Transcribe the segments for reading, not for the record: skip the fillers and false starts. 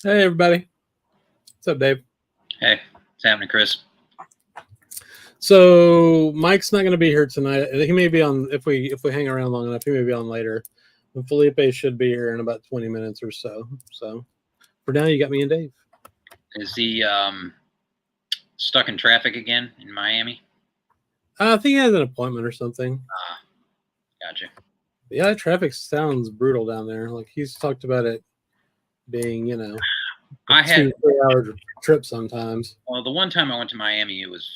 Hey, everybody. What's up, Dave? Hey, what's happening, Chris? So Mike's not going to be here tonight. He may be on if we hang around long enough. He may be on later. And Felipe should be here in about 20 minutes or so. So for now, you got me and Dave. Is he stuck in traffic again in Miami? I think he has an appointment or something. Gotcha. Yeah, traffic sounds brutal down there. Like he's talked about it being, I had 2-3 hour trip sometimes. Well, the one time I went to Miami, it was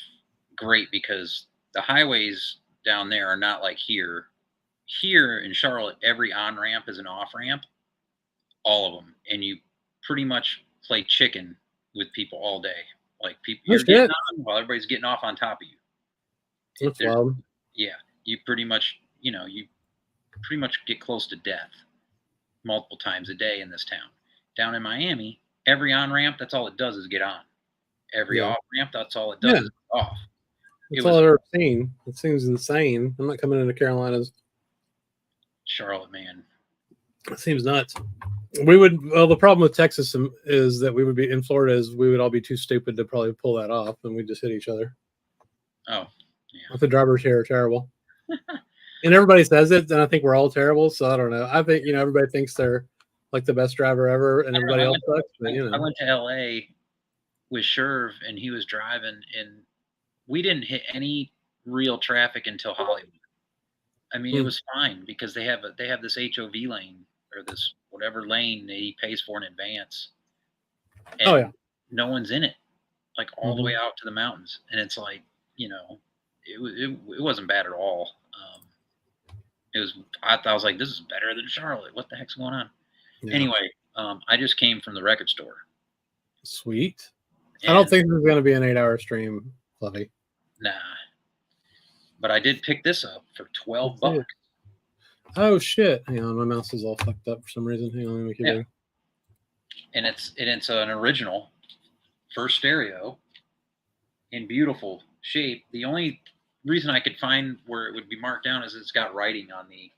great because the highways down there are not like here. Here in Charlotte, every on-ramp is an off-ramp, all of them, and you pretty much play chicken with people all day. Like people, you're getting on while everybody's getting off on top of you. That's wild. Yeah, you pretty much get close to death multiple times a day in this town. Down in Miami, every on-ramp, that's all it does is get on. Every off-ramp, that's all it does is get off. That's all I've ever seen. It seems insane. I'm not coming into Carolinas. Charlotte, man. It seems nuts. The problem with Texas is that we would be in Florida is we would all be too stupid to probably pull that off, and we'd just hit each other. Oh, yeah. The drivers here are terrible. And everybody says it, and I think we're all terrible, so I don't know. I think, everybody thinks they're like the best driver ever, and everybody else sucks. But, I went to LA with Sherv, and he was driving, and we didn't hit any real traffic until Hollywood. I mean, it was fine because they have this HOV lane or this whatever lane that he pays for in advance. And no one's in it, like all the way out to the mountains, and it's like it wasn't bad at all. I was like, this is better than Charlotte. What the heck's going on? Yeah. Anyway, I just came from the record store. Sweet. I don't think this is going to be an 8-hour stream, Fluffy. Nah. But I did pick this up for $12. Oh shit! Hang on, my mouse is all fucked up for some reason. Hang on, let me make it. And it's an original, first stereo, in beautiful shape. The only reason I could find where it would be marked down is it's got writing on the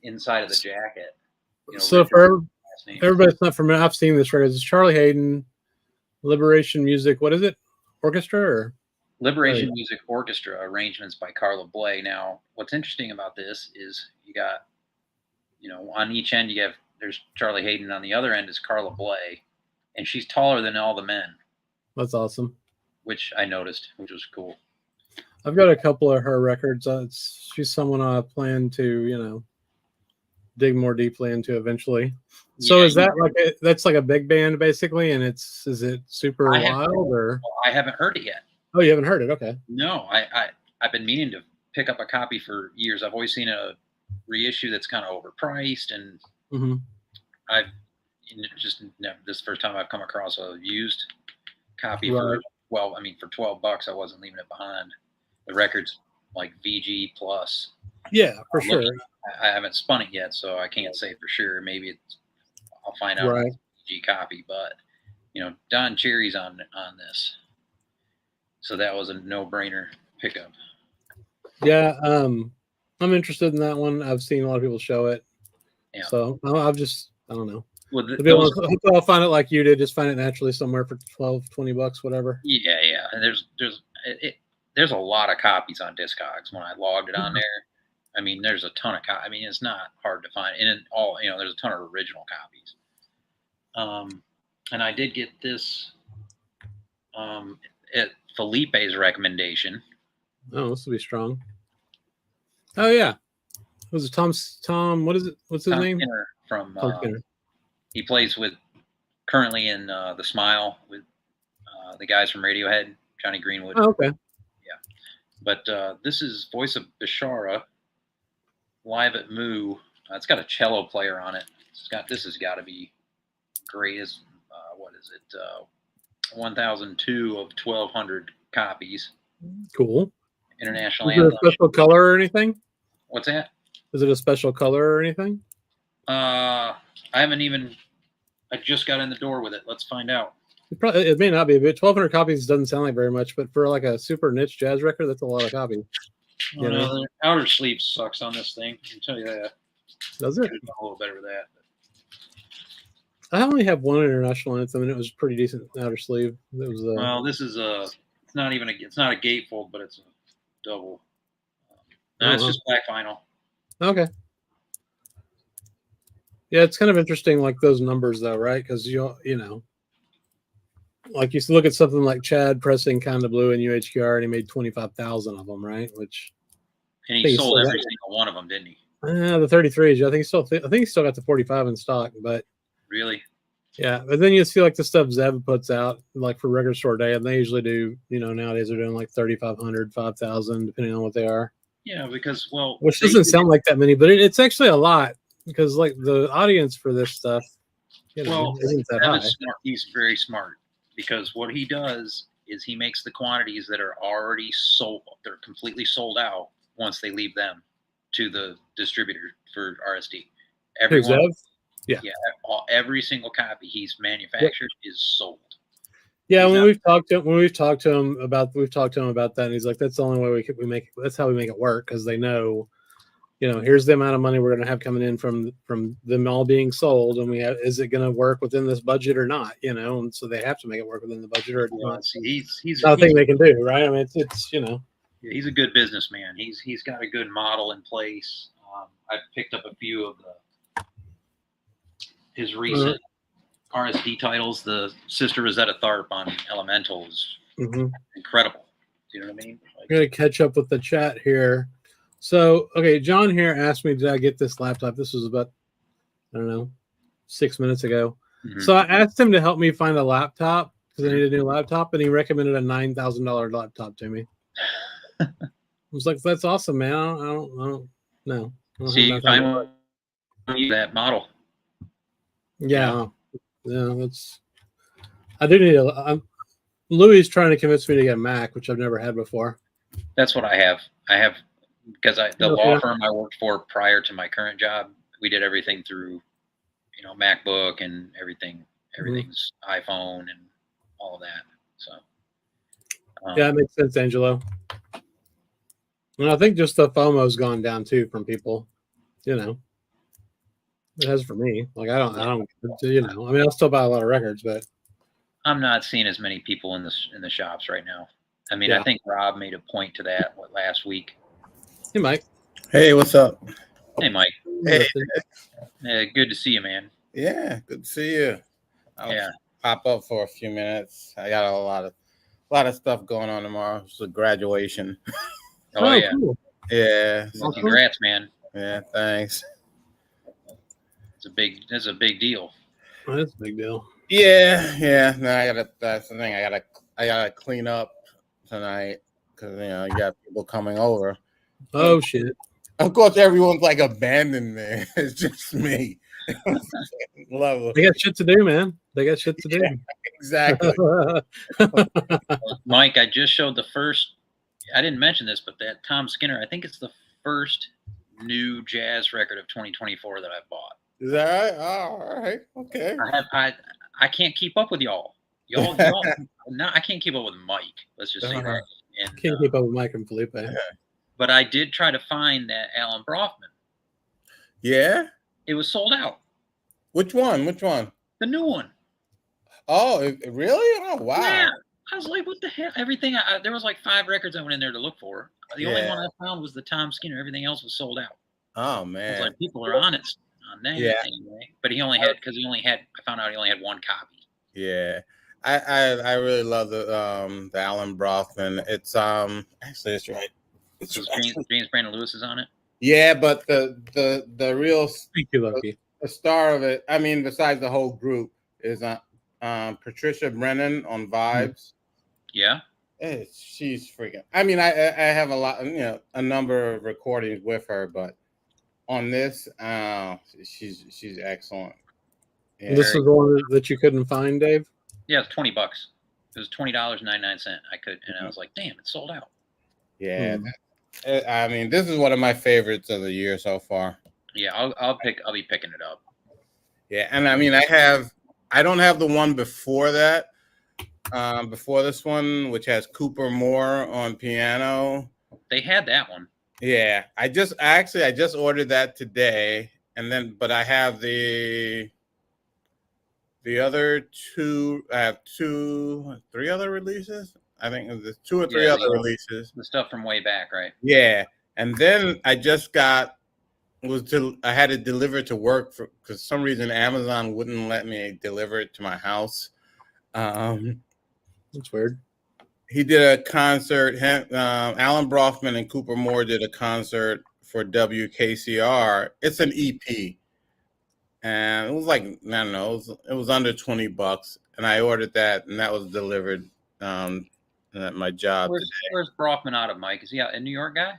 inside of the jacket. So for everybody that's not familiar, I've seen this record. It's Charlie Hayden, Liberation Music. What is it? Orchestra or? Liberation Music Orchestra, arrangements by Carla Bley. Now, what's interesting about this is you got, on each end there's Charlie Hayden. On the other end is Carla Bley, and she's taller than all the men. That's awesome. Which I noticed, which was cool. I've got a couple of her records. She's someone I plan to, dig more deeply into eventually. So is that that's like a big band basically, and is it super wild or? Well, I haven't heard it yet. Oh, you haven't heard it? Okay. No, I've been meaning to pick up a copy for years. I've always seen a reissue that's kind of overpriced, and I've just never. This first time I've come across a used copy for $12. I wasn't leaving it behind. The record's like VG plus. Yeah, for sure. I haven't spun it yet, so I can't say for sure. Maybe I'll find out it's a VG copy, but Don Cherry's on this. So that was a no-brainer pickup. Yeah, I'm interested in that one. I've seen a lot of people show it. Yeah. So I don't know. Well, I'll find it like you did. Just find it naturally somewhere for $12-$20, whatever. Yeah. And there's a lot of copies on Discogs. When I logged it on there, I mean, there's a ton of copies. I mean, it's not hard to find. And there's a ton of original copies. And I did get this at Felipe's recommendation. Oh, this will be strong. Oh yeah, was it Tom? What is it? What's his name? Skinner from he plays currently in the Smile with the guys from Radiohead, Johnny Greenwood. Oh, okay. Yeah, but this is Voice of Bishara live at Moo. It's got a cello player on it. This has got to be great. What is it? 1002 of 1200 copies. Cool. International anthem. Is it a special color or anything? What's that? Is it a special color or anything? I just got in the door with it. Let's find out. It may not be, but 1200 copies doesn't sound like very much, but for like a super niche jazz record, that's a lot of copies. The outer sleeve sucks on this thing. I can tell you that. Does it? A little better with that. I only have one international anthem, and it was pretty decent outer sleeve. It was Well, this is it's not even it's not a gatefold, but it's a double. No, it's just black vinyl. Okay. Yeah, it's kind of interesting, like those numbers, though, right? Because you know, like you look at something like Chad pressing Kinda Blue in UHQR, and he made 25,000 of them, right? Which and he sold every single one of them, didn't he? The 33s. I think he still got the 45 in stock, but really, yeah. But then you see like the stuff Zev puts out, like for Record Store Day, and they usually do. You know, nowadays they're doing like 3,500, 5,000, depending on what they are. Yeah, because which doesn't sound like that many, but it's actually a lot because like the audience for this stuff, you know, isn't that high. He's very smart because what he does is he makes the quantities that are already sold. They're completely sold out once they leave them to the distributor for RSD. Everyone, every single copy he's manufactured is sold. Yeah, we've talked to him about that, and he's like, "That's the only way we make it. That's how we make it work because they know, you know, here's the amount of money we're going to have coming in from them all being sold, and is it going to work within this budget or not? You know, and so they have to make it work within the budget or not. He's nothing they can do, right? I mean, it's you know, he's a good businessman. He's got a good model in place. I picked up a few of his recent RSD titles. The Sister Rosetta Tharp on Elemental is incredible. Do you know what I mean? I'm going to catch up with the chat here. So, okay, John here asked me, did I get this laptop? This was about, I don't know, 6 minutes ago. So I asked him to help me find a laptop because I need a new laptop, and he recommended a $9,000 laptop to me. I was like, that's awesome, man. I don't know. See, you find that model. Yeah, that's. I do need Louis is trying to convince me to get a Mac, which I've never had before. That's what I have. I have because the law firm I worked for prior to my current job, we did everything through, you know, MacBook and everything's iPhone and all of that. So yeah, it makes sense, Angelo. And I think just the FOMO's gone down too from people. You know, it has for me. Like I don't. You know, I mean, I'll still buy a lot of records, but I'm not seeing as many people in the shops right now. I mean, I think Rob made a point to that last week. Hey, Mike. Hey, what's up? Hey, Mike. Hey. Good to see you, man. Yeah, good to see you. I'll pop up for a few minutes. I got a lot of stuff going on tomorrow. It's a graduation. Oh yeah. Cool. Yeah. Well, congrats, man. Yeah, thanks. It's a big deal. Oh, that's a big deal. Yeah. No, that's the thing. I gotta clean up tonight because you got people coming over. Oh shit. Of course, everyone's like abandoned me. It's just me. Love it. They got shit to do, man. They got shit to do. Exactly. Mike, I just showed the first. I didn't mention this, but that Tom Skinner, I think it's the first new jazz record of 2024 that I bought. Is that right? Oh, all right. Okay. I can't keep up with y'all. Y'all no, I can't keep up with Mike. Let's just say that. And, can't keep up with Mike and Felipe. But I did try to find that Alan Brofman. Yeah? It was sold out. Which one? The new one. Oh, really? Oh, wow. Yeah. I was like, what the hell? Everything. There was like 5 records I went in there to look for. The only one I found was the Tom Skinner. Everything else was sold out. Oh, man. I was like, people are honest on that anyway. But I found out he only had one copy. Yeah. I really love the Alan Brofman. It's actually it's right. It's James Brandon Lewis is on it. Yeah, but the real Lucky. The star of it, I mean, besides the whole group, is Patricia Brennan on Vibes. Yeah. She's freaking. I mean, I have a number of recordings with her, but on this, she's excellent. Yeah. This is the one that you couldn't find, Dave? Yeah, it's $20. It was $20.99. And I was like, damn, it's sold out. Yeah. I mean, this is one of my favorites of the year so far. Yeah, I'll be picking it up. Yeah, and I mean, I don't have the one before that, before this one, which has Cooper Moore on piano. They had that one. Yeah, I just ordered that today, but I have the The other two, I have three other releases. I think there's two or three other releases. The stuff from way back, right? Yeah, and then I just got I had to deliver it to work because some reason Amazon wouldn't let me deliver it to my house. That's weird. He did a concert. Alan Brofman and Cooper Moore did a concert for WKCR. It's an EP, and it was like, I don't know, it was under $20, and I ordered that, and that was delivered at my job. Where's Brofman out of, Mike? Is he a New York guy?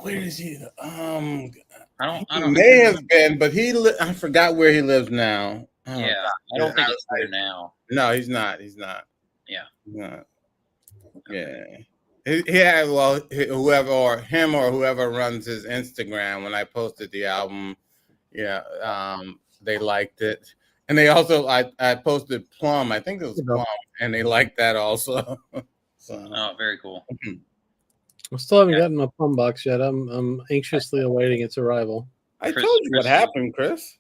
Where is he? I don't. He may have been, but I forgot where he lives now. Yeah, I don't think it's there now. No, he's not. He's not. Yeah. Not. Yeah. He had, well, whoever or whoever runs his Instagram, when I posted the album, they liked it. And they also, I posted Plum, I think it was Plum, and they liked that also. So. Oh, very cool. I still haven't gotten my Plum box yet. I'm anxiously awaiting its arrival. I told you what happened, Chris.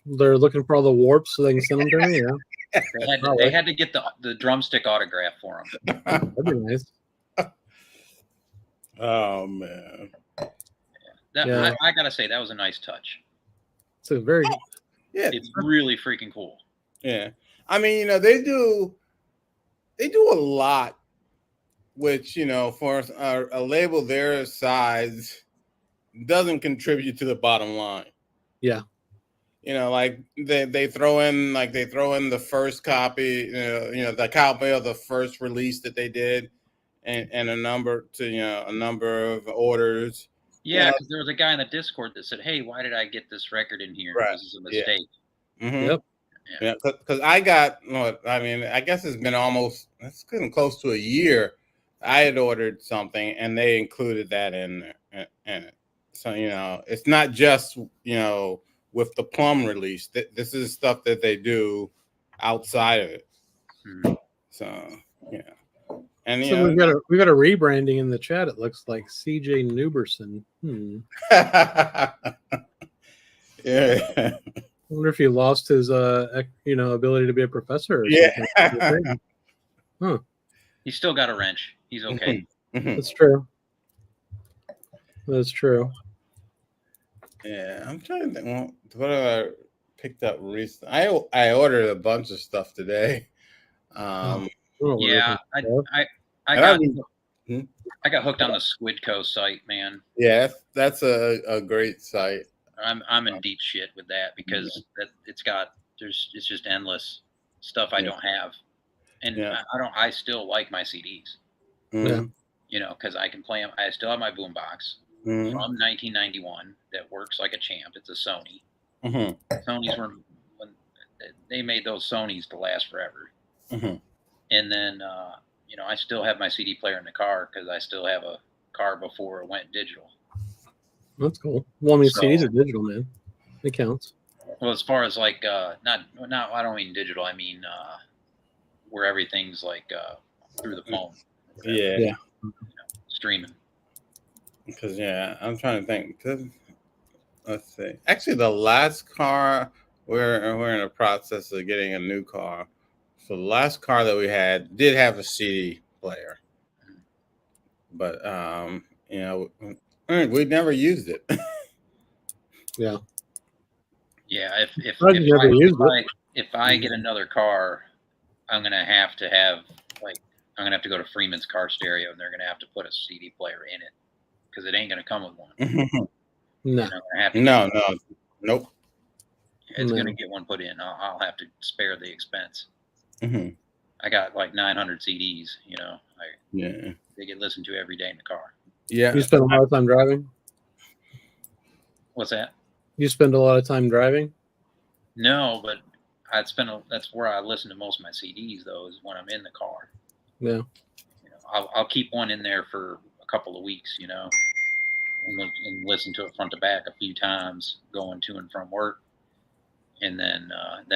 They're looking for all the warps so they can send them to me. Yeah. They had to get the drumstick autograph for him. That'd be nice. Oh man. I gotta say that was a nice touch. It's a very it's really freaking cool. Yeah. I mean, they do a lot, which, for a label their size doesn't contribute to the bottom line. Yeah. Like they throw in the first copy, the copy of the first release that they did, and a number of orders. Yeah, because there was a guy in the Discord that said, "Hey, why did I get this record in here? Right. This is a mistake." Yeah. Mm-hmm. Yep. Yeah, because I got, I guess it's getting close to a year. I had ordered something, and they included that in it. So it's not just with the Plum release. This is stuff that they do outside of it. Mm-hmm. So yeah. And so we got a rebranding in the chat. It looks like CJ Newberson. Yeah. I wonder if he lost his ability to be a professor. Or Huh. He's still got a wrench. He's okay. That's true. That's true. Yeah, I'm trying to think. What have I picked up recently? I ordered a bunch of stuff today. Yeah, I got hooked on the Squidco site, man. Yeah, that's a great site. I'm in deep shit with that because it's just endless stuff I don't have, and I still like my CDs. Because I can play them. I still have my boombox from 1991 that works like a champ. It's a Sony. Sony's were when they made those Sonys to last forever. And then I still have my CD player in the car because I still have a car before it went digital. That's cool. Well, I mean, CDs are digital, man. It counts. Well, as far as like not I don't mean digital. I mean where everything's like through the phone. Yeah. Streaming. Because I'm trying to think. Let's see. Actually, the last car we're in the process of getting a new car. So the last car that we had did have a CD player, but we never used it. Yeah. Yeah. If I get another car, I'm gonna have to go to Freeman's Car Stereo, and they're gonna have to put a CD player in it because it ain't gonna come with one. Nope. It's gonna get one put in. I'll have to spare the expense. I got like 900 CDs. They get listened to every day in the car. Yeah. You spend a lot of time driving? What's that? You spend a lot of time driving? No, but that's where I listen to most of my CDs, though, is when I'm in the car. Yeah. I'll keep one in there for a couple of weeks, and listen to it front to back a few times going to and from work. And then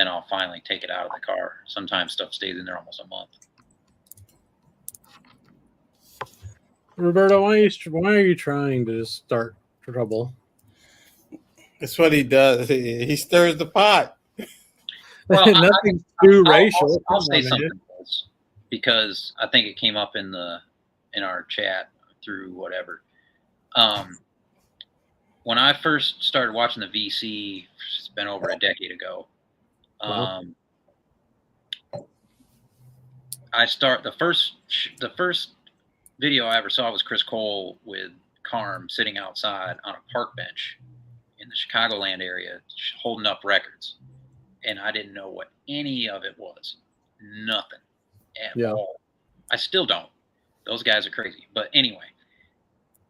I'll finally take it out of the car. Sometimes stuff stays in there almost a month. Roberto, why are you trying to just start trouble? That's what he does. He stirs the pot. Well, Nothing's too I'll racial. say Come on, something man. else because I think it came up in our chat through whatever. When I first started watching the VC, it's been over a decade ago. Wow. The first video I ever saw was Chris Cole with Carm sitting outside on a park bench in the Chicagoland area holding up records. And I didn't know what any of it was. Nothing at all. I still don't. Those guys are crazy. But anyway,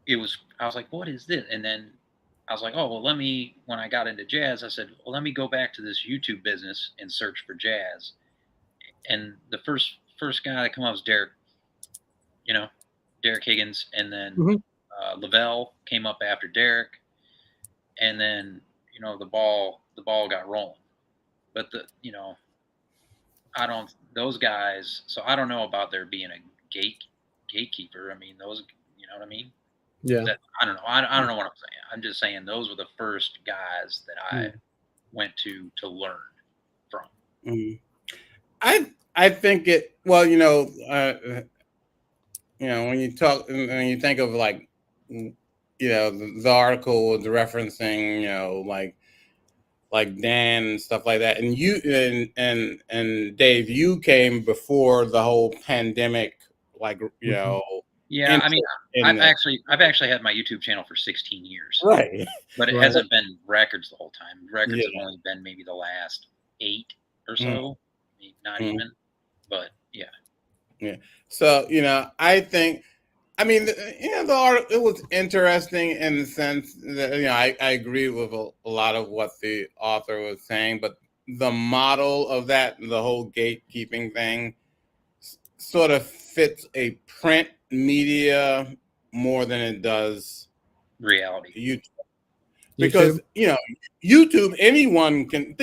I was like, what is this? And then I was like, oh, well, when I got into jazz, I said, well, let me go back to this YouTube business and search for jazz. And the first guy that came up was Derek Higgins. And then Lavelle came up after Derek. And then, the ball got rolling. But those guys, so I don't know about there being a gatekeeper. I mean, those, you know what I mean? Yeah. I don't know. I don't know what I'm saying. I'm just saying those were the first guys that I went to learn from. Mm-hmm. I think it, well, when you think of like, the article, the referencing, like Dan and stuff like that. And you and Dave, you came before the whole pandemic, like, Yeah, I mean, I've actually had my YouTube channel for 16 years. Right. But it hasn't been records the whole time. Records have only been maybe the last 8 or so. Not even. But yeah. Yeah. So, I think, I mean, the article, it was interesting in the sense that, I agree with a lot of what the author was saying, but the model of that, the whole gatekeeping thing, sort of fits a print media more than it does reality. YouTube. Because, YouTube, anyone can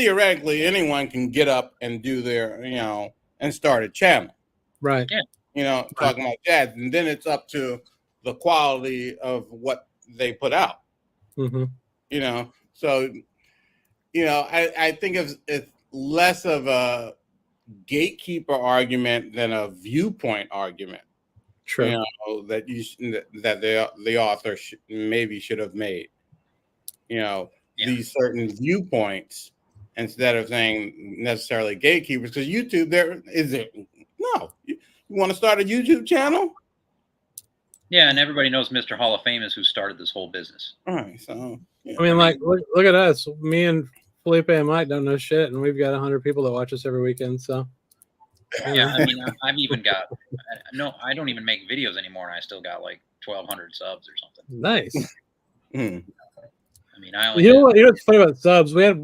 get up and do their, and start a channel. Right. Yeah. Talking about jazz, and then it's up to the quality of what they put out. Mm-hmm. So, I think it's less of a gatekeeper argument than a viewpoint argument. True. That the author maybe should have made. These certain viewpoints instead of saying necessarily gatekeepers, because YouTube, you want to start a YouTube channel? Yeah, and everybody knows Mr. Hall of Fame is who started this whole business. All right, so I mean, look at us. Me and Felipe and Mike don't know shit, and we've got 100 people that watch us every weekend. So yeah, I mean, I've even got I don't even make videos anymore, and I still got like 1,200 subs or something. Nice. I mean, I only. You know what's funny about subs? We had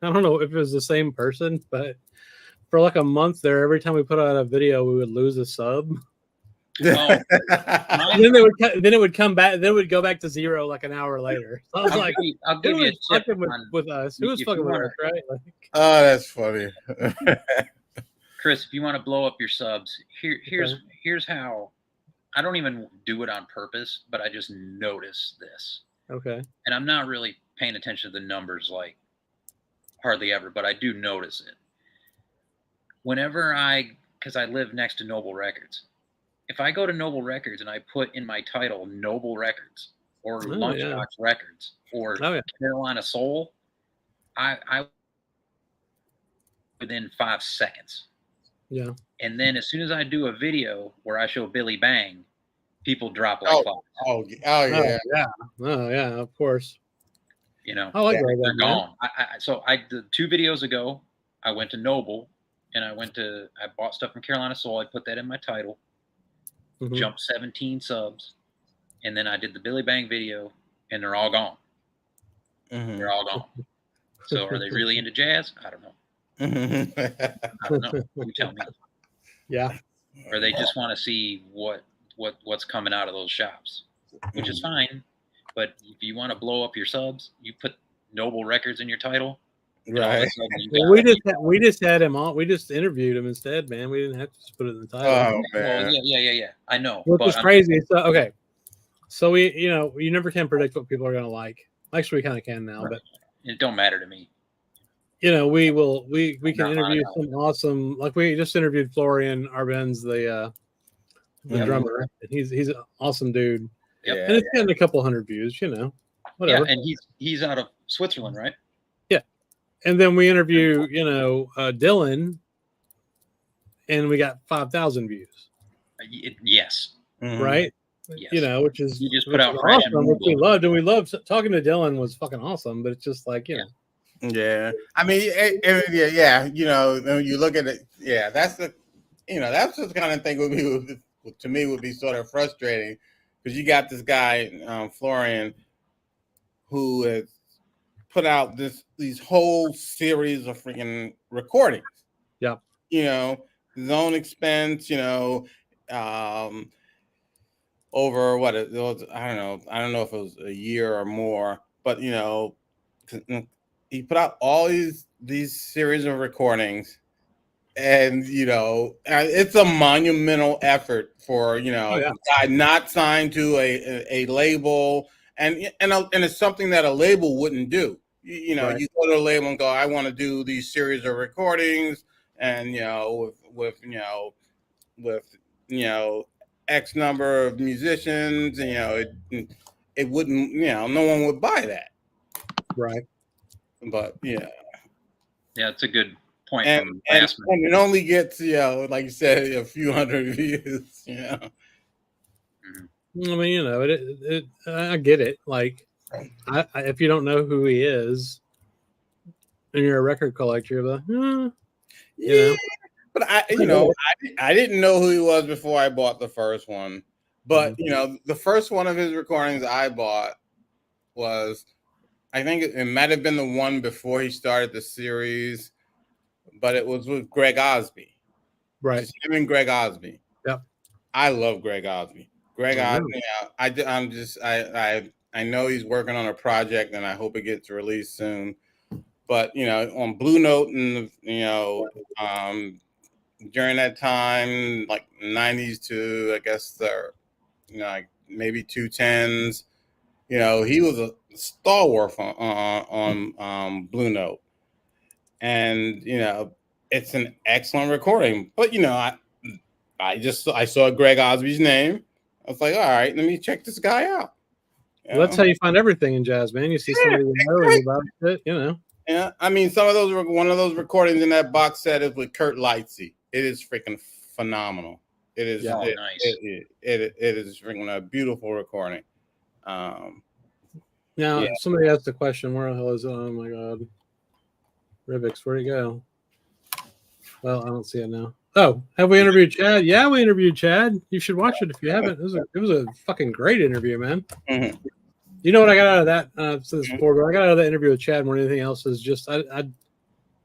I don't know if it was the same person, but for like a month there, every time we put out a video, we would lose a sub. Then it would come back. Then it would go back to 0 like an hour later. So I was I'll give you a tip with us. Who was fucking with us, right? Oh, that's funny. Chris, if you want to blow up your subs, here's how. I don't even do it on purpose, but I just notice this. Okay. And I'm not really paying attention to the numbers like hardly ever, but I do notice it. Whenever because I live next to Noble Records, if I go to Noble Records and I put in my title Noble Records or Lunchbox Records or Carolina Soul, I within 5 seconds. Yeah. And then as soon as I do a video where I show Billy Bang, people drop like flies. Oh yeah. Oh yeah, of course. I like that. They're gone. So the 2 videos ago, I went to Noble and I bought stuff from Carolina Soul. I put that in my title, jumped 17 subs, and then I did the Billy Bang video, and they're all gone. They're all gone. So are they really into jazz? I don't know. I don't know. You tell me. Yeah. Or they just want to see what's coming out of those shops, which is fine. But if you want to blow up your subs, you put Noble Records in your title. Right. We just had him on. We just interviewed him instead, man. We didn't have to just put it in the title. Oh man. Well, yeah. I know. Which is crazy. So okay. So you never can predict what people are gonna like. Actually, we kind of can now, but it don't matter to me. you know, we can Not interview hot. some awesome, like we just interviewed Florian Arbenz, the Mhm. drummer. He's an awesome dude. Yep. Yeah. And it's getting a couple hundred views, you know, whatever. Yeah, and he's out of Switzerland, right? Yeah. And then we interview, you know, Dylan, and we got 5,000 views. Yes. Mhm. Right? Yes. You know, which is You just which put out is Crash awesome, and which we Rumble. loved, and we loved talking to Dylan was fucking awesome. But it's just like, you know, Yeah, I mean, yeah. You know, when you look at it, yeah, that's the, you know, that's the kind of thing to me would be sort of frustrating because you got this guy Florian who has put out these whole series of freaking recordings. Yeah. You know, his own expense. You know, over what it was, I don't know if it was a year or more, but you know, he put out all these series of recordings, and you know, it's a monumental effort for, you know, a guy not signed to a label, and it's something that a label wouldn't do. You know, you go to a label and go, I want to do these series of recordings, and you know, with you know, X number of musicians, and, you know, it wouldn't, you know, no one would buy that. right. But yeah. Yeah, it's a good point And from last and it only gets, you know, like you said, a few hundred views, you know. I mean, you know, I get it. Like, if you don't know who he is, and you're a record collector, you're like, you know. But I didn't know who he was before I bought the first one. But you know, the first one of his recordings I bought was, I think it might have been the one before he started the series, but it was with Greg Osby. Right. Just him and Greg Osby. Yep. I love Greg Osby. Greg Osby. I know he's working on a project, and I hope it gets released soon. But you know, on Blue Note, and you know, during that time, like 90s to, I guess, the, you know, like maybe 210s, you know, he was a stalwart on Blue Note, and you know, it's an excellent recording. But you know, I saw Greg Osby's name. I was like, all right, let me check this guy out. Well, that's how you find everything in jazz, man. You see somebody you know, and you buy shit, you know. Yeah, I mean, one of those recordings in that box set is with Kurt Lightsey. It is freaking phenomenal. It is nice. It is freaking a beautiful recording. Now, somebody asked the question, where the hell is it? Oh my god. Rivix, where'd he go? Well, I don't see it now. Oh, have we interviewed Chad? Yeah, we interviewed Chad. You should watch it if you haven't. It was a fucking great interview, man. Mm-hmm. You know what I got out of that? I've said this before, but I got out of that interview with Chad more than anything else is just I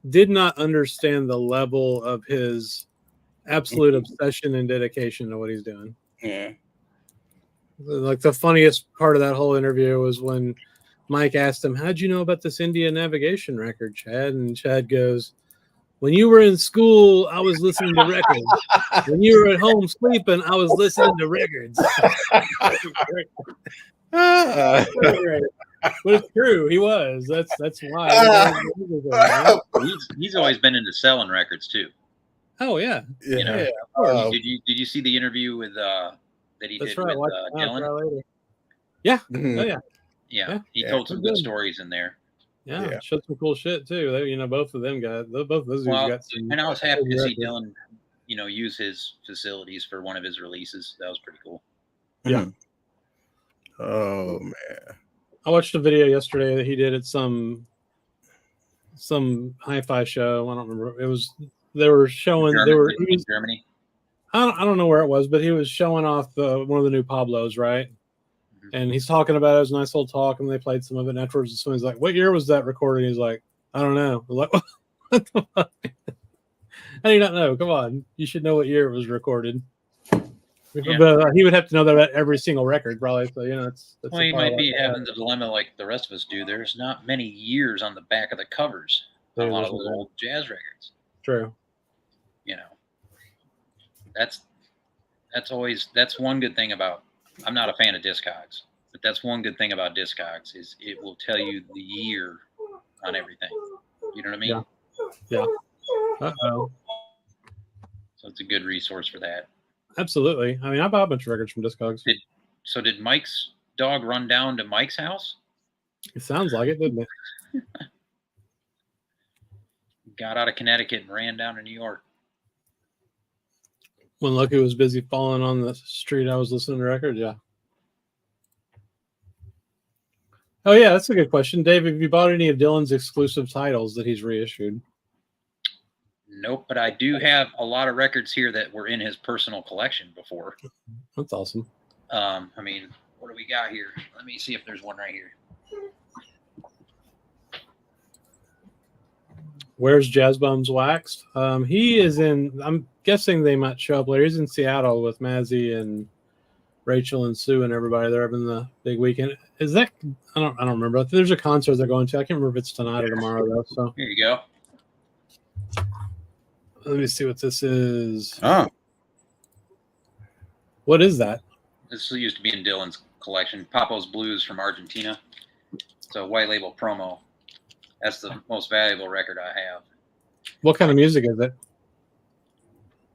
did not understand the level of his absolute obsession and dedication to what he's doing. Yeah. Like the funniest part of that whole interview was when Mike asked him, "How'd you know about this India navigation record, Chad?" And Chad goes, "When you were in school, I was listening to records. When you were at home sleeping, I was listening to records." But it's true. He was. That's why. He's always been into selling records too. Oh yeah. You know, yeah, of course. Did you see the interview with that he did with Dylan? Yeah. Mm-hmm. Oh yeah. Yeah. He told some good stories in there. Yeah, showed some cool shit too. They, you know, both of them got both of those dudes got some. And I was happy to see Dylan, you know, use his facilities for one of his releases. That was pretty cool. Yeah. Oh man. I watched a video yesterday that he did at some hi-fi show. I don't remember. It was they were showing Germany. I don't know where it was, but he was showing off one of the new Pablos, right? And he's talking about it. It was a nice little talk, and they played some of it. And afterwards, someone's like, "What year was that recording?" He's like, "I don't know." I'm like, what the fuck? How do you not know? Come on, you should know what year it was recorded. Yeah. But he would have to know that about every single record, probably. So you know, that's well, he might be having the dilemma like the rest of us do. There's not many years on the back of the covers on a lot of those old jazz records. True. You know, that's one good thing about. I'm not a fan of Discogs, but that's one good thing about Discogs is it will tell you the year on everything. You know what I mean? Yeah. Uh-oh. So it's a good resource for that. Absolutely. I mean, I bought a bunch of records from Discogs. So did Mike's dog run down to Mike's house? It sounds like it, didn't it? Got out of Connecticut and ran down to New York. When Lucky was busy falling on the street, I was listening to records. Yeah. Oh, yeah, that's a good question. Dave, have you bought any of Dylan's exclusive titles that he's reissued? Nope, but I do have a lot of records here that were in his personal collection before. That's awesome. I mean, what do we got here? Let me see if there's one right here. Where's Jazz Bums Waxed? He is in, I'm guessing they might show up later. He's in Seattle with Mazzy and Rachel and Sue and everybody. They're having the big weekend. Is that, I don't remember. There's a concert they're going to. I can't remember if it's tonight or tomorrow though. So Here you go. let me see what this is. Oh, What is that? This used to be in Dylan's collection. Papo's Blues from Argentina. It's a white label promo. That's the most valuable record I have. What kind of music is it?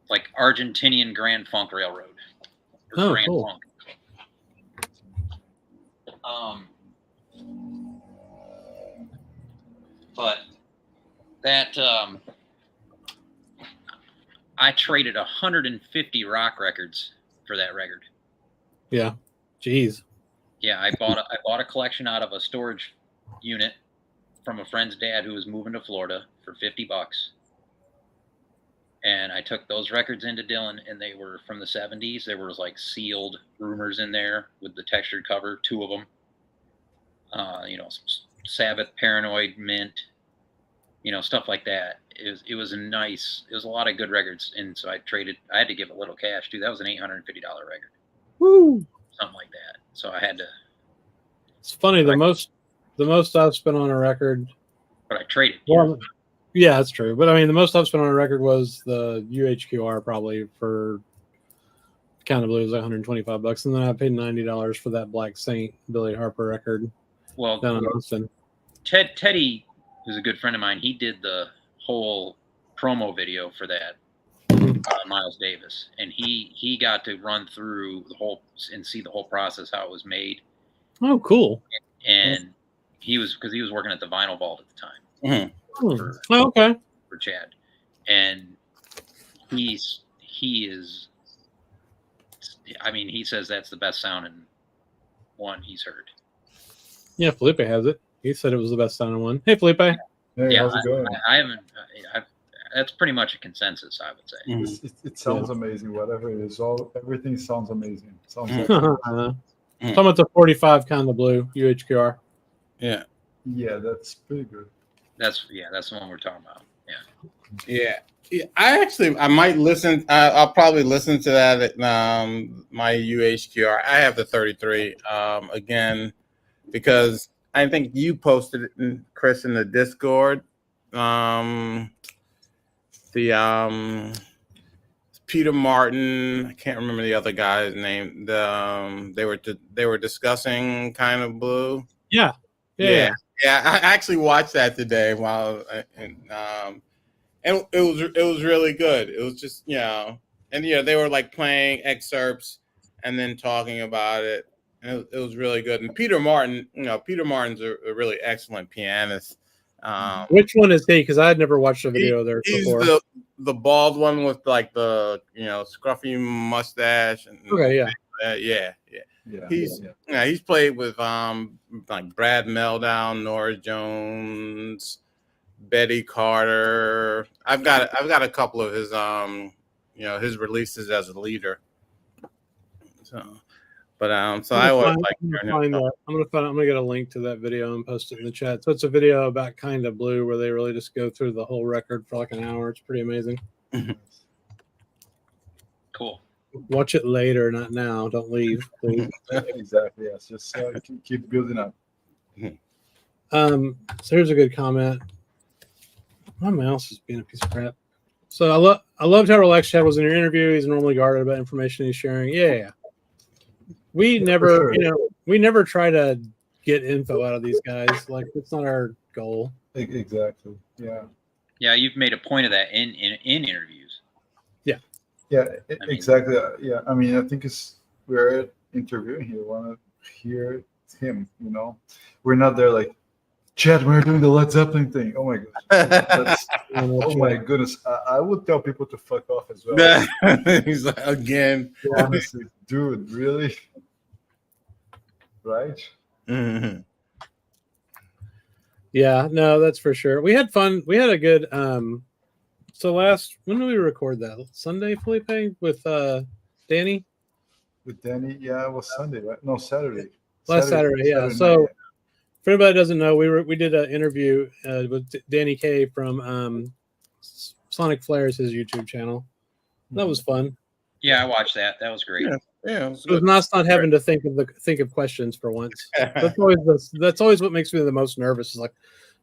Like Argentinian Grand Funk Railroad. Oh, Grand cool. Funk. But that I traded 150 rock records for that record. Yeah. Jeez. Yeah, I bought a collection out of a storage unit from a friend's dad who was moving to Florida for $50. And I took those records into Dylan, and they were from the 70s. There was like sealed Rumors in there with the textured cover, 2 of them. Sabbath, Paranoid, Mint, stuff like that. It was a lot of good records. And so I had to give a little cash too. That was an $850 record. Woo. Something like that. So I had to. It's funny. The most I've spent on a record. But I traded. Well, yeah, that's true. But I mean, the most I've spent on a record was the UHQR, probably for Kind of Blues, like $125, and then I paid $90 for that Black Saint Billy Harper record. Well, down in Austin. Teddy, who's a good friend of mine, he did the whole promo video for that. Miles Davis, and he got to run through the whole and see the whole process, how it was made. Oh, cool. And he was working at the Vinyl Vault at the time. Mm-hmm. Okay. For Chad, and he is. I mean, he says that's the best sounding one he's heard. Yeah, Felipe has it. He said it was the best sounding one. Hey, Felipe. Hey, Yeah, how's it going? I haven't. That's pretty much a consensus, I would say. Mm-hmm. It sounds amazing. Whatever it is, everything sounds amazing. Sounds like, Talking about the 45 Kind of Blue UHQR. Yeah. yeah, that's pretty good. That's the one we're talking about. Yeah. I might listen. I'll probably listen to that at my UHQR. I have the 33 again because I think you posted it, Chris, in the Discord. The Peter Martin, I can't remember the other guy's name. They were discussing Kind of Blue. Yeah. I actually watched that today and it was really good. It was just they were like playing excerpts and then talking about it, and it was really good. And Peter Martin's a really excellent pianist. Which one is he? Because I had never watched a video there before. He's the bald one with like the scruffy mustache. And, okay, yeah. Yeah, He's played with like Brad Meldown, Norah Jones, Betty Carter. I've got a couple of his his releases as a leader. So I always like. I'm gonna get a link to that video and post it in the chat. So it's a video about Kind of Blue where they really just go through the whole record for like an hour. It's pretty amazing. Cool. Watch it later, not now. Don't leave, please. Exactly. Yes, just keep building up. So here's a good comment. My mouse is being a piece of crap. So I loved how relaxed Chad was in your interview. He's normally guarded about information he's sharing. Yeah. We never, we never try to get info out of these guys. Like it's not our goal. Exactly. Yeah. Yeah, you've made a point of that in interviews. Yeah. mean- Exactly. Yeah. I mean, I think we're interviewing here. Want to hear him? You know, we're not there like, Chad, we're doing the Led Zeppelin thing. Oh my gosh. Oh my goodness. I would tell people to fuck off as well. He's like, again. Honestly, dude, really? Right? Mhm. Yeah, no, that's for sure. We had fun. We had a good so when did we record that? Sunday, Felipe, with Danny? With Danny, yeah, it was Sunday, right? No, Saturday. Last Saturday, yeah. night, So for anybody that doesn't know, we did an interview with Danny K from Sonic Flares, his YouTube channel. That was fun. Yeah, I watched that. That was great. Yeah, It was nice not having to think of questions for once. That's always what makes me the most nervous. Is like,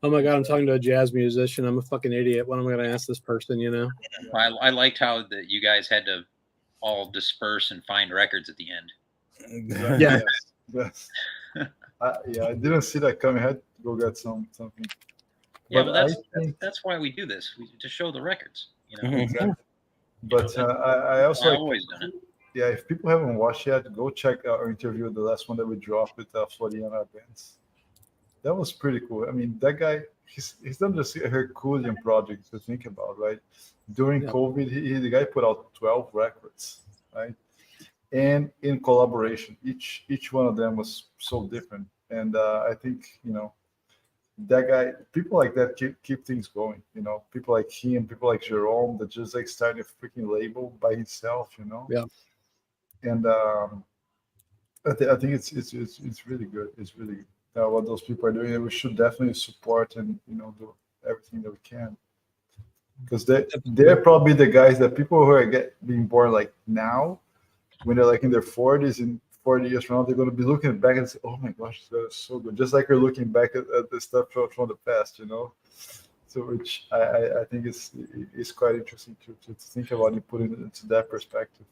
oh my god, I'm talking to a jazz musician. I'm a fucking idiot. What am I going to ask this person? You know? I liked how that you guys had to all disperse and find records at the end. Yeah. Yes. I didn't see that coming. I had to go get something. Yeah, But well, I think- that's why we do this. To show the records. You know, Mhm. Exactly. But I also I've always done it. yeah, if people haven't watched yet, go check out our interview, the last one that we dropped with Floriana Bands. That was pretty cool. I mean, that guy, he's done this Herculean project to think about, right? During COVID, the guy put out 12 records, right? And in collaboration, each one of them was so different. And I think, that guy, people like that keep things going, people like him, people like Jerome that just like started a freaking label by himself, Yeah. And I think it's really good. It's really good. What those people are doing, and we should definitely support and do everything that we can, because they're probably the guys that people who are being born like now, when they're like in their 40s and 40 years from now, they're going to be looking back and say, oh my gosh, that was so good. Just like we're looking back at the stuff from the past, So which I think is quite interesting to think about and put it into that perspective.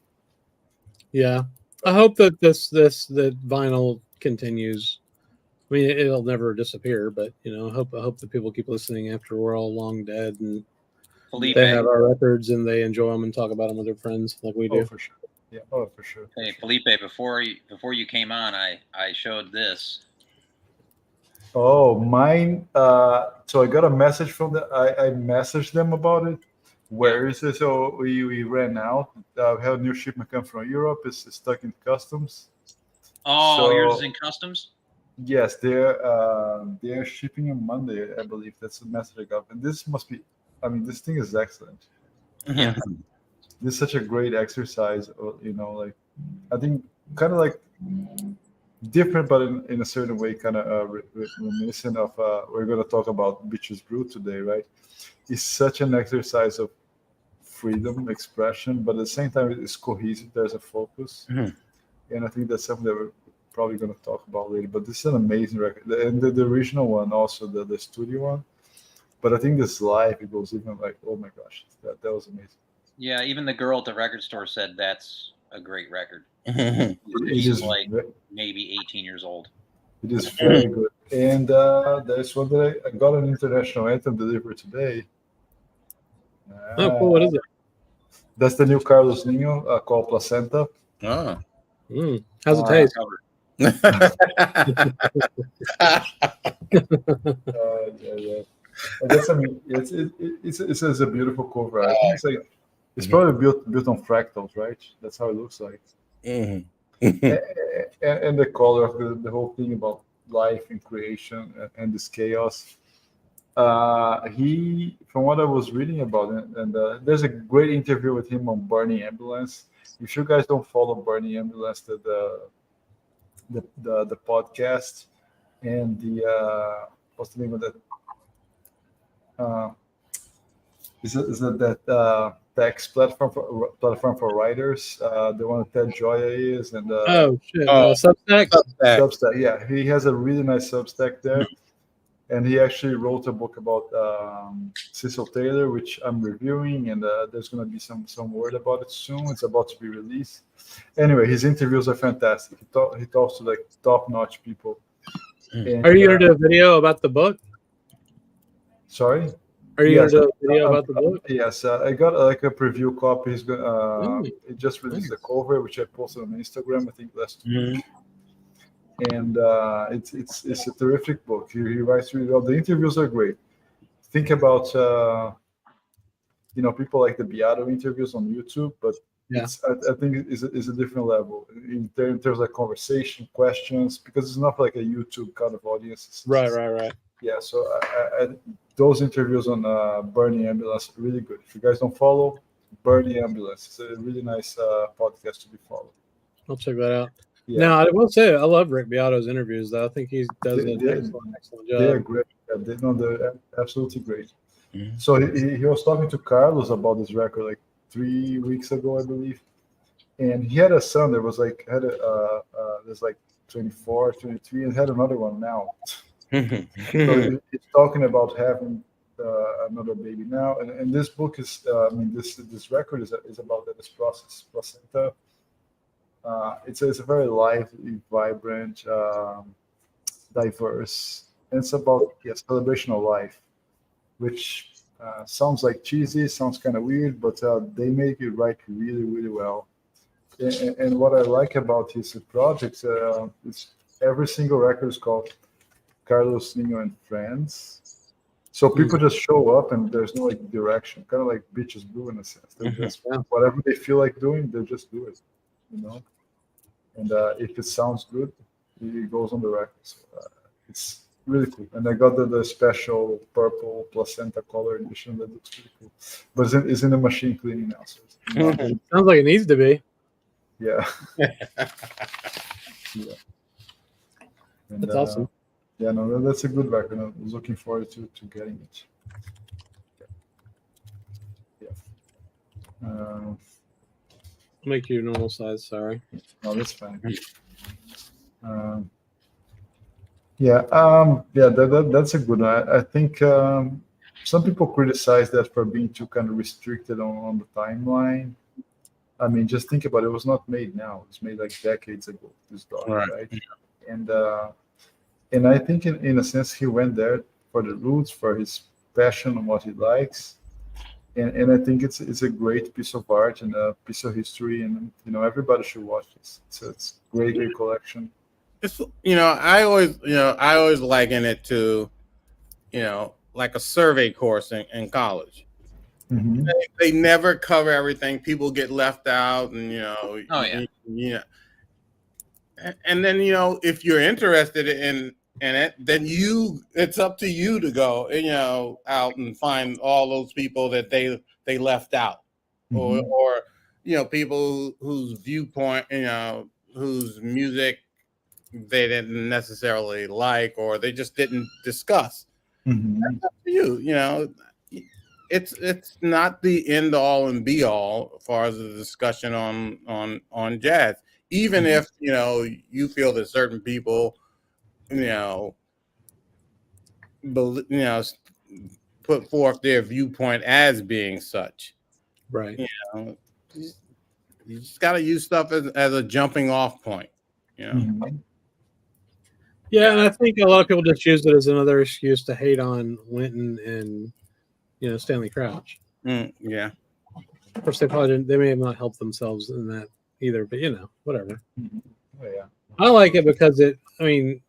Yeah. I hope that that vinyl continues. I mean, it'll never disappear, but I hope that people keep listening after we're all long dead and Felipe, they have our records and they enjoy them and talk about them with their friends like we do. Oh, for sure. Yeah. Oh, for sure. hey Felipe, before you came on, I showed this. Oh, mine. So I got a message from I messaged them about it. Where is it? So we ran out. We have a new shipment come from Europe. It's stuck in customs. Oh, So- yours is in customs. Yes, they're shipping on Monday, I believe. That's the message I got. And this must be. I mean, this thing is excellent. Yeah. This is such a great exercise. Like I think kind of like different, but in a certain way, kind of reminiscent of. We're going to talk about Bitches Brew today, right? It's such an exercise of freedom, expression, but at the same time, it's cohesive. There's a focus, and I think that's something that we're probably going to talk about later. But this is an amazing record, and the original one, also the studio one. But I think this live, it goes even like, oh my gosh, that was amazing. Yeah, even the girl at the record store said that's a great record. It She's is like maybe 18 years old. It is very good. And there's one that I got an international anthem delivered today. Oh, cool. What is it? That's the new Carlos Nino called Placenta. Oh. How's it taste? Yeah. I guess it's a beautiful cover. I think it's probably built on fractals, right? That's how it looks like. Mhm. And the color of the whole thing about life and creation and this chaos. He, from what I was reading about it, and there's a great interview with him on Burning Ambulance. If you guys don't follow Burning Ambulance, the podcast and the what's the name of that? Is that text platform for writers? The one that Ted Gioia is, and Oh shit! Oh. Substack. Substack. Yeah, he has a really nice Substack there, and he actually wrote a book about Cecil Taylor, which I'm reviewing, and there's going to be some word about it soon. It's about to be released. Anyway, his interviews are fantastic. He talks to like top-notch people, Are you gonna do a video about the book? Sorry. Are you gonna do a video about the book? Yes, I got like a preview copy. He's going. It just released the cover, which I posted on Instagram, I think last week. And it's a terrific book. He writes really well. The interviews are great. Think about people like the Beato interviews on YouTube, but I think it's a different level in terms of conversation, questions, because it's not like a YouTube kind of audience. Right. Yeah, so those interviews on Burning Ambulance are really good. If you guys don't follow Burning Ambulance, it's a really nice podcast to be followed. I'll check that out. Yeah. Now, I will say I love Rick Beato's interviews, though. I think he does an excellent job. They're great. They're absolutely great. Mm-hmm. So he was talking to Carlos about this record like 3 weeks ago, I believe. And he had a son that was like, there's like 24, 23, and had another one now. So he's talking about having another baby now. And this book is, this record is about this process, placenta. It's a very lively, vibrant, diverse, and it's about celebration of life, which sounds like cheesy, sounds kind of weird, but they make it right really, really well. And what I like about his projects is every single record is called Carlos Nino and Friends. So people just show up and there's no like direction, kind of like Bitches Brew in a sense. They just whatever they feel like doing, they just do it, And if it sounds good, it goes on the record. So, it's really cool. And I got the special purple placenta color edition that looks pretty cool. But it's in the machine cleaning now. So it sounds like it needs to be. Yeah. And, that's awesome. Yeah, no, that's a good record. I was looking forward to getting it. Yeah. Make you normal size, sorry. No, that's fine. That's a good one. I think some people criticize that for being too kind of restricted on the timeline. I mean, just think about it. It was not made now. It was made like decades ago, this dog, right? And I think in a sense, he went there for the roots, for his passion on what he likes. And I think it's a great piece of art and a piece of history, and everybody should watch this. So it's great collection. It's I always liken it to like a survey course in college. Mm-hmm. They never cover everything. People get left out, and and then if you're interested in it, then it's up to you to go out and find all those people that they left out, or people whose viewpoint, whose music they didn't necessarily like, or they just didn't discuss. Mm-hmm. That's up to you. It's not the end all and be all as far as the discussion on jazz. Even if you feel that certain people put forth their viewpoint as being such, right? You just got to use stuff as a jumping off point. And I think a lot of people just use it as another excuse to hate on Wynton and Stanley Crouch. Yeah. Of course, they may have not helped themselves in that either, but whatever. Oh, yeah. I like it because I thought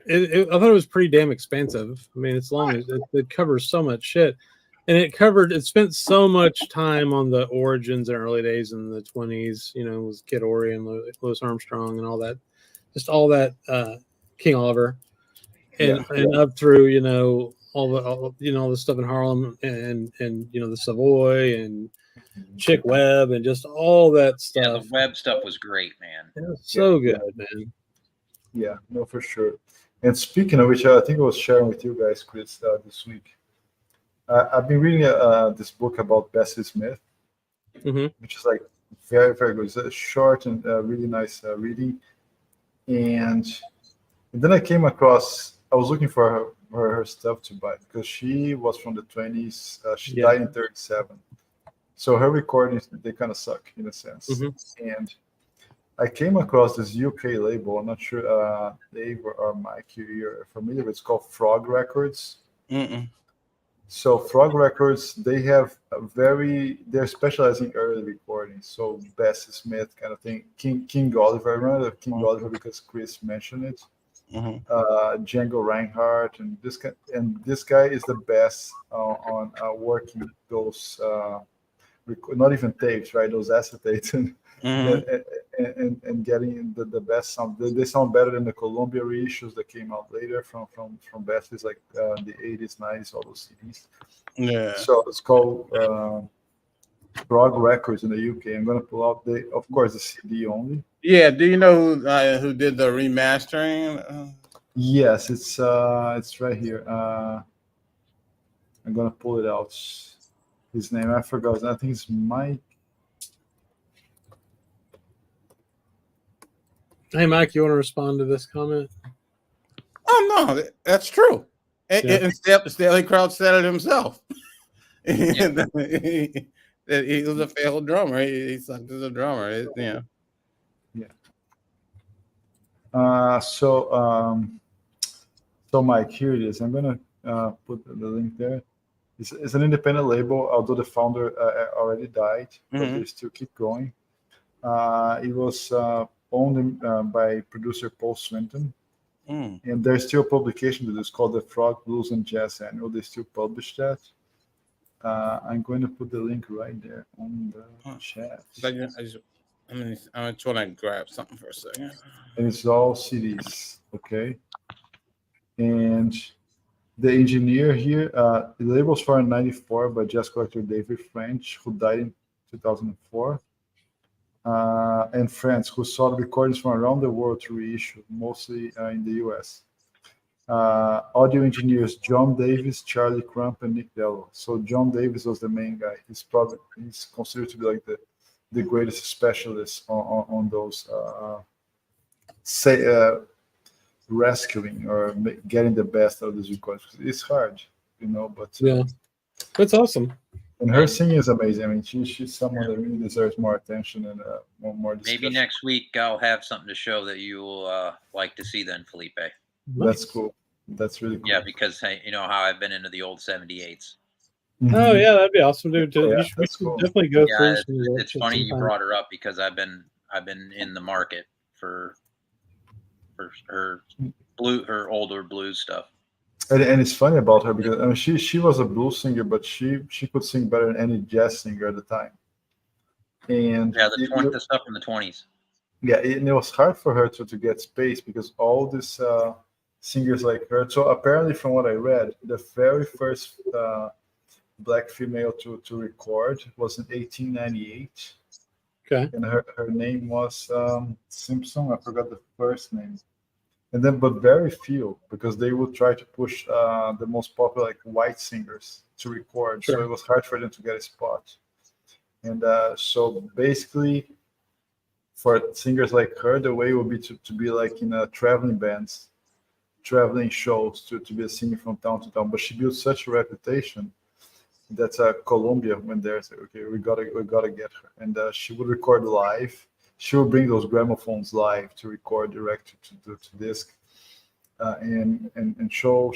it was pretty damn expansive. I mean, it's long. It covers so much shit, and it spent so much time on the origins and early days in the 20s. It was Kid Ory and Louis Armstrong and all that, just all that King Oliver, and up through all the stuff in Harlem and the Savoy and Chick Webb and just all that stuff. Yeah, the Webb stuff was great, man. It was so good, man. Yeah, no, for sure. And speaking of which, I think I was sharing with you guys, Chris, this week. I've been reading this book about Bessie Smith, which is like very, very good. It's a short and really nice reading. And then I came across, I was looking for her stuff to buy because she was from the 20s. She died in 37. So her recordings, they kind of suck in a sense. I came across this UK label. I'm not sure, Dave or Mike, you're familiar with. It's called Frog Records. Mm-mm. So Frog Records, they're specializing in early recording. So Bessie Smith kind of thing. King Oliver, I remember King Oliver because Chris mentioned it. Django Reinhardt, and this guy is the best on working those not even tapes, right? Those acetates and getting the best sound. They sound better than the Columbia reissues that came out later from Besties, like the 80s, 90s, all those CDs. Yeah. So it's called Frog Records in the UK. I'm gonna pull out of course, the CD only. Yeah. Do you know who did the remastering? Yes, it's right here. I'm gonna pull it out. His name I forgot. I think it's Mike. Hey, Mike, you want to respond to this comment? Oh no, that's true. And Stanley Crouch said it himself. Yeah. That he was a failed drummer. He sucked as a drummer. Yeah. So Mike, here it is. I'm gonna put the link there. It's an independent label, although the founder already died, but they still keep going. It was owned by producer Paul Swinton, and there's still a publication that is called the Frog Blues and Jazz Annual. They still publish that. I'm going to put the link right there on the chat. I just want to grab something for a second. And it's all CDs, okay? And the engineer here, the label was formed in '94 by jazz collector David French, who died in 2004. And friends who sought recordings from around the world to reissue, mostly in the US. Audio engineers John Davis, Charlie Crump, and Nick Dello. So John Davis was the main guy. He's considered to be like the greatest specialist on those rescuing or getting the best out of these recordings. It's hard, but yeah, that's awesome. And her singing is amazing. I mean, she's someone that really deserves more attention and more discussion. Maybe next week I'll have something to show that you will like to see then, Felipe. That's cool. That's really cool. Yeah, because you know how I've been into the old 78s. Oh yeah, that'd be awesome, dude. Yeah, we should definitely go through. It's funny you brought her up because I've been in the market for her older blues stuff. And it's funny about her because I mean she was a blues singer, but she could sing better than any jazz singer at the time. And yeah, the stuff from the 20s. Yeah, and it was hard for her to get space because all these singers like her. So apparently, from what I read, the very first black female to record was in 1898. Okay. And her name was Simpson. I forgot the first name. And then, but very few, because they would try to push the most popular like white singers to record. Sure. So it was hard for them to get a spot. And so basically, for singers like her, the way would be to be like in traveling bands, traveling shows, to be a singer from town to town. But she built such a reputation that Columbia went there and said, okay, we gotta get her. And she would record live. She would bring those gramophones live to record direct to disc and show.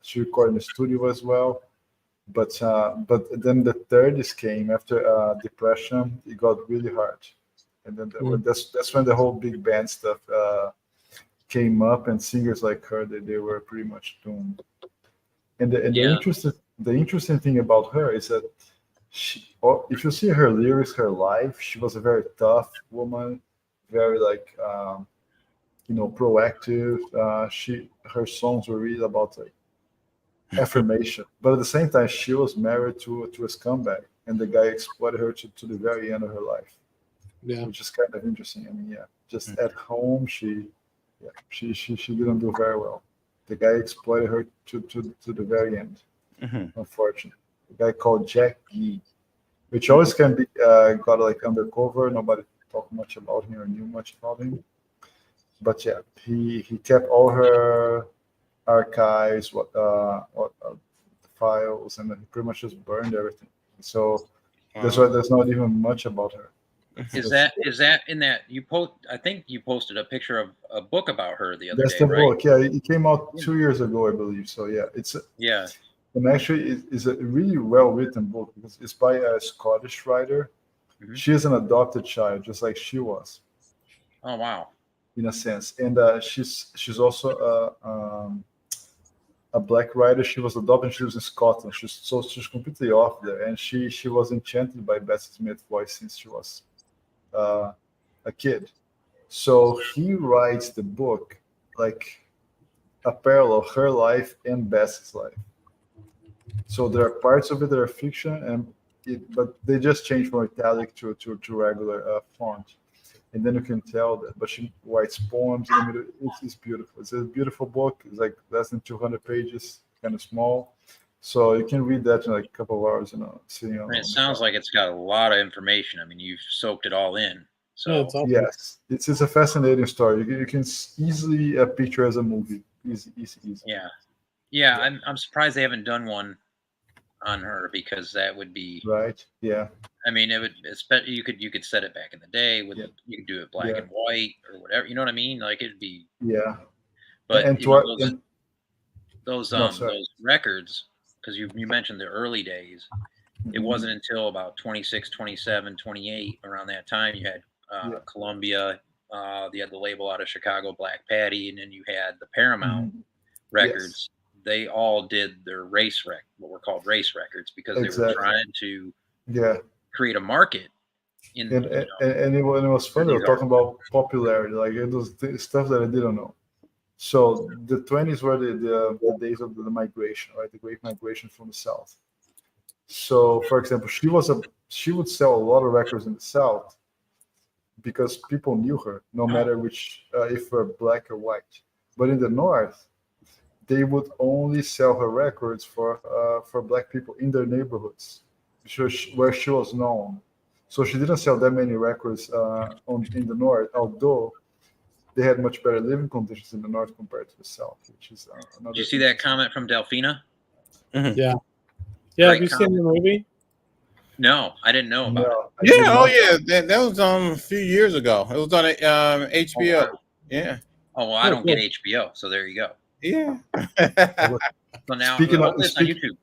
She recorded in the studio as well. But then the 30s came after Depression. It got really hard. And then that's when the whole big band stuff came up, and singers like her, they were pretty much doomed. And the interesting thing about her is that if you see her lyrics, her life, she was a very tough woman, very like proactive. Her songs were really about like affirmation, but at the same time, she was married to a scumbag, and the guy exploited her to the very end of her life. Yeah, which is kind of interesting. I mean, just at home, she didn't do very well. The guy exploited her to the very end. Unfortunately, a guy called Jack Gee, which always can be got like undercover. Nobody talked much about him or knew much about him. But yeah, he kept all her archives, what files, and then he pretty much just burned everything. So that's why there's not even much about her. Is that in that you post? I think you posted a picture of a book about her the other That's day, the right? book. Yeah, it came out 2 years ago, I believe. So yeah, Yeah. and actually it's a really well written book because it's by a Scottish writer. Mhm. She is an adopted child, just like she was, Oh wow. in a sense. And she's also a black writer. She was adopted. She lives in Scotland. She's completely off there, and she was enchanted by Bessie Smith's voice since she was a kid. So he writes the book like a parallel of her life and Bessie's life. So there are parts of it that are fiction, but they just change from italic to regular font, and then you can tell that. But she writes poems in the middle. It's beautiful. It's a beautiful book. It's like less than 200 pages, kind of small, so you can read that in like a couple of hours, sitting on. And it sounds like it's got a lot of information. I mean, you've soaked it all in. So Yeah, it's awesome. Yes, it's a fascinating story. You can easily picture as a movie. Easy. yeah. I'm surprised they haven't done one on her, because that would be Right? Yeah. I mean, it would. You could set it back in the day with. Yeah. You could do it black Yeah. and white or whatever. You know what I mean? Like it'd be. Yeah. But And you know, no, sorry. those records, because you mentioned the early days. It wasn't until about 26, 27, 28, around that time you had Yeah. Columbia. You had the label out of Chicago, Black Patty, and then you had the Paramount records. They all did their what were called race records, because they were trying to create a market. And it was funny. We're talking about popularity, like it was stuff that I didn't know. So the 20s were the days of the migration, right? The Great Migration from the South. So, for example, she would sell a lot of records in the South because people knew her, no matter which, if we're black or white. But in the North, they would only sell her records for black people in their neighborhoods, where she was known. So she didn't sell that many records in the North, although they had much better living conditions in the North compared to the South, which is another. Did you see that comment from Delphina? Yeah. Great Have you seen the movie? No, I didn't know about it. Yeah, oh yeah, that was a few years ago. It was on HBO. Oh, wow. Yeah. Oh well, I don't get HBO, so there you go. Yeah. So now Speaking of- it's on YouTube.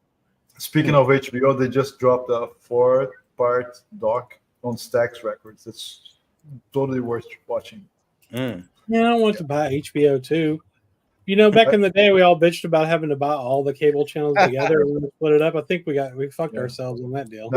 Speaking of HBO, they just dropped a 4-part doc on Stax Records. It's totally worth watching. Yeah, I want to buy HBO too. You know, back in the day, we all bitched about having to buy all the cable channels together and we split it up. I think we fucked ourselves on that deal.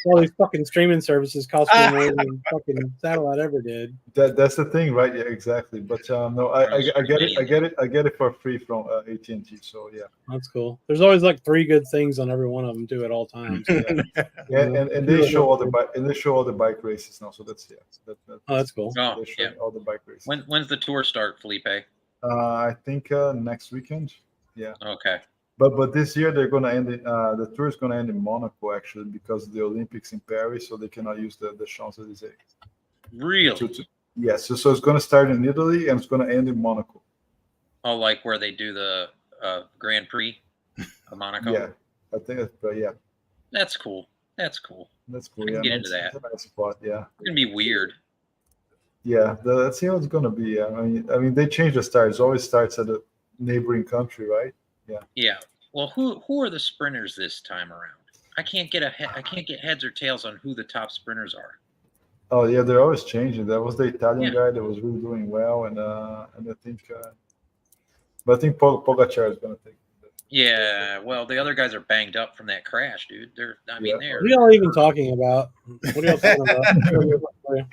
All these fucking streaming services cost me more than fucking satellite ever did. That's the thing, right? Yeah, exactly. But no, I get it for free from AT&T. So yeah, That's cool. There's always like 3 good things on every one of them too at all times. and they show all the bike races now. So that's Oh, that's cool. Oh, They're showing all the bike races. When's the tour start, Felipe? I think next weekend. Yeah. Okay. But this year they're gonna end the tour is gonna end in Monaco actually because the Olympics in Paris, so they cannot use the Champs-Élysées. Really? Yes. So it's gonna start in Italy and it's gonna end in Monaco. Oh, like where they do the Grand Prix of Monaco? Yeah, I think. But yeah, That's cool. That's cool. that's cool. I can Yeah, get into that's that. a nice spot. Yeah. It's gonna be weird. Yeah, let's see how it's gonna be. Yeah. I mean, they change the start. It always starts at a neighboring country, right? Yeah. Yeah. Well, who are the sprinters this time around? I can't get heads or tails on who the top sprinters are. Oh yeah, they're always changing. That was the Italian guy that was really doing well, and I think, but I think Pogacar is gonna take. Yeah. Well, the other guys are banged up from that crash, dude. They're. What are y'all even talking about? What are y'all talking about?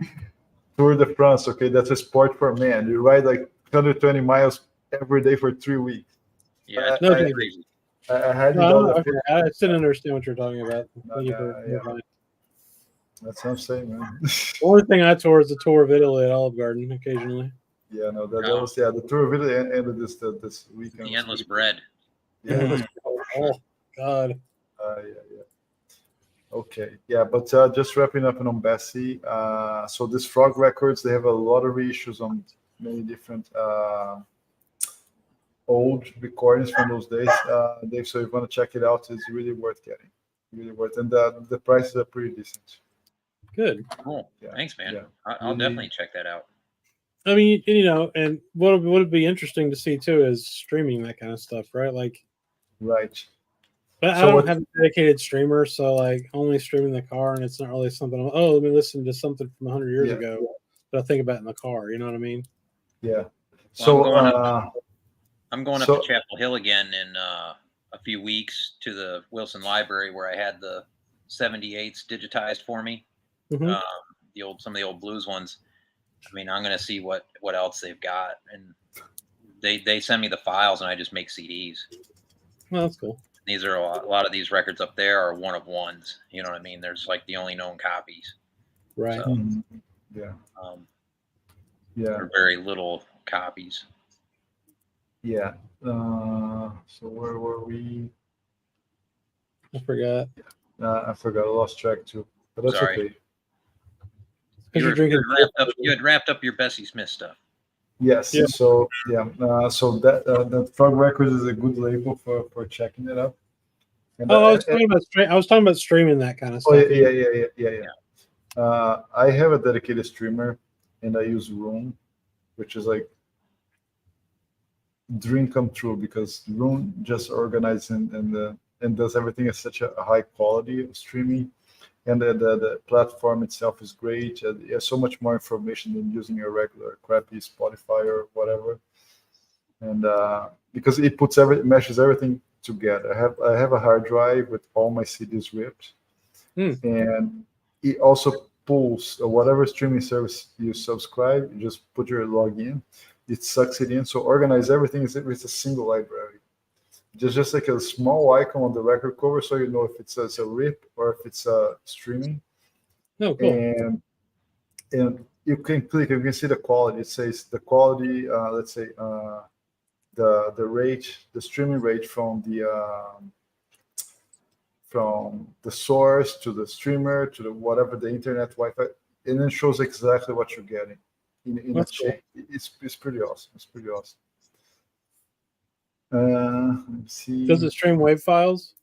Tour de France, okay, that's a sport for man. You ride like 120 miles every day for 3 weeks. Yeah, no, that's crazy. I had I still understand what you're talking about. That's what I'm saying, man. The only thing I tour is the tour of Italy at Olive Garden occasionally. Yeah, no, that was the tour of Italy ended this weekend. The endless bread. Yeah. Oh God. Yeah. Okay, yeah, but just wrapping up on Bessie. So this Frog Records, they have a lot of reissues on many different old recordings from those days, Dave. So if you want to check it out, it's really worth getting, really worth, and the prices are pretty decent. Good. Cool. Yeah. Thanks, man. Yeah. I'll Really- definitely check that out. I mean, and what would be interesting to see too is streaming that kind of stuff, right? Like, Right. but I So don't what- have a dedicated streamer, so like only streaming the car, and it's not really something. Oh, let me listen to something from 100 years Yeah. ago. But I think about it in the car. You know what I mean? Yeah. Well, So I'm going up So- to Chapel Hill again in a few weeks to the Wilson Library where I had the 78s digitized for me. Mhm. Some of the old blues ones. I mean, I'm going to see what else they've got, and they send me the files, and I just make CDs. Well, that's cool. These are a lot of these records up there are one of ones. You know what I mean? There's like the only known copies. Right. So, Mhm. Yeah. Yeah. They're very little copies. Yeah. So where were we? I forgot. I forgot. I lost track too. But that's Sorry. okay. Because you're drinking. You had wrapped up your Bessie Smith stuff. Yes. Yeah. So so that Frog Records is a good label for checking it out. And, Oh, I was talking about streaming that kind of oh stuff. yeah. I have a dedicated streamer, and I use Room, which is like dream come true because Room just organizes and does everything at such a high quality of streaming. And the platform itself is great. It has so much more information than using a regular crappy Spotify or whatever. And because it meshes everything together. I have a hard drive with all my CDs ripped, and it also pulls whatever streaming service you subscribe. You just put your login. It sucks it in. So organize everything with a single library. Just like a small icon on the record cover, so you know if it's a rip or if it's streaming. Oh, cool. And you can click. You can see the quality. It says the quality. Let's say the rate, the streaming rate from the source to the streamer to the whatever the internet Wi-Fi, and then shows exactly what you're getting in a chain. It's pretty awesome. It's pretty awesome. Let's see. Does it stream WAV files?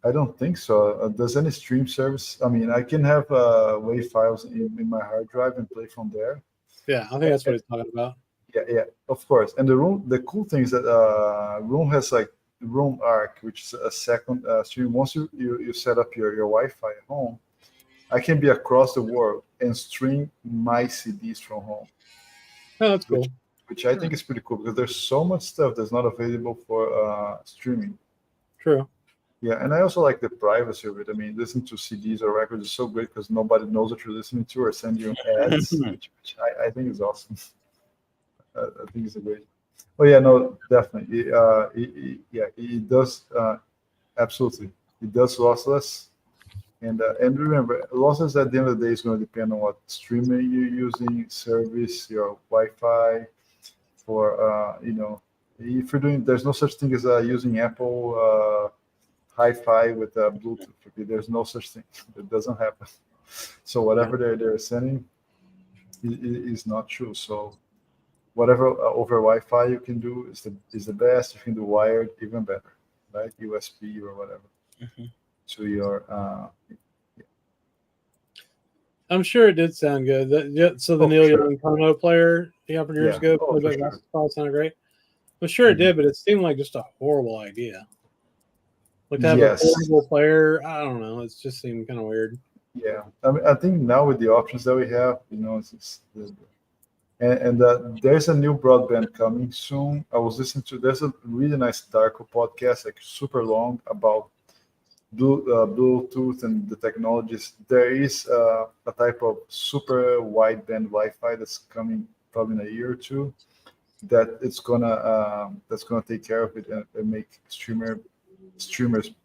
I don't think so. Does any stream service? I mean, I can have WAV files in my hard drive and play from there. Yeah, I think that's what he's talking about. Yeah, of course. And the cool thing is that Room has like Room Arc, which is a second stream. Once you set up your Wi-Fi at home, I can be across the world and stream my CDs from home. Oh, that's cool. Which I think is pretty cool because there's so much stuff that's not available for streaming. True. Yeah, and I also like the privacy of it. I mean, listening to CDs or records is so great because nobody knows what you're listening to or send you ads, which I think is awesome. I think it's a great. Oh yeah, no, definitely. It does absolutely. It does lossless, and remember, lossless at the end of the day is going to depend on what streamer you're using, service, your Wi-Fi. For if you're doing, there's no such thing as using Apple Hi-Fi with Bluetooth. Okay? There's no such thing. It doesn't happen. So whatever they're sending is not true. So whatever over Wi-Fi you can do is the best. You can do wired, even better, right? USB or whatever to your. I'm sure it did sound good. So the Neil Young Kono player a couple years ago played that gospel sounded great. I'm sure it did, but it seemed like just a horrible idea. Like to have a horrible player, I don't know. It just seemed kind of weird. Yeah, I mean, I think now with the options that we have, there's a new broadband coming soon. I was listening to. There's a really nice Darko podcast, like super long, about Bluetooth and the technologies. There is a type of super wideband Wi-Fi that's coming probably in a year or two. That's gonna take care of it and make streamers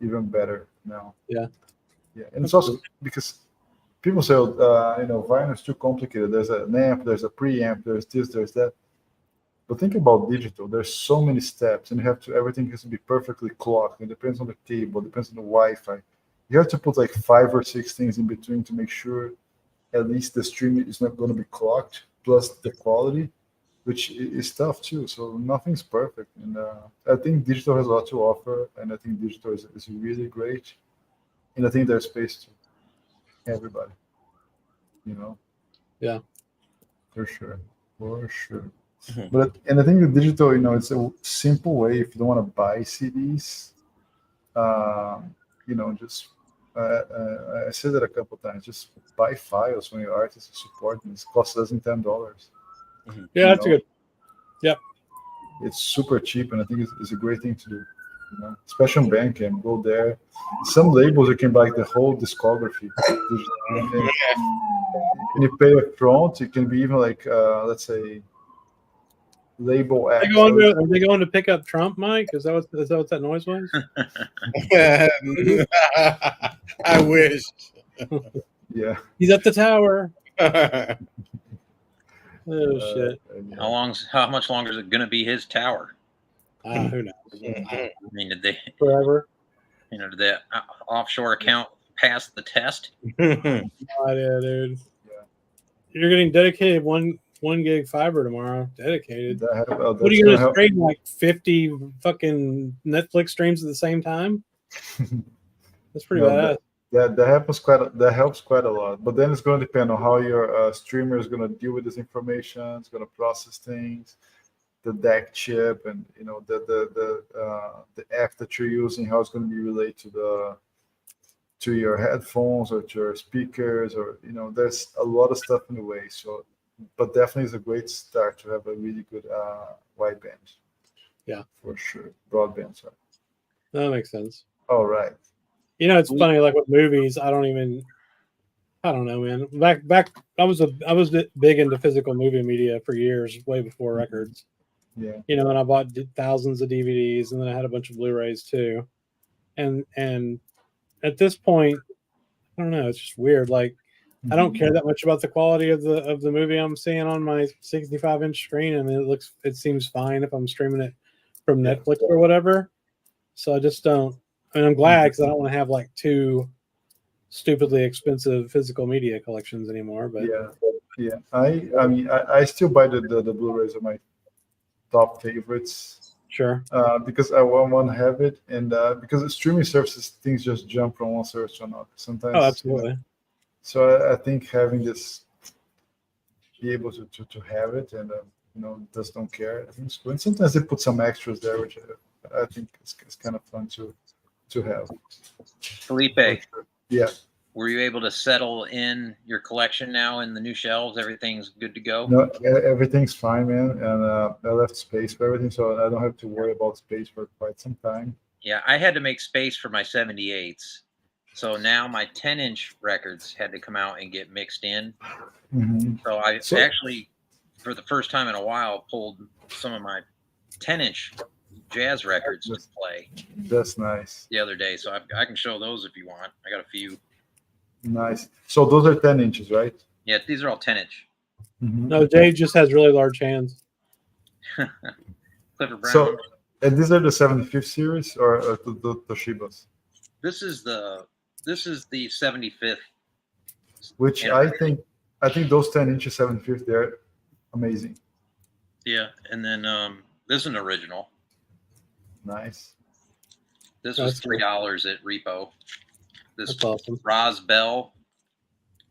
even better now. Yeah, and it's also because people say, vinyl is too complicated. There's an amp, there's a preamp, there's this, there's that. But think about digital. There's so many steps, and everything has to be perfectly clocked. It depends on the cable, it depends on the Wi-Fi. You have to put like 5 or 6 things in between to make sure at least the stream is not going to be clocked, plus the quality, which is tough too. So nothing's perfect. And I think digital has a lot to offer, and I think digital is really great. And I think there's space to everybody. you know. Yeah. For sure. Mhm. But and I think the digital, it's a simple way if you don't want to buy CDs. Just I said that a couple times. Just buy files from your artists and support them. It costs less than $10. Yeah, that's a good. Yep. It's super cheap, and I think it's a great thing to do. Especially on Bandcamp, go there. Some labels you can buy the whole discography, and you pay up front. It can be even like let's say label X. Are they going to pick up Trump, Mike? Is that what that noise was? I wish. Yeah. He's at the tower. Oh shit! How much longer is it going to be his tower? Who knows? I mean, did they Forever? Did the offshore account pass the test? Oh, yeah, dude. Yeah. You're getting dedicated one gig fiber tomorrow. Dedicated. What are you going to stream, like 50 fucking Netflix streams at the same time? That's pretty badass. That helps quite a lot. But then it's going to depend on how your streamer is going to deal with this information. It's going to process things, the DAC chip, and the app that you're using, how it's going to be related to your headphones or to your speakers, or there's a lot of stuff in the way. So, but definitely is a great start to have a really good wideband. Yeah, for sure. Broadband. Sorry. That makes sense. All right. It's funny. Like with movies, I don't know, man. Back, I was big into physical movie media for years, way before records. Yeah. And I bought thousands of DVDs, and then I had a bunch of Blu-rays too. And at this point, I don't know. It's just weird. Like, I don't care that much about the quality of the movie I'm seeing on my 65-inch screen. I mean, it seems fine if I'm streaming it from Netflix or whatever. So I just don't. And I'm glad, because I don't want to have like two stupidly expensive physical media collections anymore. But yeah. I mean, I still buy the Blu-rays of my top favorites. Sure. Because I want to have it, and because the streaming services, things just jump from one service to another. Sometimes. Oh, absolutely. So I think having this, be able to have it, and just don't care. I think it's cool. And sometimes they put some extras there, which I think it's kind of fun to have. Felipe. Yeah. Were you able to settle in your collection now in the new shelves? Everything's good to go? No, everything's fine, man. And I left space for everything, so I don't have to worry about space for quite some time. Yeah, I had to make space for my 78s. So now my 10-inch records had to come out and get mixed in. Mm-hmm. So I actually, for the first time in a while, pulled some of my 10-inch jazz records to play. That's nice. The other day, so I can show those if you want. I got a few. Nice. So those are 10 inches, right? Yeah, these are all 10-inch. Mm-hmm. No, Dave just has really large hands. Clifford Brown. So, and these are the 75th series or the Toshibas? This is the 75th. Which I think those 10 inches 75th, they're amazing. Yeah, and then this is an original. Nice. This was $3 at Repo. This That's awesome. Roz Bell.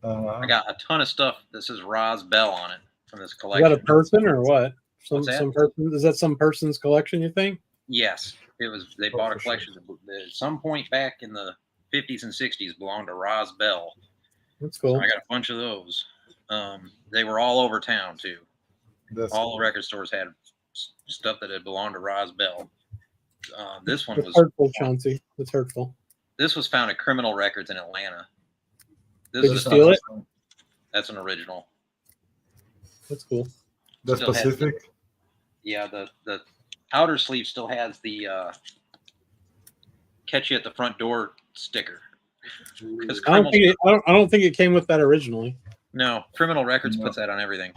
I got a ton of stuff that says Roz Bell on it from this Is collection. that a person or what? Some that? person? Is that some person's collection, you think? Yes, it was. They bought a collection that at some point back in the 50s and 60s belonged to Roz Bell. That's cool. So I got a bunch of those. They were all over town too. All the record stores had stuff that had belonged to Roz Bell. This one was hurtful, Chauncey. It's hurtful. This was found at Criminal Records in Atlanta. This Did you steal it? That's an original. That's cool. The Pacific. Yeah, the outer sleeve still has the "Catch You at the Front Door" sticker. I don't think it came with that originally. No, Criminal Records puts that on everything.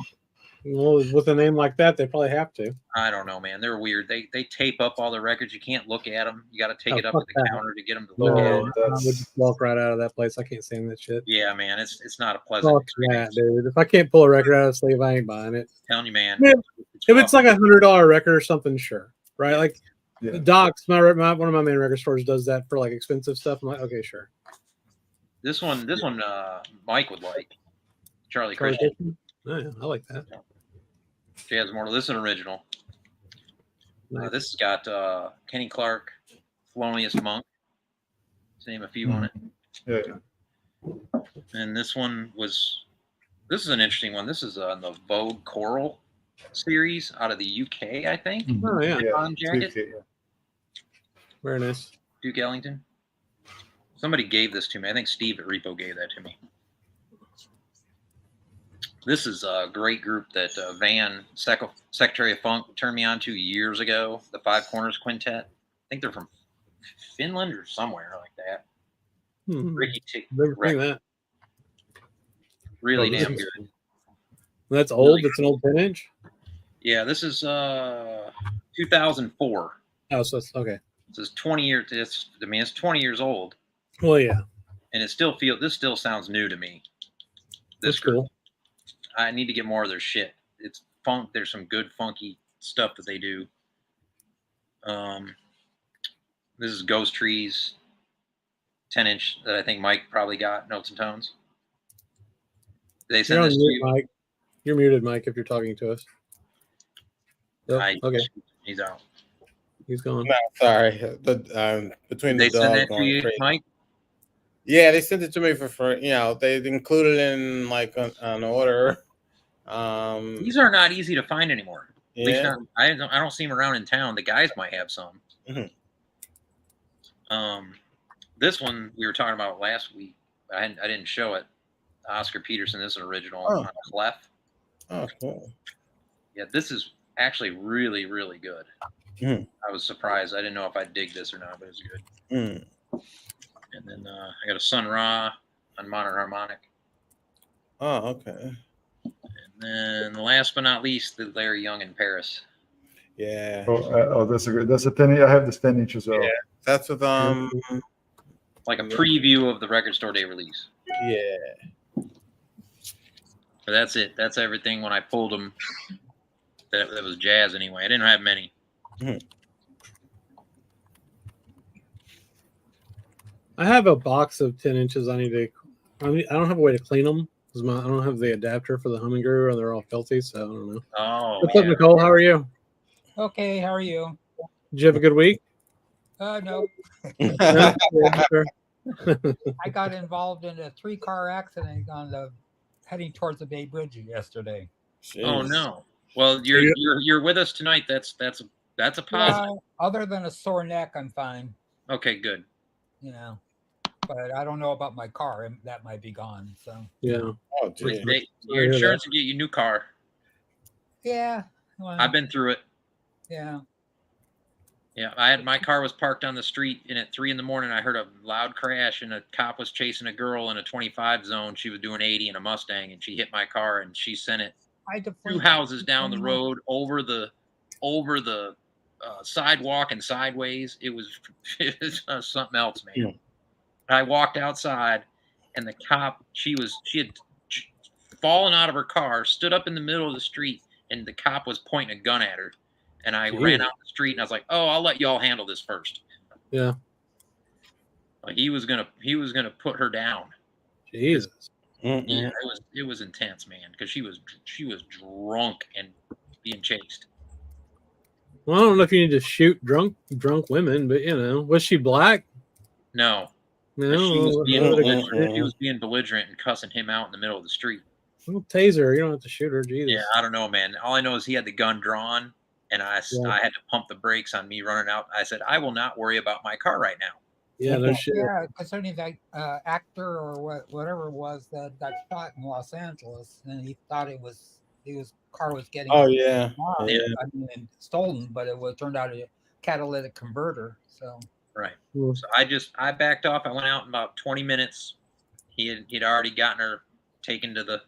Well, with a name like that, they probably have to. I don't know, man. They're weird. They tape up all the records. You can't look at them. You got to take it up to the counter to get them to look at it. I would just walk right out of that place. I can't stand that shit. Yeah, man. It's not a pleasant Fuck experience. that, dude. If I can't pull a record out of the sleeve, I ain't buying it. I'm telling you, man. If it's like $100 record or something, sure. Right? Like Yeah. Doc's, one of my main record stores does that for like expensive stuff. I'm like, okay, sure. This one, Mike would like. Charlie Charlie Christian. Christian? Oh, yeah, I like that. Jazz Mortal. This is an original. Nice. This has got Kenny Clark, Thelonious Monk, to name a few on it. Yeah. And this is an interesting one. This is on the Vogue Choral series out of the UK, I think. Oh, yeah. On jacket. Okay, yeah. Very nice. Duke Ellington. Somebody gave this to me. I think Steve at Repo gave that to me. This is a great group that Van, Secretary of Funk, turned me on to years ago. The Five Corners Quintet. I think they're from Finland or somewhere like that. Ricky T. Bring that. Really Oh, damn good. That's old. It's an old 10-inch. Yeah, this is 2004. Oh, so it's okay. This is 20 years. It's 20 years old, Well, yeah. and this still sounds new to me. That's cool. I need to get more of their shit. It's funk. There's some good funky stuff that they do. This is Ghost Trees 10-inch that I think Mike probably got, Notes and Tones. They You're sent on this to mute, you. Mike. You're muted, Mike, if you're talking to us. Oh, okay, He's out. he's gone. No, sorry. Between They the send dog that to going you, crazy. Mike? Yeah, they sent it to me for free. You know, they included in like an order. These are not easy to find anymore. At least Yeah. not, I don't see them around in town. The guys might have some. Mhm. This one we were talking about last week. I didn't show it. Oscar Peterson. This is an original on a clef. Oh, cool. Yeah, this is actually really, really good. Mhm. I was surprised. I didn't know if I'd dig this or not, but it's good. Mm. And then I got a Sun Ra on Modern Harmonic. Oh, okay. And then last but not least, the Larry Young in Paris. Yeah. That's a good. That's a 10. I have this 10-inch as well. Yeah. That's with Like a preview of the record store day release. Yeah. But that's it. That's everything when I pulled them. That was jazz anyway. I didn't have many. I have a box of 10 inches. I don't have a way to clean them because I don't have the adapter for the humming guru, and they're all filthy. So I don't know. Oh, What's up, Nicole? How are you? Okay, how are you? Did you have a good week? No, Yeah, sure. I got involved in a 3-car accident heading towards the Bay Bridge yesterday. Oh no. Well, you're with us tonight. That's a positive. Well, other than a sore neck, I'm fine. Okay, good. You know, but I don't know about my car. That might be gone. So Yeah. Oh, geez. Your insurance will get you a new car. yeah, well, I've been through it. yeah. Yeah, my car was parked on the street, and at 3 a.m, I heard a loud crash, and a cop was chasing a girl in a 25 zone. She was doing 80 in a Mustang, and she hit my car, and she sent it 2 houses down the road over the sidewalk and sideways. It was something else, man. Yeah. I walked outside, and the cop, she had fallen out of her car, stood up in the middle of the street, and the cop was pointing a gun at her. And I ran out the street, and I was like, "Oh, I'll let y'all handle this first." Yeah. Like he was gonna put her down. Jesus. Yeah, it was intense, man, because she was drunk and being chased. Well, I don't know if you need to shoot drunk women, but was she black? No, No. she was being belligerent and cussing him out in the middle of the street. Well, taser. You don't have to shoot her. Jesus. Yeah, I don't know, man. All I know is he had the gun drawn, and I had to pump the brakes on me running out. I said, I will not worry about my car right now. Yeah, no shit. Yeah, concerning that actor or whatever it was that got shot in Los Angeles, and he thought his car was getting robbed, stolen, but it turned out a catalytic converter. So right. So I backed off. I went out in about 20 minutes. He'd already gotten her taken to the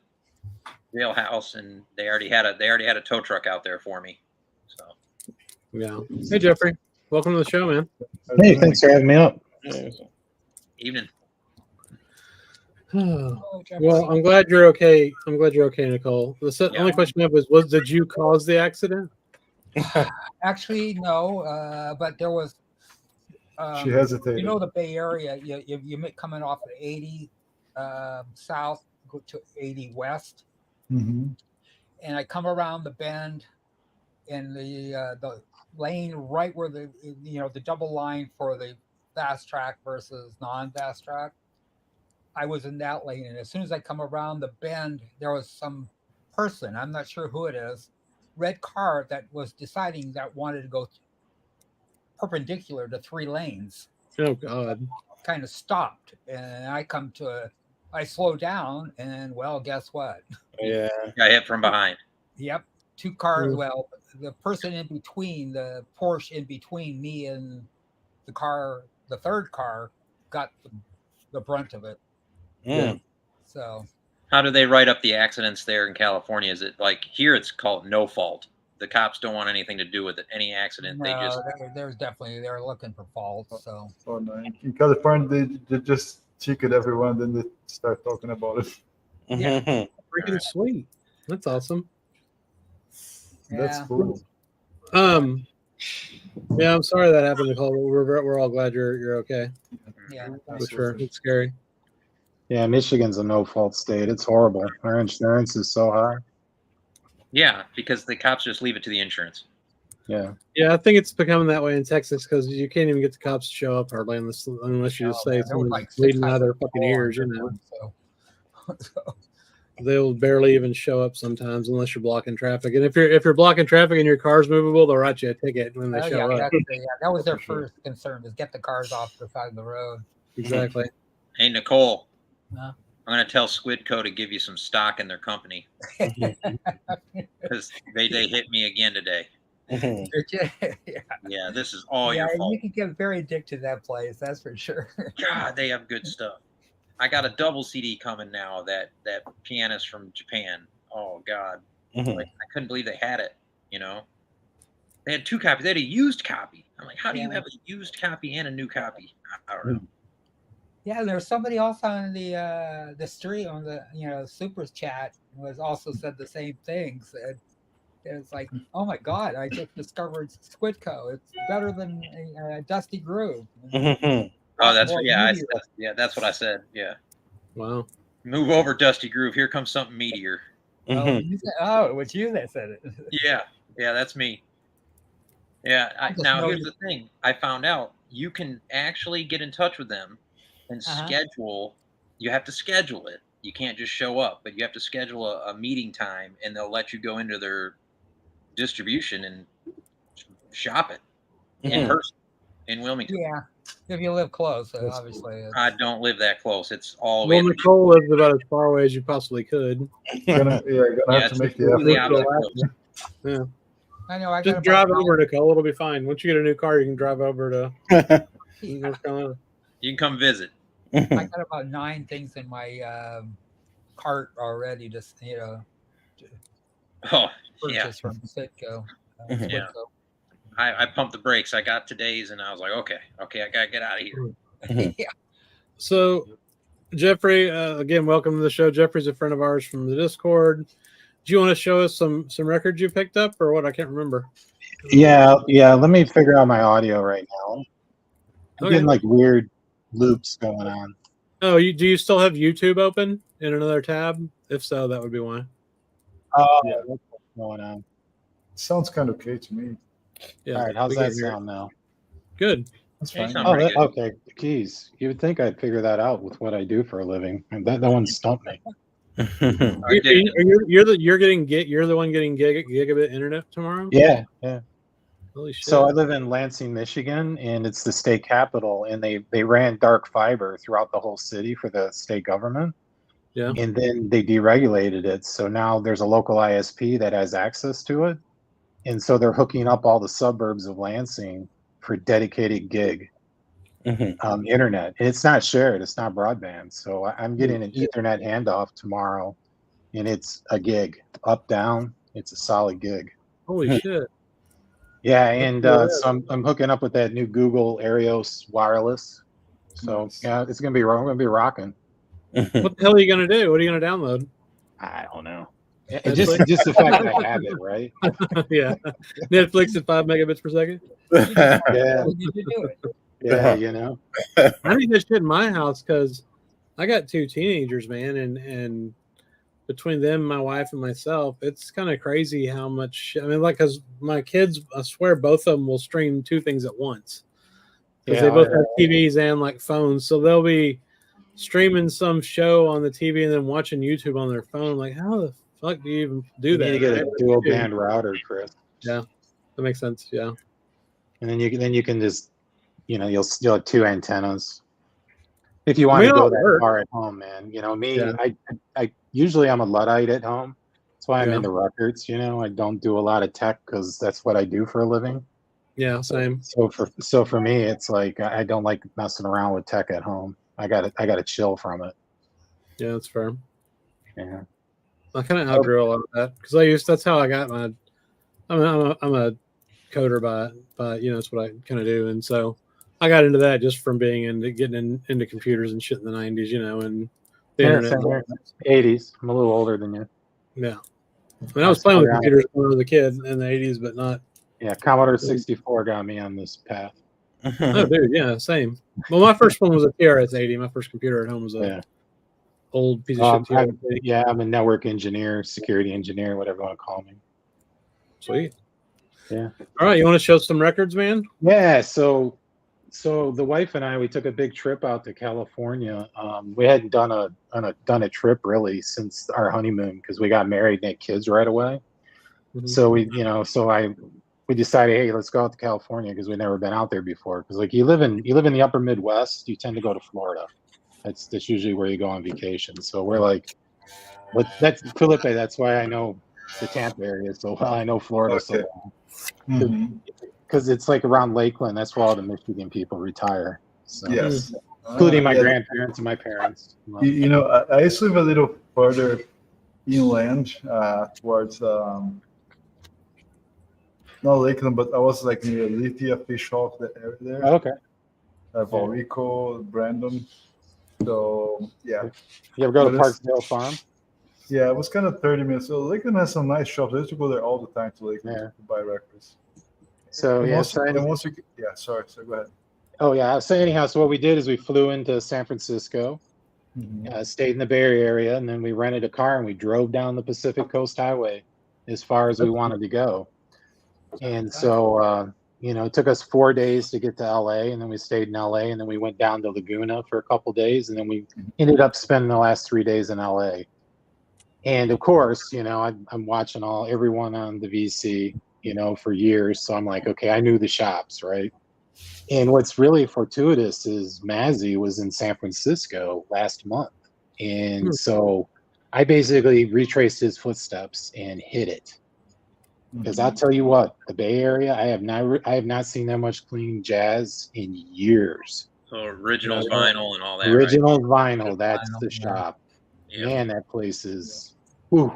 jailhouse, and they already had a tow truck out there for me. So yeah. Hey Jeffrey, welcome to the show, man. Hey, thanks for having me up. Evening. Well, I'm glad you're okay. Nicole. The only question I have was did you cause the accident? actually, no, but there was. She hesitated. You know the Bay Area. You coming off of 80 south. go to 80 West, Mm-hmm. and I come around the bend in the lane right where the double line for the fast track versus non-fast track. I was in that lane, and as soon as I come around the bend, there was some person, I'm not sure who it is, red car that was deciding that wanted to go perpendicular to 3 lanes. Oh God! Kind of stopped, and I slow down, and well, guess what? Yeah. Got hit from behind. Yep, 2 cars. Mm. Well, the person in between, the Porsche in between me and the car, the third car, got the brunt of it. Mm. So How do they write up the accidents there in California? Is it like here? It's called no fault. The cops don't want anything to do with it. Any accident, they just there's definitely they're looking for faults. So Oh no! In California, they just ticket everyone, then they start talking about it. Yeah. Mhm. Freaking sweet. That's awesome. That's yeah, cool. Yeah, I'm sorry that happened, Nicole. But we're all glad you're okay. yeah. For sure. It's scary. Yeah, Michigan's a no-fault state. It's horrible. Our insurance is so high. yeah, because the cops just leave it to the insurance. Yeah. Yeah, I think it's becoming that way in Texas because you can't even get the cops to show up hardly unless you just Oh, say man, there was someone's like bleeding out of their 600 fucking people on ears. You this know, one, so. they'll barely even show up sometimes unless you're blocking traffic. And if you're blocking traffic and your car's movable, they'll write you a ticket when they Oh, show up. that was their For sure. first concern, is get the cars off the side of the road. Exactly. Hey, Nicole, Huh? I'm going to tell Squidco to give you some stock in their company because they hit me again today. Mhm. Yeah, Yeah, this is all your fault. you can get very addicted to that place, that's for sure. God, they have good stuff. I got a double CD coming now. That pianist from Japan. Oh God, Mhm. like I couldn't believe they had it. You know, they had 2 copies. They had a used copy. I'm like, how do you Yeah. have a used copy and a new copy? I don't know. Yeah, there was somebody else on the street on the Supers chat was also said the same thing. Said it's like, oh my God, I just discovered Squidco. It's better than Dusty Groove. Mhm. Oh, that's Well, yeah, Meteor. that's what I said. Yeah, Wow. move over, Dusty Groove. Here comes something meteor. Mhm. Oh, it was you that said it. Yeah, that's me. Yeah. just Now know here's you- the thing. I found out you can actually get in touch with them and schedule. You have to schedule it. You can't just show up, but you have to schedule a meeting time, and they'll let you go into their distribution and shop it in Mhm. person in Wilmington. Yeah, if you live close, That's obviously. I don't live that close. It's all Well, Nicole lives about as far away as you possibly could. Gonna have it's to make the completely effort. opposite. Yeah. I know. I Just got drive about over, Nicole. It'll be fine. Once you get a new car, you can drive over to North Carolina. You can come visit. I got about 9 things in my cart already. Just Oh, yeah. purchase from Sitco. Mhm. Yeah. I pumped the brakes. I got today's, and I was like, okay, I gotta get out of here. Mhm. Yeah. So, Jeffrey, again, welcome to the show. Jeffrey's a friend of ours from the Discord. Do you want to show us some records you picked up, or what? I can't remember. Yeah. Let me figure out my audio right now. I'm Okay. getting like weird loops going on. Oh, do you still have YouTube open in another tab? If so, that would be why. Oh, Yeah. what's going on? Sounds kind of okay to me. Yeah. All right. How's we that can hear it. sound now? Good. That's Hey, fine. sound Oh, pretty good. okay. Geez, you would think I'd figure that out with what I do for a living. And that one stumped me. Mhm. I did. You're the one getting gigabit internet tomorrow. Yeah. Holy shit. So I live in Lansing, Michigan, and it's the state capital, and they ran dark fiber throughout the whole city for the state government. Yeah. And then they deregulated it. So now there's a local ISP that has access to it. And so they're hooking up all the suburbs of Lansing for dedicated gig Mhm. internet. And it's not shared, it's not broadband. So I'm getting an Ethernet handoff tomorrow, and it's a gig. Up, down, it's a solid gig. Holy shit. Yeah, and Yeah. so I'm hooking up with that new Google Aerios wireless. So Nice. yeah, I'm gonna be rocking. What the hell are you gonna do? What are you gonna download? I don't know. Netflix? Just the fact that I have it, right? Yeah. Netflix at 5 megabits per second. Yeah, You need to do it. yeah, you know. I need this shit in my house because I got 2 teenagers, man, and between them, my wife and myself, it's kind of crazy how much. I mean, like, because my kids, I swear, both of them will stream 2 things at once because they both have TVs and like phones, so they'll be streaming some show on the TV and then watching YouTube on their phone. Like, how the fuck do you even do that? You need to get a dual band router, Chris. Yeah, that makes sense. Yeah, and then you can just, you'll have 2 antennas. If you want to go that far at home, man. Me, yeah. I usually I'm a Luddite at home. That's why I'm into records. I don't do a lot of tech because that's what I do for a living. Yeah, same. So for me, it's like I don't like messing around with tech at home. I got to chill from it. Yeah, that's fair. Yeah, I kind of outgrew a lot of that because that's how I got my. I'm a coder by that's what I kind of do, and so I got into that just from being into computers and shit in the 90s, and the internet. 80s. I'm a little older than you. Yeah, I mean, I was playing with computers when I was a kid in the 80s, but not. Yeah, Commodore 64 got me on this path. Oh, dude, yeah, same. Well, my first one was a TRS-80. My first computer at home was a old piece of shit. I'm a network engineer, security engineer, whatever you want to call me. Sweet. Yeah. All right, you want to show some records, man? Yeah. So the wife and I, we took a big trip out to California. We hadn't done a trip really since our honeymoon because we got married and had kids right away. Mm-hmm. So we decided, hey, let's go out to California because we'd never been out there before. Because like you live in the upper Midwest, you tend to go to Florida. That's usually where you go on vacation. So we're like, but that's Felipe. That's why I know the Tampa area so well. I know Florida so well. Because it's like around Lakeland. That's where all the Michigan people retire. So, yes, including my grandparents and my parents. I used to live a little further inland towards not Lakeland, but I was like near Lithia, Fishhawk, that area there. Oh, okay. Valrico, Brandon. So yeah. You ever go to Parksdale Farm? Yeah, it was kind of 30 minutes. So Lakeland has some nice shops. I used to go there all the time to Lakeland to buy records. So sorry, go ahead. Oh yeah. So anyhow, so what we did is we flew into San Francisco, stayed in the Bay Area, and then we rented a car and we drove down the Pacific Coast Highway as far as we wanted to go. And so it took us 4 days to get to LA, and then we stayed in LA, and then we went down to Laguna for a couple of days, and then we ended up spending the last 3 days in LA. And of course, I'm watching everyone on the VC, for years. So I'm like, okay, I knew the shops, right? And what's really fortuitous is Mazzy was in San Francisco last month. And so I basically retraced his footsteps and hit it. Because I'll tell you what, the Bay Area, I have not seen that much clean jazz in years. So original vinyl and all that. Original vinyl, that's the shop. Yeah. Man, that place is. Whew.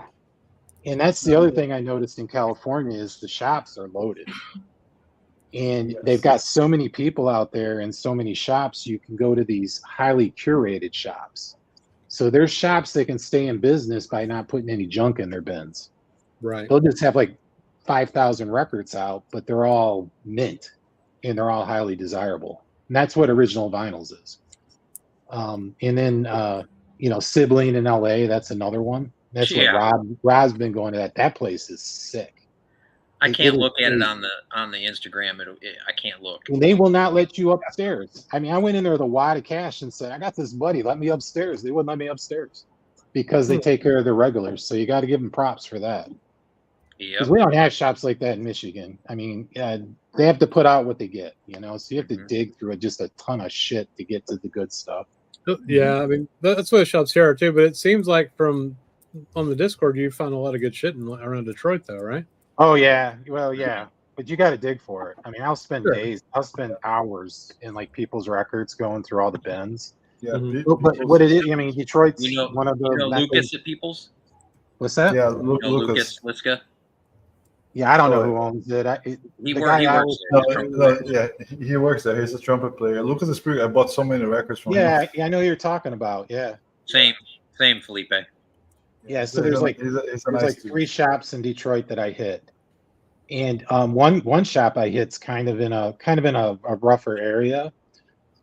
And that's the other thing I noticed in California is the shops are loaded. And they've got so many people out there and so many shops, you can go to these highly curated shops. So there's shops that can stay in business by not putting any junk in their bins. Right. They'll just have like 5,000 records out, but they're all mint and they're all highly desirable. And that's what original vinyls is. And then, Sibling in LA, that's another one. That's what Rob's been going to that. That place is sick. I can't look at it on the Instagram. I can't look. And they will not let you upstairs. I mean, I went in there with a wad of cash and said, I got this buddy. Let me upstairs. They wouldn't let me upstairs because they take care of their regulars. So you got to give them props for that. Because we don't have shops like that in Michigan. I mean, they have to put out what they get, so you have to dig through just a ton of shit to get to the good stuff. Yeah, I mean, that's what the shops here are too. But it seems like on the Discord, you find a lot of good shit around Detroit, though, right? Oh yeah, well yeah, but you got to dig for it. I mean, I'll spend days, I'll spend hours in like people's records going through all the bins. Yeah, but what it is, I mean, Detroit's one of the Lucas at People's. What's that? Yeah, Lucas Liska. Yeah, I don't know who owns it. He works there. He works there. He's a trumpet player. Lucas is pretty. I bought so many records from him. Yeah, I know who you're talking about. Yeah. Same, Felipe. Yeah, so there's like 3 shops in Detroit that I hit, and one shop I hit's kind of in a rougher area.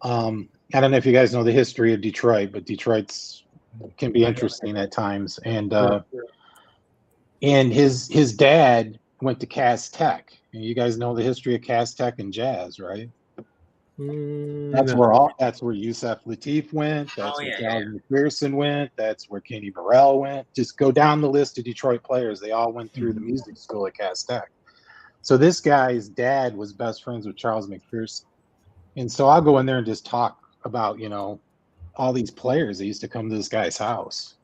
I don't know if you guys know the history of Detroit, but Detroit's can be interesting at times. And his dad went to Cass Tech. And you guys know the history of Cass Tech and jazz, right? That's where Yusef Lateef went. That's where Charles McPherson went. That's where Kenny Burrell went. Just go down the list of Detroit players. They all went through the music school at Cass Tech. So this guy's dad was best friends with Charles McPherson. And so I'll go in there and just talk about, all these players that used to come to this guy's house.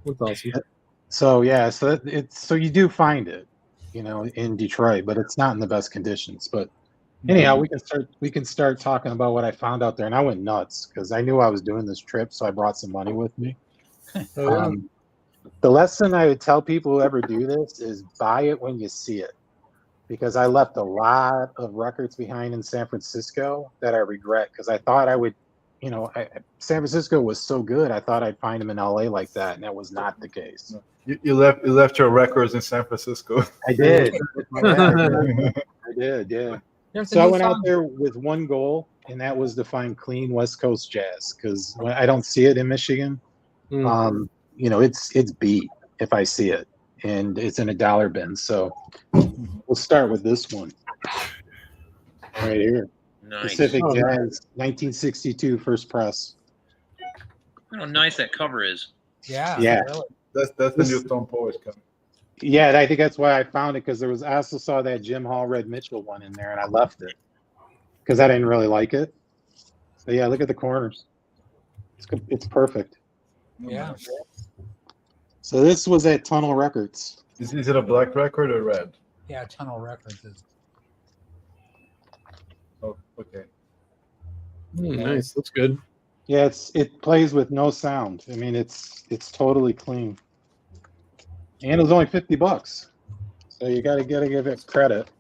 That's awesome. So so you do find it, in Detroit, but it's not in the best conditions. But anyhow, we can start talking about what I found out there, and I went nuts because I knew I was doing this trip, so I brought some money with me. The lesson I would tell people who ever do this is buy it when you see it, because I left a lot of records behind in San Francisco that I regret because I thought I would. San Francisco was so good. I thought I'd find them in LA like that, and that was not the case. You left your records in San Francisco. I did. I did. Yeah. So I went out there with one goal, and that was to find clean West Coast jazz because I don't see it in Michigan. It's beat if I see it, and it's in a dollar bin. So we'll start with this one right here. Nice. Pacific Jazz, 1962, first press. How nice that cover is. Yeah. Really. That's the new Tom Poet cover. Yeah, I think that's why I found it because I also saw that Jim Hall Red Mitchell one in there, and I left it because I didn't really like it. So yeah, look at the corners. It's perfect. Yeah. So this was at Tunnel Records. Is it a black record or red? Yeah, Tunnel Records is. Oh, okay. Nice. That's good. Yeah, it plays with no sound. I mean, it's totally clean. And it was only $50. So you gotta give it credit.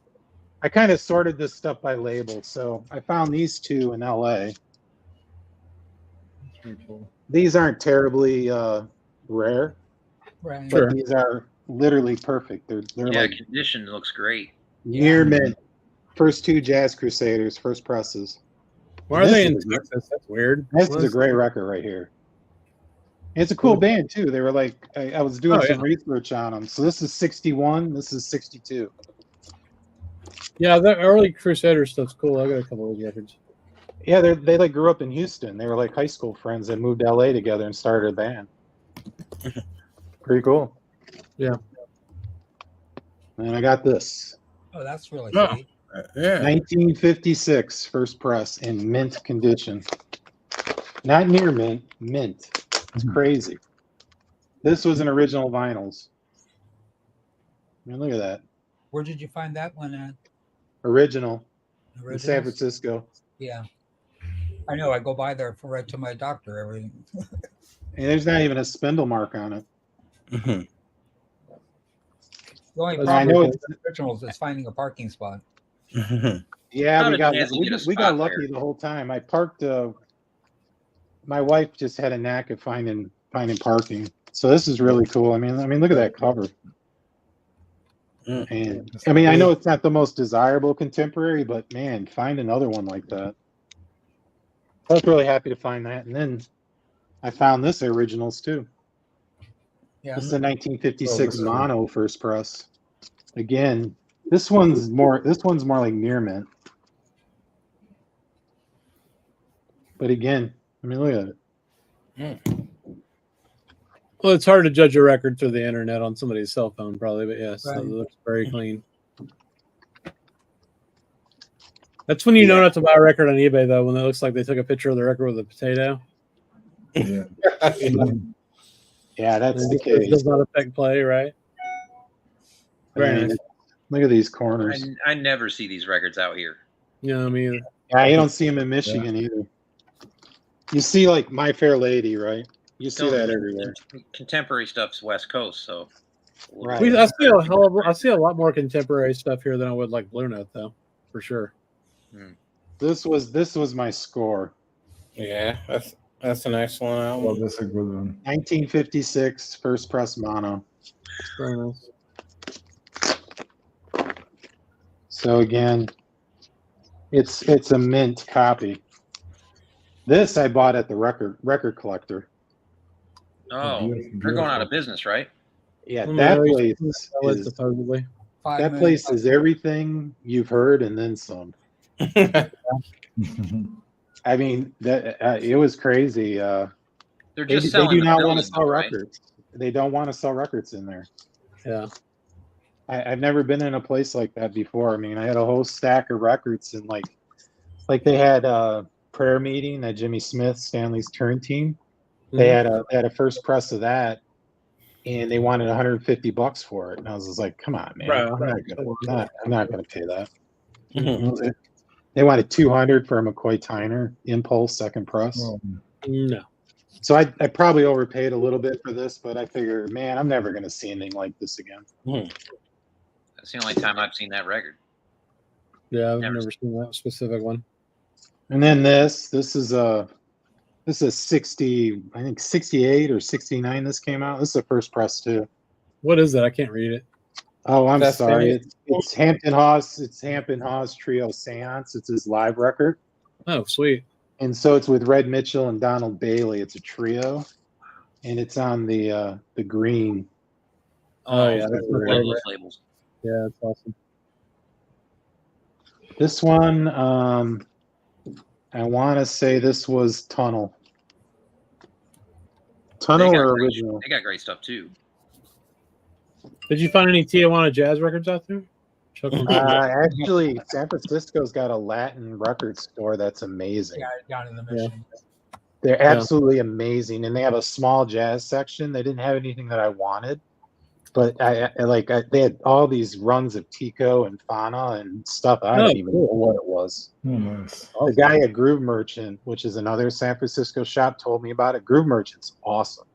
I kind of sorted this stuff by label. So I found these two in LA. Cool. These aren't terribly rare, Right. but these are literally perfect. They're like condition looks great. near mint. First two Jazz Crusaders, first presses. Why are they in Texas? That's weird. This is a great record right here. And it's a cool band too. They were like, I was doing some research on them. So this is 61. This is 62. Yeah, the early Crusader stuff's cool. I got a couple of those records. Yeah, they like grew up in Houston. They were like high school friends that moved to LA together and started a band. Pretty cool. Yeah. And I got this. Oh, that's really sweet. Yeah. 1956, first press in mint condition. Not near mint, mint. It's crazy. This was an original vinyls. I mean, look at that. Where did you find that one at? Original in Originals? San Francisco. Yeah. I know. I go by there right to my doctor every. And there's not even a spindle mark on it. Mm-hmm. The only I problem know with originals is finding a parking spot. Yeah, How we did got Nancy get a we got spot lucky there? the whole time. I parked. My wife just had a knack of finding parking. So this is really cool. I mean, look at that cover. And I mean, I know it's not the most desirable contemporary, but man, find another one like that. I was really happy to find that. And then I found this originals too. Yeah. This is a 1956 mono first press. Again, this one's more like near mint. But again, I mean, look at it. Well, it's hard to judge a record through the internet on somebody's cell phone, probably, but yes, Right. it looks very clean. That's when you know not to buy a record on eBay, though, when it looks like they took a picture of the record with a potato. Yeah. Yeah, that's the It case. does not affect play, right? Very nice. Look at these corners. I never see these records out here. Yeah, I mean, Yeah, you don't see them in Michigan either. You see, like My Fair Lady, right? You see that everywhere. Contemporary stuff's West Coast, so Right. I see a lot more contemporary stuff here than I would like Blue Note, though, for sure. This was my score. Yeah, that's an excellent Well, album. that's a good one. 1956, first press mono. Very nice. So again, it's a mint copy. This I bought at the record collector. Oh, they're going out of business, right? Yeah, Well, that no, place was is supposedly. that place is everything you've heard and then some. I mean, that it was crazy. They're They just selling do the not want to building, sell though, right? records. They don't want to sell records in there. Yeah. I've never been in a place like that before. I mean, I had a whole stack of records and like they had a prayer meeting at Jimmy Smith, Stanley's turn team. They had a first press of that, and they wanted $150 for it. And I was just like, come on, man, Bro, I'm not gonna pay that. They wanted 200 for a McCoy Tyner Impulse second press. No. So I probably overpaid a little bit for this, but I figure, man, I'm never gonna see anything like this again. That's the only time I've seen that record. Yeah, I've never seen that specific one. And then this is a 60, I think 68 or 69. This came out. This is the first press too. What is that? I can't read it. Oh, I'm sorry. It's Hampton Hawes. It's Hampton Hawes Trio Seance. It's his live record. Oh, sweet. And so it's with Red Mitchell and Donald Bailey. It's a trio, and it's on the green. Oh yeah, that's those labels. Yeah, that's awesome. This one, I want to say this was Tunnel or original. They got great stuff too. Did you find any Tijuana jazz records out there? Actually, San Francisco's got a Latin record store that's amazing. Yeah, down in the Mission. They're absolutely amazing, and they have a small jazz section. They didn't have anything that I wanted, but they had all these runs of Tico and Fana and stuff. I don't even know what it was. Nice. The guy at Groove Merchant, which is another San Francisco shop, told me about it. Groove Merchant's awesome.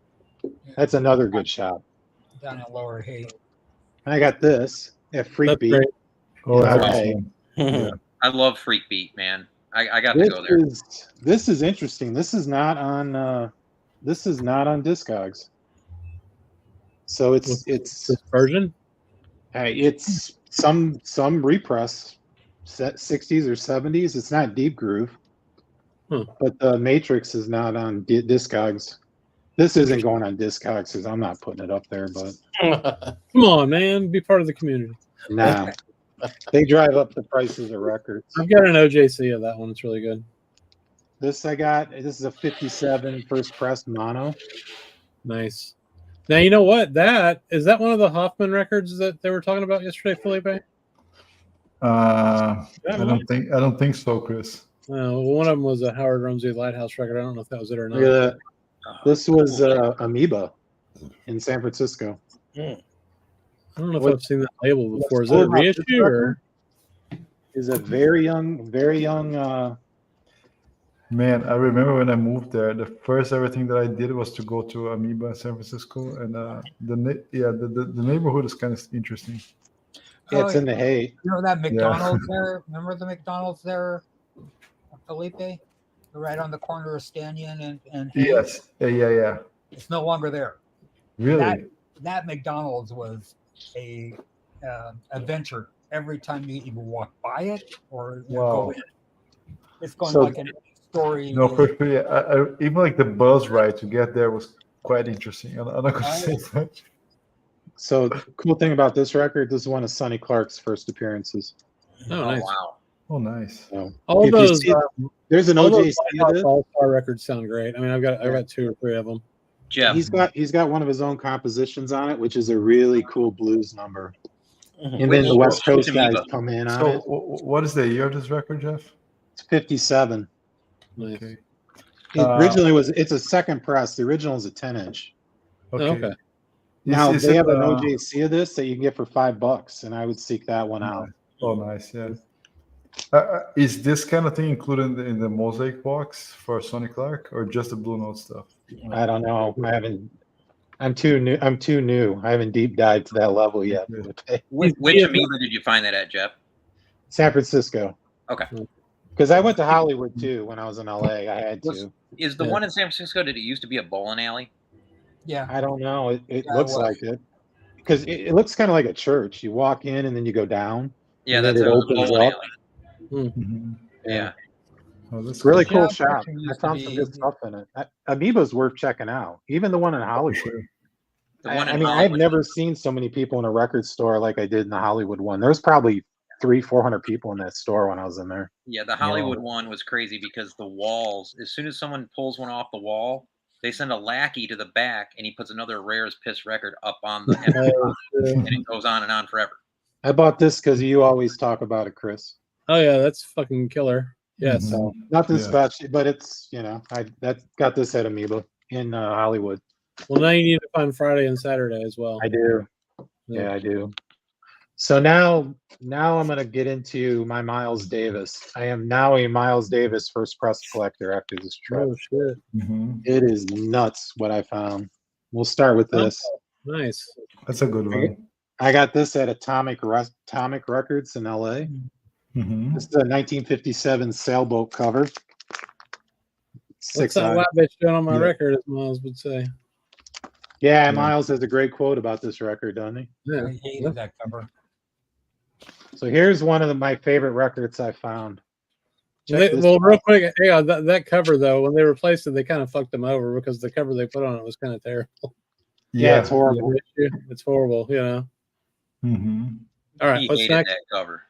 That's another good shop. Down in Lower Haight. I got this at Freak Beat. Great. Oh, Yeah. I love Freak Beat, man. I got to go there. This is interesting. This is not on Discogs. So it's this version. It's some repress, 60s or 70s. It's not Deep Groove, but the Matrix is not on Discogs. This isn't going on Discogs because I'm not putting it up there. But come on, man, be part of the community. Nah, they drive up the prices of records. I've got an OJC of that one. It's really good. This is a 57 first press mono. Nice. Now you know what? Is that one of the Hoffman records that they were talking about yesterday, Felipe? I don't think so, Chris. Well, one of them was a Howard Rumsey Lighthouse record. I don't know if that was it or not. Yeah, this was Amoeba in San Francisco. I don't know if I've seen that label before. Is it a reissue or is a very young man? I remember when I moved there, the first everything that I did was to go to Amoeba in San Francisco, and the neighborhood is kind of interesting. Yeah, it's in the hay. You know that McDonald's there? Remember the McDonald's there, Felipe? Right on the corner of Stanyan and Hay? Yes. Yeah. It's no longer there. Really? That McDonald's was a adventure every time you even walk by it or go in. It's going like a story. No, for sure. Yeah. Even like the bus ride to get there was quite interesting. I'm not going to say much. So the cool thing about this record, this is one of Sonny Clark's first appearances. Oh, nice. Wow. Oh, nice. So, all those there's an OJC All-Star records sound great. I mean, I've got 2 or 3 of them. Jeff. He's got one of his own compositions on it, which is a really cool blues number. And then the West Coast guys come in on it. What is the year of this record, Jeff? It's 57. Nice. Okay. It's a second press. The original is a 10-inch. Okay. Now they have an OJC of this that you can get for $5, and I would seek that one out. Oh, nice. Yeah. Is this kind of thing included in the Mosaic box for Sonny Clark, or just the Blue Note stuff? I don't know. I'm too new. I haven't deep dived to that level yet. Which Amoeba did you find that at, Jeff? San Francisco. Okay. Because I went to Hollywood too when I was in LA. I had to. Is the one in San Francisco? Did it used to be a bowling alley? Yeah. I don't know. It looks like it. Because it looks kind of like a church. You walk in and then you go down. Yeah, that's it opens up. Yeah. Oh, that's Really cool. cool shop. Section I used to found some be- good stuff in it. Amoeba's worth checking out. Even the one in for Hollywood. sure. The one in I mean, I've Hollywood. never seen so many people in a record store like I did in the Hollywood one. There was probably 300-400 people in that store when I was in there. Yeah, the Hollywood one was crazy because the walls, as soon as someone pulls one off the wall, they send a lackey to the back and he puts another Rare as Piss record up on the empty box, and it goes on and on forever. I bought this because you always talk about it, Chris. Oh yeah, that's fucking killer. Yes. Mhm. So nothing Yeah. special, but it's I got this at Amoeba in Hollywood. Well, now you need to find Friday and Saturday as well. I do. Yeah, I do. So now I'm gonna get into my Miles Davis. I am now a Miles Davis first press collector after this trip. Oh shit! Mhm. It is nuts what I found. We'll start with this. Nice. That's a good one. I got this at Atomic Records in LA. Mhm. This is a 1957 sailboat cover. What's 6 that eye. white bitch doing on my Yeah. record, as Miles would say? Yeah, Yeah. Miles has a great quote about this record, doesn't he? Yeah. I hated that cover. So here's one of my favorite records I found. Check this Well, out. real quick, yeah, that cover though, when they replaced it, they kind of fucked them over because the cover they put on it was kind of terrible. Yeah, it's horrible. It's horrible, you know. Mhm. All right, He what's hated next? that cover.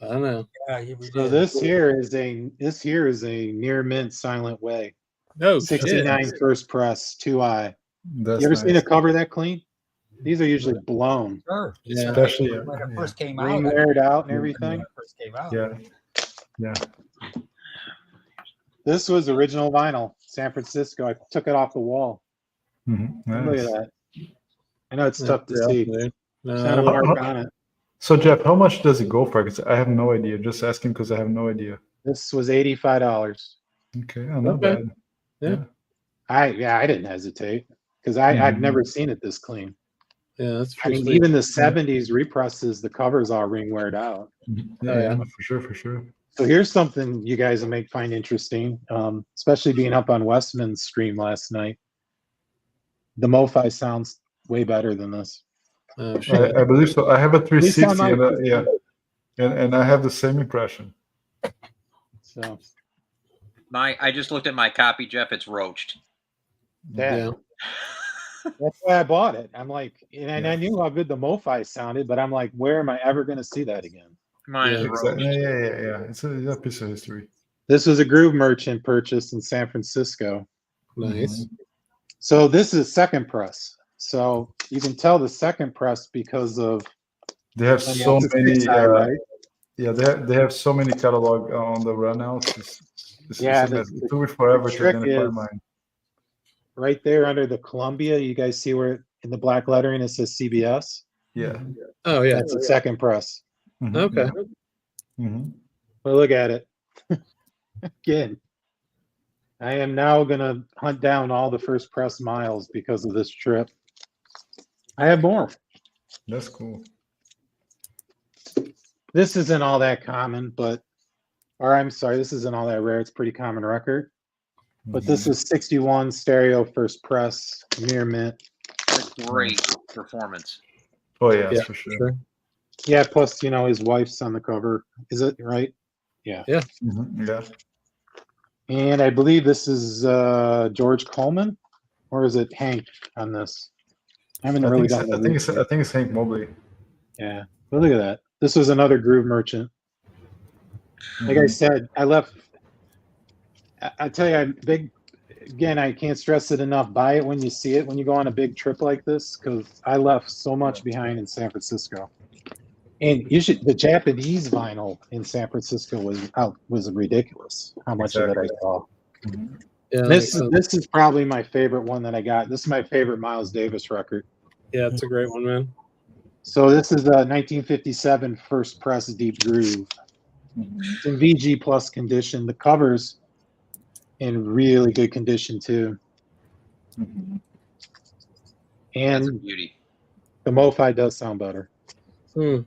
I don't know. Yeah, he did. So this here is a near mint Silent Way. No shit. 69 first press, 2i. That's You ever nice. seen a cover that clean? These are usually blown, Sure. Yeah. Especially, When it yeah. first came out. ring when weared out and Yeah. everything. it first came out. Yeah. Yeah. This was original vinyl, San Francisco. I took it off the wall. Mhm. Look at Nice. that. I know it's Yeah, tough to yeah, see. dude. No, It's not a I mark look- on it. So Jeff, how much does it go for? 'Cause I have no idea. Just asking because I have no idea. This was $85. Okay, oh, not Okay. bad. Yeah. I didn't hesitate because I've Mhm. never seen it this clean. yeah, that's I pretty mean, sweet. even the 70s represses, the covers all ring weared out. Mhm. Oh, Yeah, yeah. yeah, for sure, for sure. So here's something you guys may find interesting, especially being up on Westman's stream last night. The MoFi sounds way better than this. Oh shit. I believe so. I have a At least on 360, my- and yeah, and I have the same impression. So I just looked at my copy, Jeff. It's roached. yeah. That's why I bought it. I'm like, and I knew how good the MoFi sounded, but I'm like, where am I ever going to see that again? Mine is Yeah, roached. Exactly. Yeah. It's a piece of history. This was a Groove Merchant purchase in San Francisco. Nice. So this is second press. So you can tell the second press because of They have I mean, so it's a many. six-eye, right? Yeah, they have so many catalog on the runouts. It's Yeah, a mess. the- It took me forever to trick identify is- mine. right there under the Columbia. You guys see where in the black lettering it says CBS? Yeah. Oh yeah. That's the second press. Mhm, Okay. yeah. Mhm. Well, look at it. Again, I am now going to hunt down all the first press miles because of this trip. I have more. That's cool. This isn't all that common, or I'm sorry, this isn't all that rare. It's a pretty common record. But this is 61 stereo first press, near mint. Great performance. Oh yeah, Yeah, for sure. sure. Yeah, plus, his wife's on the cover. Is it right? Mhm, yeah. And I believe this is George Coleman, or is it Hank on this? I haven't really done the research. I think it's Hank Mobley. Yeah, but look at that. This was another Groove Merchant. Like I said, I left. I tell you, I'm big. Again, I can't stress it enough. Buy it when you see it. When you go on a big trip like this, because I left so much behind in San Francisco. And the Japanese vinyl in San Francisco was ridiculous. How much of it I saw. Mhm. Yeah, This is probably my favorite one that I got. This is my favorite Miles Davis record. yeah, it's a great one, man. So this is the 1957 first press Deep Groove. It's in VG plus condition. The cover's in really good condition too. Mhm. That's a And beauty. the MoFi does sound better. Hmm.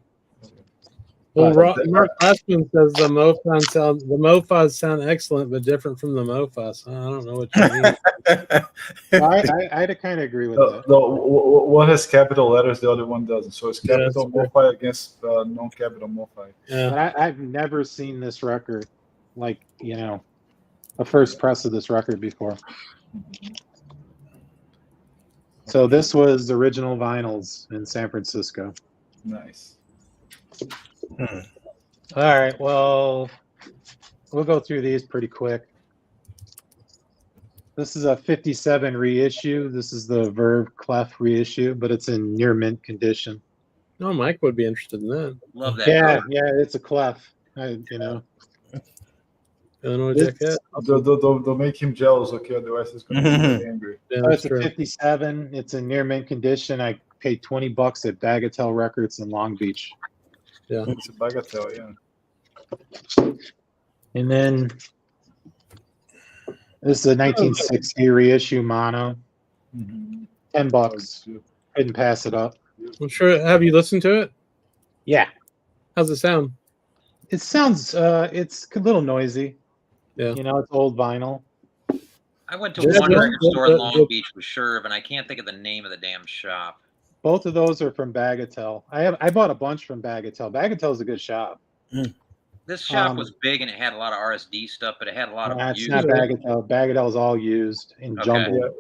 Well, Mark Glassman says the MoFas sound excellent, but different from the MoFas. I don't know what you mean. I kind of agree with that. One has capital letters, the other one doesn't. So it's Yeah, capital that's MoFi against non-capital MoFi. Yeah, But I've never seen this record like, a first press of this record before. So this was original vinyls in San Francisco. Nice. All right, well, we'll go through these pretty quick. This is a 57 reissue. This is the Verve Clef reissue, but it's in near mint condition. No, Mike would be interested in that. Love that. Yeah, cover. yeah, it's a Clef. You know. Illinois This- jacket. Don't make him jealous, okay? Otherwise, he's gonna be very angry. Yeah, So that's it's a true. 57. It's in near mint condition. I paid $20 at Bagatelle Records in Long Beach. It's a bagatelle, yeah. And then this is a 1960 reissue mono. Mhm. $10. Couldn't pass it up. I'm sure. Have you listened to it? Yeah. How's it sound? It sounds it's a little noisy. Yeah. You know, it's old vinyl. I went to Yeah, one the- record store in the- Long Beach with Sherv, and I can't think of the name of the damn shop. Both of those are from Bagatelle. I bought a bunch from Bagatelle. Bagatelle's a good shop. This shop Um, was big and it had a lot of RSD stuff, but it had a lot of Nah, it's used. not Bagatelle. Bagatelle's all used and Okay. jumbled.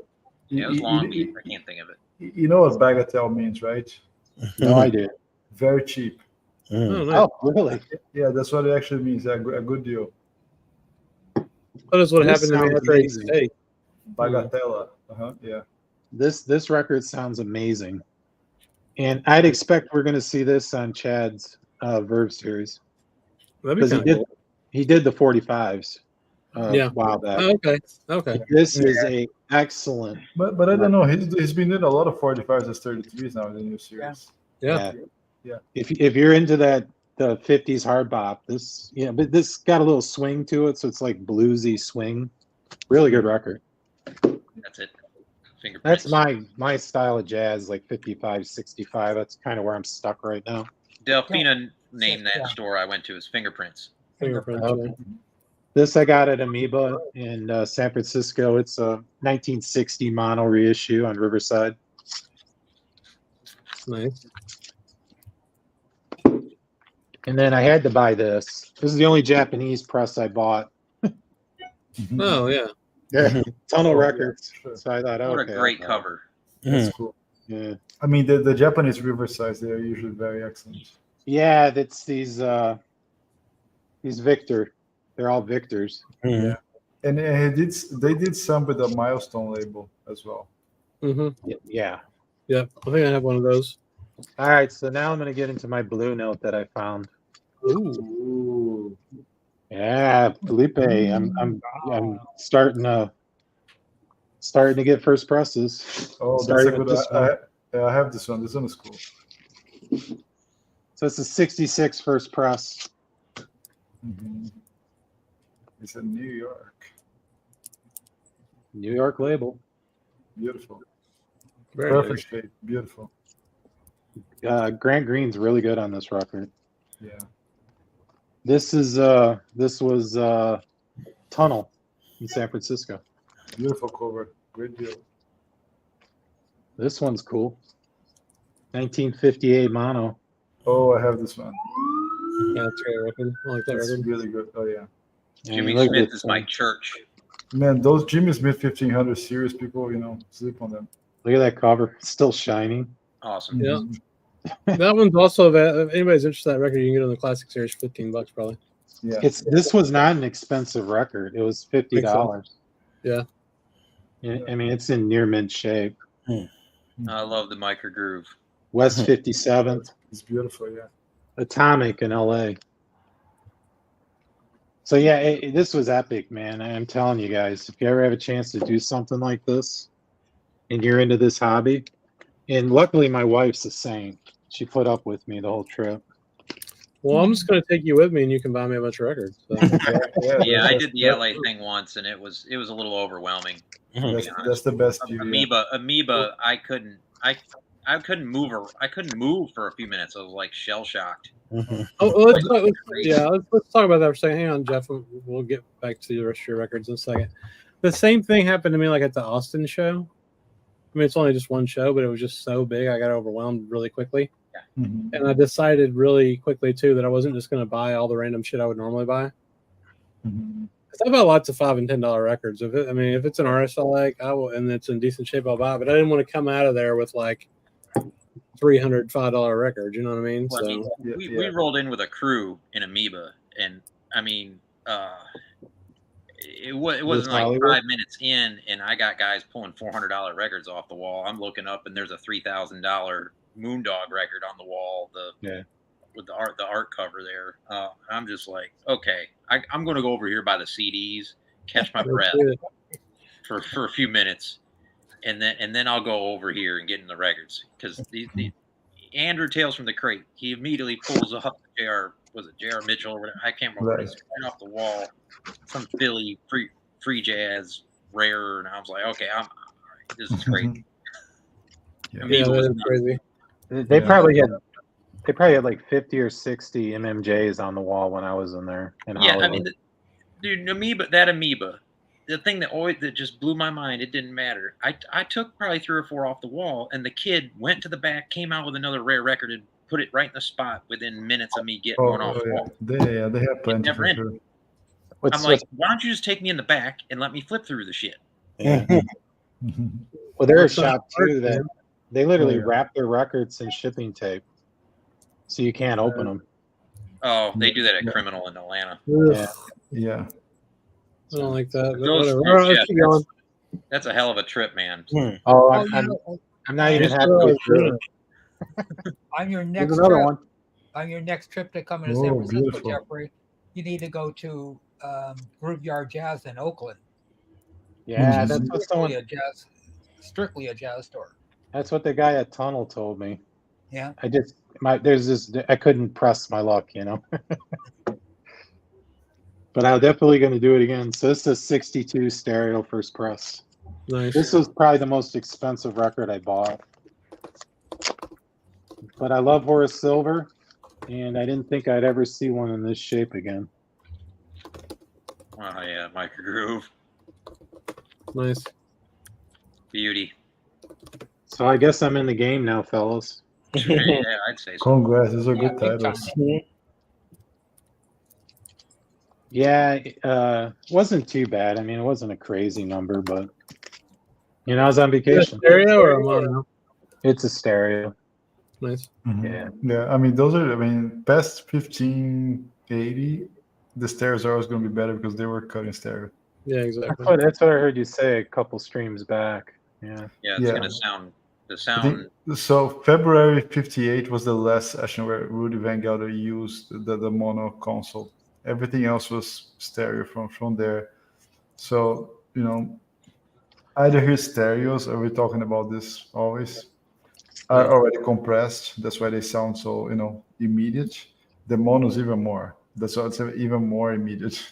Yeah, it was Long Beach. I can't think of it. You know what bagatelle means, right? No idea. Very cheap. Oh, nice. Oh, really? Yeah, that's what it actually means. A good deal. That is what This happened to me sounds after I ate amazing. steak. Bagatella. Yeah. This record sounds amazing. And I'd expect we're going to see this on Chad's Verve series. That'd be Because kind of cool. he did the 45s Yeah. a while back. Oh, okay. Okay. This is a excellent. But I don't know. He's been doing a lot of 45s and 33s now in the new series. Yeah. Yeah. If you're into the 50s hard bop, but this got a little swing to it, so it's like bluesy swing. Really good record. That's it. Fingerprints. That's my style of jazz, like 55, 65. That's kind of where I'm stuck right now. Delphina named that Yeah. store I went to as Fingerprints. Fingerprints. Okay. yeah. This I got at Amoeba in San Francisco. It's a 1960 mono reissue on Riverside. Nice. And then I had to buy this. This is the only Japanese press I bought. Oh yeah. Yeah, Tunnel Oh, yeah, Records. sure. So I thought, What okay. a great cover. That's cool. Yeah, I mean, the Japanese Riversides, they are usually very excellent. yeah. That's these Victor. They're all Victors. And they did some with the Milestone label as well. Mm-hmm. Yeah. Yep. I think I have one of those. All right. So now I'm going to get into my Blue Note that I found. Ooh. Yeah, Felipe. I'm starting to get first presses. Oh, that's a Starting good with this one. I have this one. This one is cool. So it's a 66 first press. Mhm. It's in New York. New York label. Beautiful. Very Perfect nice. shape. Beautiful. Grant Green's really good on this record. Yeah. This was Tunnel in San Francisco. Beautiful cover. Great deal. This one's cool. 1958 mono. Oh, I have this one. Yeah, that's a great record. I like that That's record. really good. Oh, yeah. And Jimmy look at Smith this is my one. church. Man, those Jimmy Smith 1500 series, people, sleep on them. Look at that cover. It's still shining. Awesome. Yeah. That one's also if anybody's interested in that record, you can get it on the classic series for $15 probably. Yeah. This was not an expensive record. It was $50. Yeah. I mean, it's in near mint shape. I love the micro groove. West 57th, It's beautiful, yeah. Atomic in LA. So yeah, this was epic, man. I'm telling you guys, if you ever have a chance to do something like this, and you're into this hobby, and luckily my wife's the same. She put up with me the whole trip. Well, I'm just gonna take you with me, and you can buy me a bunch of records. So. Yeah, I did the LA thing once, and it was a little overwhelming. That's the best view. Yeah. Amoeba. I couldn't move for a few minutes. I was like shell shocked. Let's talk about that for a second. Hang on, Jeff. We'll get back to the rest of your records in a second. The same thing happened to me like at the Austin show. I mean, it's only just one show, but it was just so big. I got overwhelmed really quickly. Mhm. And I decided really quickly, too, that I wasn't just going to buy all the random shit I would normally buy. Mhm. 'Cause I bought lots of $5 and $10 records. If it's an artist I like, I will, and it's in decent shape, I'll buy it. But I didn't want to come out of there with like $305 records. You know what I mean? Well, I mean, we rolled in with a crew in Amoeba, and I mean, it wasn't like Hollywood? 5 minutes in, and I got guys pulling $400 records off the wall. I'm looking up, and there's a $3,000 Moondog record on the wall. With the art cover there. I'm just like, okay, I'm going to go over here by the CDs, catch my breath for a few minutes, and then I'll go over here and get in the records, because the Andrew Tales from the Crate, he immediately pulls up J.R. Mitchell or whatever, I can't remember, right off the wall, some Philly free jazz rare, and I was like, okay, all right, this is great. That is crazy. They probably had like 50 or 60 MMJs on the wall when I was in there. I mean, dude, Amoeba, the thing that just blew my mind, it didn't matter. I took probably 3 or 4 off the wall, and the kid went to the back, came out with another rare record, and put it right in the spot within minutes of me getting one off the wall. They have plenty for sure. I'm like, why don't you just take me in the back and let me flip through the shit? Yeah. Well, they're a shop too that they literally wrap their records in shipping tape, so you can't open them. Oh, they do that at Criminal in Atlanta. Yeah. I don't like that. That's a hell of a trip, man. Oh, I'm not even halfway through. On your next trip to come to San Francisco, beautiful. Jeffrey, you need to go to Grooveyard Jazz in Oakland. Yeah, that's what strictly a jazz store. That's what the guy at Tunnel told me. Yeah. I couldn't press my luck, But I'm definitely going to do it again. So this is a 62 stereo first press. Nice. This was probably the most expensive record I bought. But I love Horace Silver, and I didn't think I'd ever see one in this shape again. Oh yeah, Micro Groove. Nice. Beauty. So I guess I'm in the game now, fellas. Yeah, I'd say so. Congrats, those are good titles. Yeah, it wasn't too bad. I mean, it wasn't a crazy number, but I was on vacation. Stereo or a mono? It's a stereo. Nice. Mm-hmm. Yeah. I mean, past 1580, the stereos are always going to be better because they were cutting stereo. Yeah, exactly. That's what I heard you say a couple streams back. Yeah. Yeah, it's gonna sound the sound. So February 58 was the last session where Rudy Van Gelder used the mono console. Everything else was stereo from there. So either his stereos, are we talking about this always, are already compressed. That's why they sound so immediate. The monos even more. That's why it's even more immediate.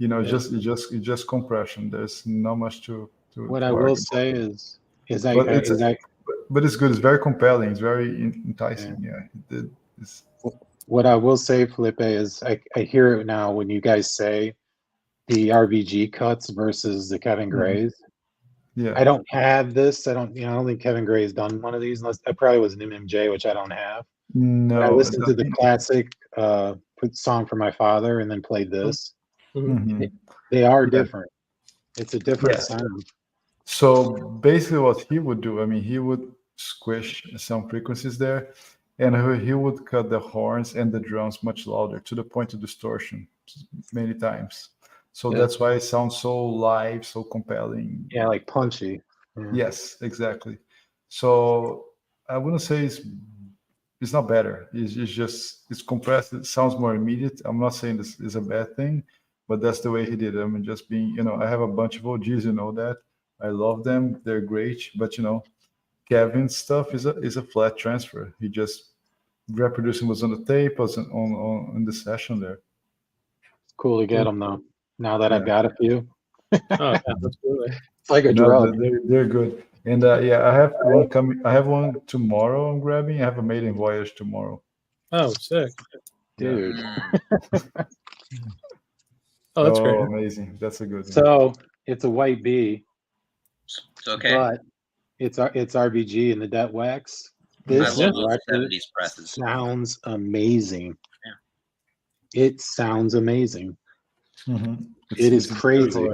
Just compression. There's not much to what I will say is but it's good. It's very compelling. It's very enticing. Yeah. What I will say, Felipe, is I hear it now when you guys say the RVG cuts versus the Kevin Grays. Yeah. I don't have this. I don't think Kevin Gray has done one of these unless that probably was an MMJ, which I don't have. No. I listened to the classic song for my father and then played this. Mm-hmm. They are different. It's a different sound. So basically what he would do, he would squish some frequencies there, and he would cut the horns and the drums much louder to the point of distortion many times. So that's why it sounds so live, so compelling. Yeah, like punchy. Yeah. Yes, exactly. So I wouldn't say it's not better. It's compressed. It sounds more immediate. I'm not saying this is a bad thing, but that's the way he did it. Just being, I have a bunch of OGs, that. I love them. They're great. But, Kevin's stuff is a flat transfer. He just reproducing what's on the tape, was on the session there. Cool to get them, though. Now that I've got a few. Absolutely. It's like a drug. They're good. And I have one coming. I have one tomorrow I'm grabbing. I have a maiden voyage tomorrow. Oh, sick. Dude. Oh, that's great. Amazing. That's a good one. So it's a white bee. It's okay. But it's RVG in the Det Wax. This record 70s presses. sounds amazing. Yeah. It sounds amazing. It is crazy.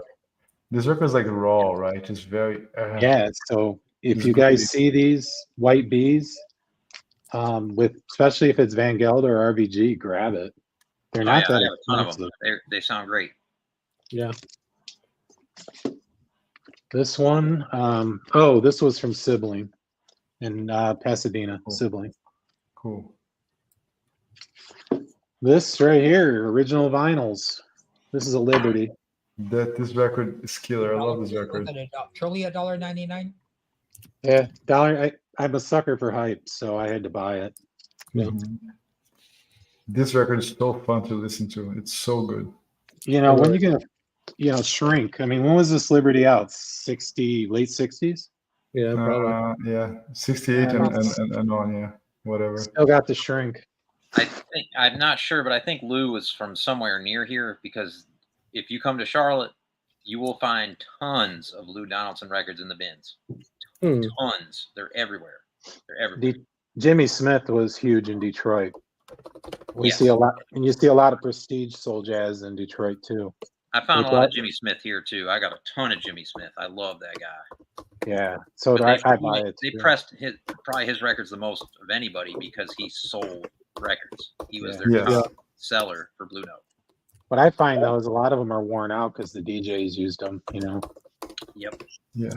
This record is like raw, right? It's very yeah. So if it's you guys great. see these white bees, with especially if it's Van Gelder or RVG, grab it. They're not that I have a ton of expensive. them. They sound great. Yeah. This one, this was from Sibling in Pasadena. Cool. Sibling. Cool. This right here, original vinyls. This is a Liberty. This record is killer. I love this record. Truly $1.99. Yeah, dollar. I'm a sucker for hype, so I had to buy it. Yeah. This record is so fun to listen to. It's so good. You know, when you gonna, Shrink. I mean, when was this Liberty out? Late 60s? Yeah, probably. Yeah, 68 and on. Yeah, whatever. Still got the Shrink. I'm not sure, but I think Lou was from somewhere near here, because if you come to Charlotte, you will find tons of Lou Donaldson records in the bins. Tons. They're everywhere. Jimmy Smith was huge in Detroit. We see a lot, and you see a lot of prestige soul jazz in Detroit too. I found a lot of Jimmy Smith here too. I got a ton of Jimmy Smith. I love that guy. Yeah, so I buy it. They pressed probably his records the most of anybody because he sold records. He was their top seller for Blue Note. What I find though is a lot of them are worn out because the DJs used them. Yep. Yeah.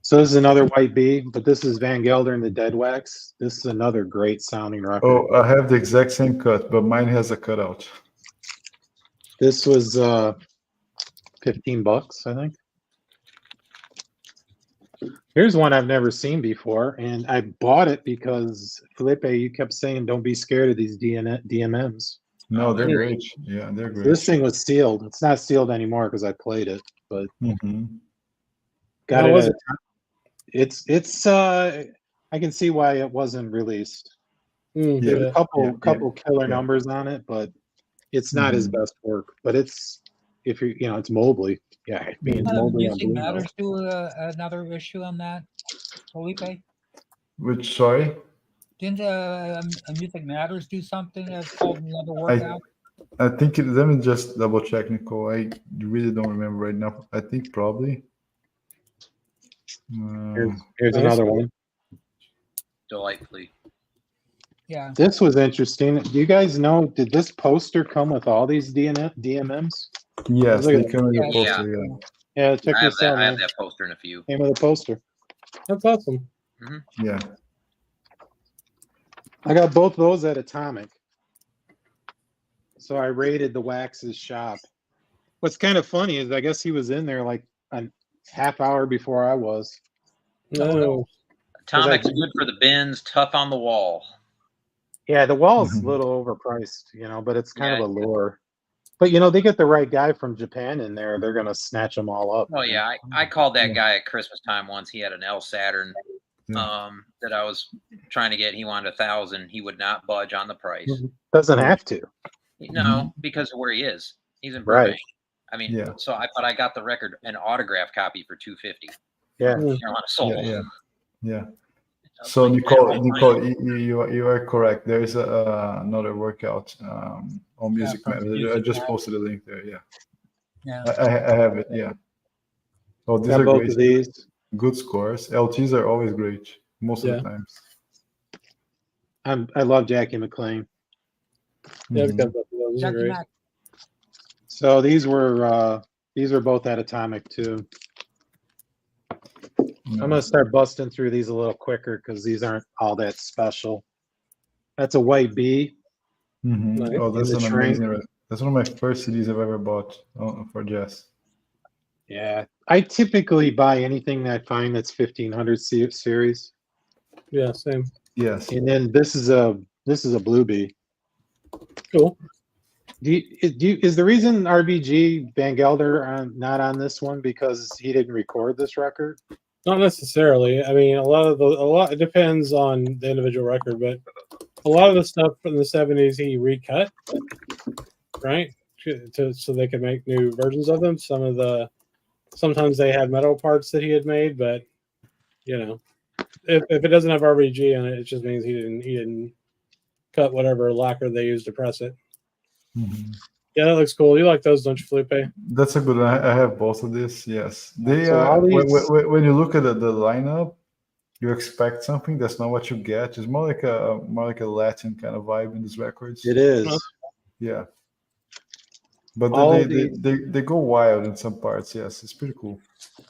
So this is another white bee, but this is Van Gelder and the Dead Wax. This is another great sounding record. Oh, I have the exact same cut, but mine has a cutout. This was $15, I think. Here's one I've never seen before, and I bought it because Felipe, you kept saying don't be scared of these DMMs. No, they're great. Yeah, they're great. This thing was sealed. It's not sealed anymore because I played it, but got How it. was it? It's I can see why it wasn't released. There's a couple killer numbers on it, but it's not his best work. But it's it's Mobley. Yeah, being Mobley on Music Blue Matters Note. do another issue on that, Felipe? Which, sorry? Didn't Music Matters do something that's called Another Workout? I think let me just double check, Nicole. I really don't remember right now. I think probably. Here's another one. Delightfully. Yeah. This was interesting. Do you guys know? Did this poster come with all these DMMs? Yes, they come in the poster. Yeah, check this out. I have that poster in a few. Name of the poster. That's awesome. Yeah. I got both those at Atomic. So I raided the Wax's shop. What's kind of funny is I guess he was in there like a half hour before I was. No. Atomic's good for the bins, tough on the wall. Yeah, the wall's a little overpriced, but it's kind of a lure. But they get the right guy from Japan in there, they're gonna snatch them all up. Oh yeah, I called that guy at Christmas time once. He had an L Saturn that I was trying to get. He wanted 1,000. He would not budge on the price. Doesn't have to. No, because of where he is. He's in Burbank. Right. I mean, but I got the record, an autograph copy for $250. Yeah. Yeah. So Nicole, you are correct. There is another workout on Music Matters. I just posted a link there. Yeah. I have it. Yeah. Oh, these are both great. Of these. Good scores. LTs are always great most of the times. I love Jackie McLean. Yeah, because those are great. So these were both at Atomic too. I'm gonna start busting through these a little quicker because these aren't all that special. That's a white bee. Nice. Oh, that's an amazing. That's one of my first CDs I've ever bought for jazz. Yeah, I typically buy anything that I find that's 1500 series. Yeah, same. Yes. And then this is a blue bee. Cool. Is the reason RBG Van Gelder not on this one because he didn't record this record? Not necessarily. I mean, it depends on the individual record, but a lot of the stuff from the 70s he recut, right? So they could make new versions of them. Sometimes they had metal parts that he had made, but if it doesn't have RBG on it, it just means he didn't cut whatever lacquer they used to press it. Yeah, that looks cool. You like those, don't you, Felipe? That's a good one. I have both of these. Yes, they So all these- when you look at the lineup, you expect something. That's not what you get. It's more like a Latin kind of vibe in these records. It is. Yeah, but All they go wild in some parts. Yes, it's pretty cool.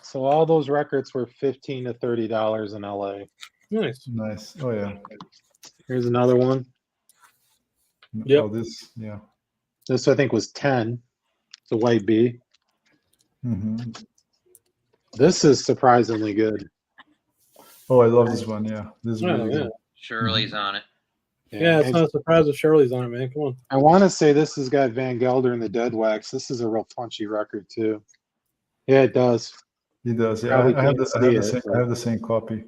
So all those records were $15 to $30 in LA. Nice. Nice. Oh yeah. Here's another one. Yep. Oh, this. Yeah. This I think was 10. It's a white B. Mm-hmm. This is surprisingly good. Oh, I love this one. Yeah, this is really yeah. good. Shirley's on it. Yeah, it's not a surprise if Shirley's on it, man. Come on. I want to say this has got Van Gelder and the Dead Wax. This is a real punchy record too. Yeah, it does. He does. Yeah, Probably I have can't the see same. it, I have the same copy.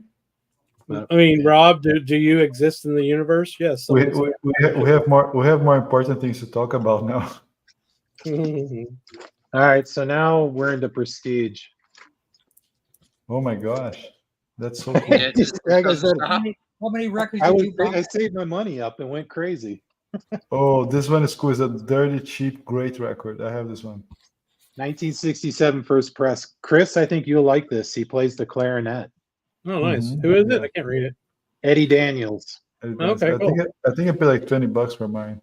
But- I mean, Rob, do you exist in the universe? Yes. We have more important things to talk about now. All right, so now we're into Prestige. Oh my gosh, that's so cool. Yeah, Like I said, How many records I did was you buy? I saved my money up and went crazy. Oh, this one is cool. It's a dirty, cheap, great record. I have this one. 1967 first press. Chris, I think you'll like this. He plays the clarinet. Oh, nice. Mhm. Who is Yeah. it? I can't read it. Eddie Daniels. Okay, I think I paid like $20 for mine.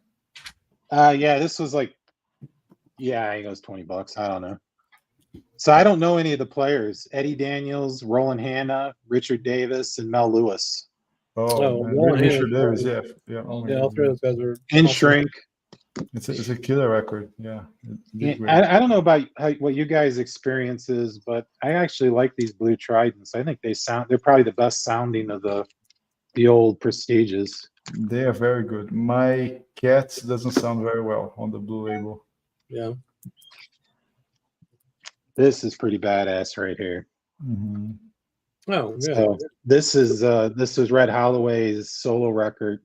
Yeah, this was like, yeah, I think it was $20. I don't know. So I don't know any of the players. Eddie Daniels, Roland Hanna, Richard Davis, and Mel Lewis. Oh, Oh, man. Roland Richard Hanna. Davis, yeah. Oh my Yeah, all God. three of those guys are. And awesome. Shrink. It's a killer record. Yeah. It did great. I don't know about what you guys' experience is, but I actually like these Blue Tridents. I think they're probably the best sounding of the old Prestiges. They are very good. My Cats doesn't sound very well on the Blue label. Yeah. This is pretty badass right here. Mm-hmm. Oh, yeah. So this is Red Holloway's solo record.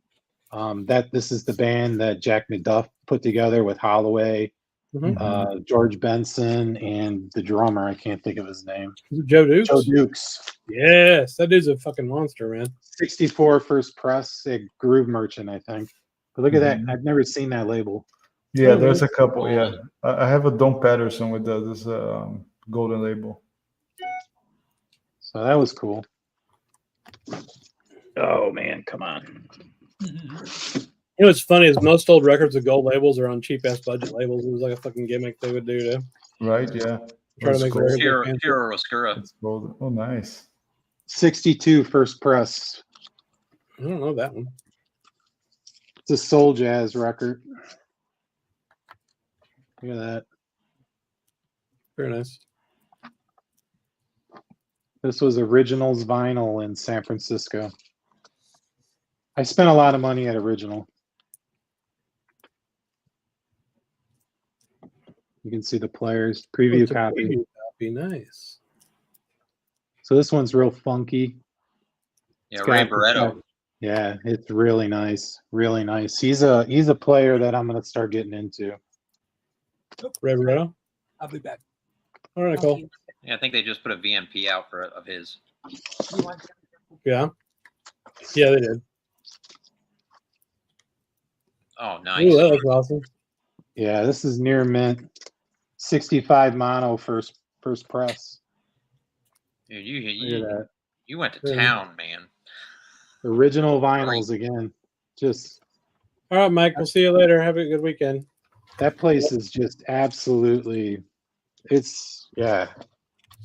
This is the band that Jack McDuff put together with Holloway, Mhm. George Benson, and the drummer. I can't think of his name. Is it Joe Dukes? Joe Dukes. Yes, that dude's a fucking monster, man. 64 first press at Groove Merchant, I think. But look at that. Mhm. I've never seen that label. Yeah, Oh, there's a that's couple. cool. Yeah, I have a Don Patterson with this golden label. So that was cool. Oh man, come on. You know what's funny is most old records with gold labels are on cheap ass budget labels. It was like a fucking gimmick they would do to Right? Yeah. try to It's make the gold. record look fancy. Pure Oscura. It's golden. Oh, nice. 62 first press. I don't know that one. It's a soul jazz record. Look at that. Very nice. This was Originals vinyl in San Francisco. I spent a lot of money at Original. You can see the players. Preview It's a copy. preview copy. Nice. So this one's real funky. Yeah, It's Ray got- Barretto. Yeah, it's really nice. Really nice. He's a player that I'm gonna start getting into. Ray Barretto. I'll be back. All right, Nicole. Yeah, I think they just put a VMP out of his. Yeah. Yeah, they did. Oh, nice. Ooh, that looks awesome. Yeah, this is near mint. 65 mono first press. Dude, Look at that. you went to Yeah. town, man. Original vinyls again. Just All right, Mike. We'll see you later. Have a good weekend. that place is just absolutely. Yeah.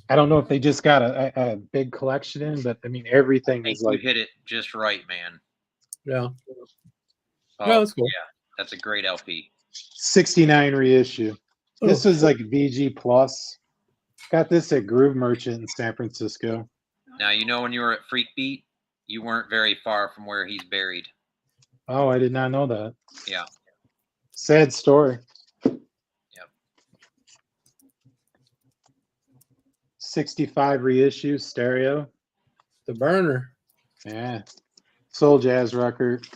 I don't know if they just got a big collection in, but I mean everything I think is you like hit it just right, man. Yeah. Oh, Yeah, that's cool. Yeah, that's a great LP. 69 reissue. This Oh. was like VG Plus. Got this at Groove Merchant in San Francisco. Now, you know when you were at Freak Beat, you weren't very far from where he's buried. Oh, I did not know that. Yeah. Sad story. Yep. 65 reissue stereo. The burner. Yeah. Soul jazz record.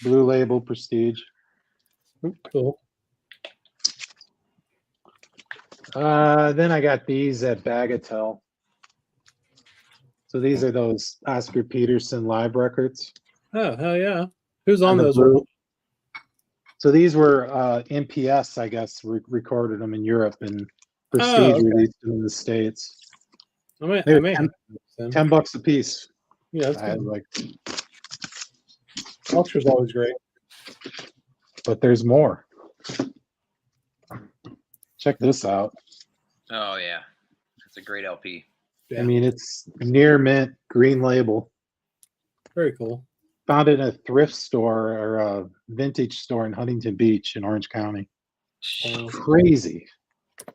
Blue label prestige. Cool. Then I got these at Bagatelle. So these are those Oscar Peterson live records. Oh, hell yeah. Who's on And the those? blue- So these were MPS, I guess, recorded them in Europe, and Prestige released them in the States. I may They're have 10 bucks a piece. Yeah, that's I good. like, Ultra's always great. but there's more. Check this out. Oh yeah, it's a great LP. Yeah. I mean, it's near mint, green label. Very cool. Found it in a thrift store or a vintage store in Huntington Beach in Orange County. Crazy.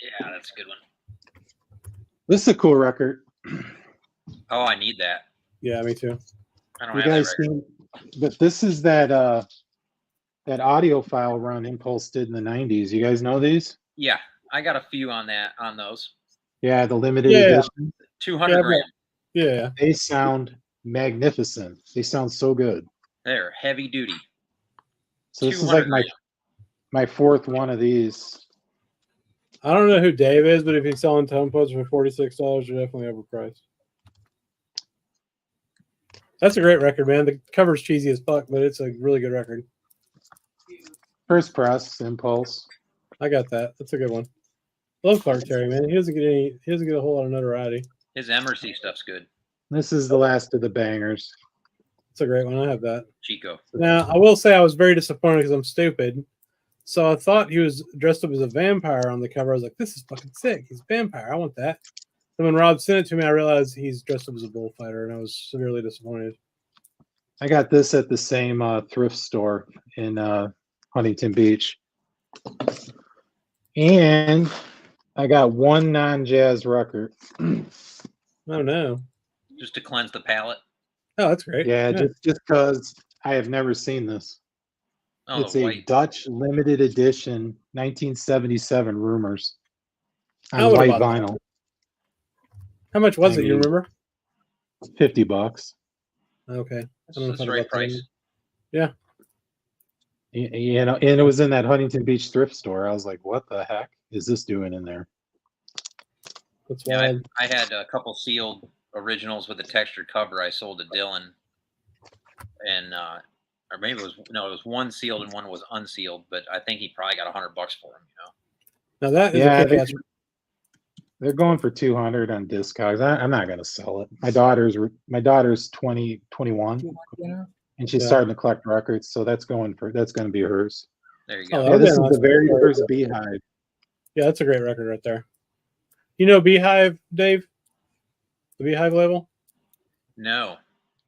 Yeah, that's a good one. This is a cool record. Oh, I need that. Yeah, me too. I don't You have guys that record. seen, but this is that that audio file run Impulse did in the 90s. You guys know these? Yeah, I got a few on those. Yeah, the limited Yeah. edition. 200 gram. Yeah. They sound magnificent. They sound so good. They're heavy duty. So this is like 200 my fourth one of these. I don't know who Dave is, but if he's selling tone pods for $46, they're definitely overpriced. That's a great record, man. The cover's cheesy as fuck, but it's a really good record. First press, Impulse. I got that. That's a good one. Love Clark Terry, man. He doesn't get a whole lot of notoriety. His Emersy stuff's good. This is the last of the bangers. It's a great one. I have that. Chico. Now, I will say I was very disappointed because I'm stupid. So I thought he was dressed up as a vampire on the cover. I was like, this is fucking sick. He's a vampire. I want that. And when Rob sent it to me, I realized he's dressed up as a bullfighter, and I was severely disappointed. I got this at the same thrift store in Huntington Beach. And I got one non-jazz record. Oh, no. Just to cleanse the palate. Oh, that's great. Yeah, just because I have never seen this. Oh, It's a white. Dutch limited edition 1977 Rumors I on would've white bought that. vinyl. How much was I it? You mean, remember? $50. Okay. That's I don't know that's if the I'd right bought that price. one. Yeah. You know, and it was in that Huntington Beach thrift store. I was like, what the heck is this doing in there? That's Yeah, wild. I had a couple sealed originals with a textured cover I sold to Dylan. And or maybe it was one sealed and one was unsealed, but I think he probably got $100 for them, Now that is Yeah, a kick-ass. They're going for 200 on Discogs. I'm not gonna sell it. My daughter's 20, 21, and she's Yeah. starting to collect records, so that's gonna be hers. There you Oh, go. Yeah, that'd this be is nice. the very first Beehive. Yeah, that's a great record right there. You know Beehive, Dave? The Beehive label? No.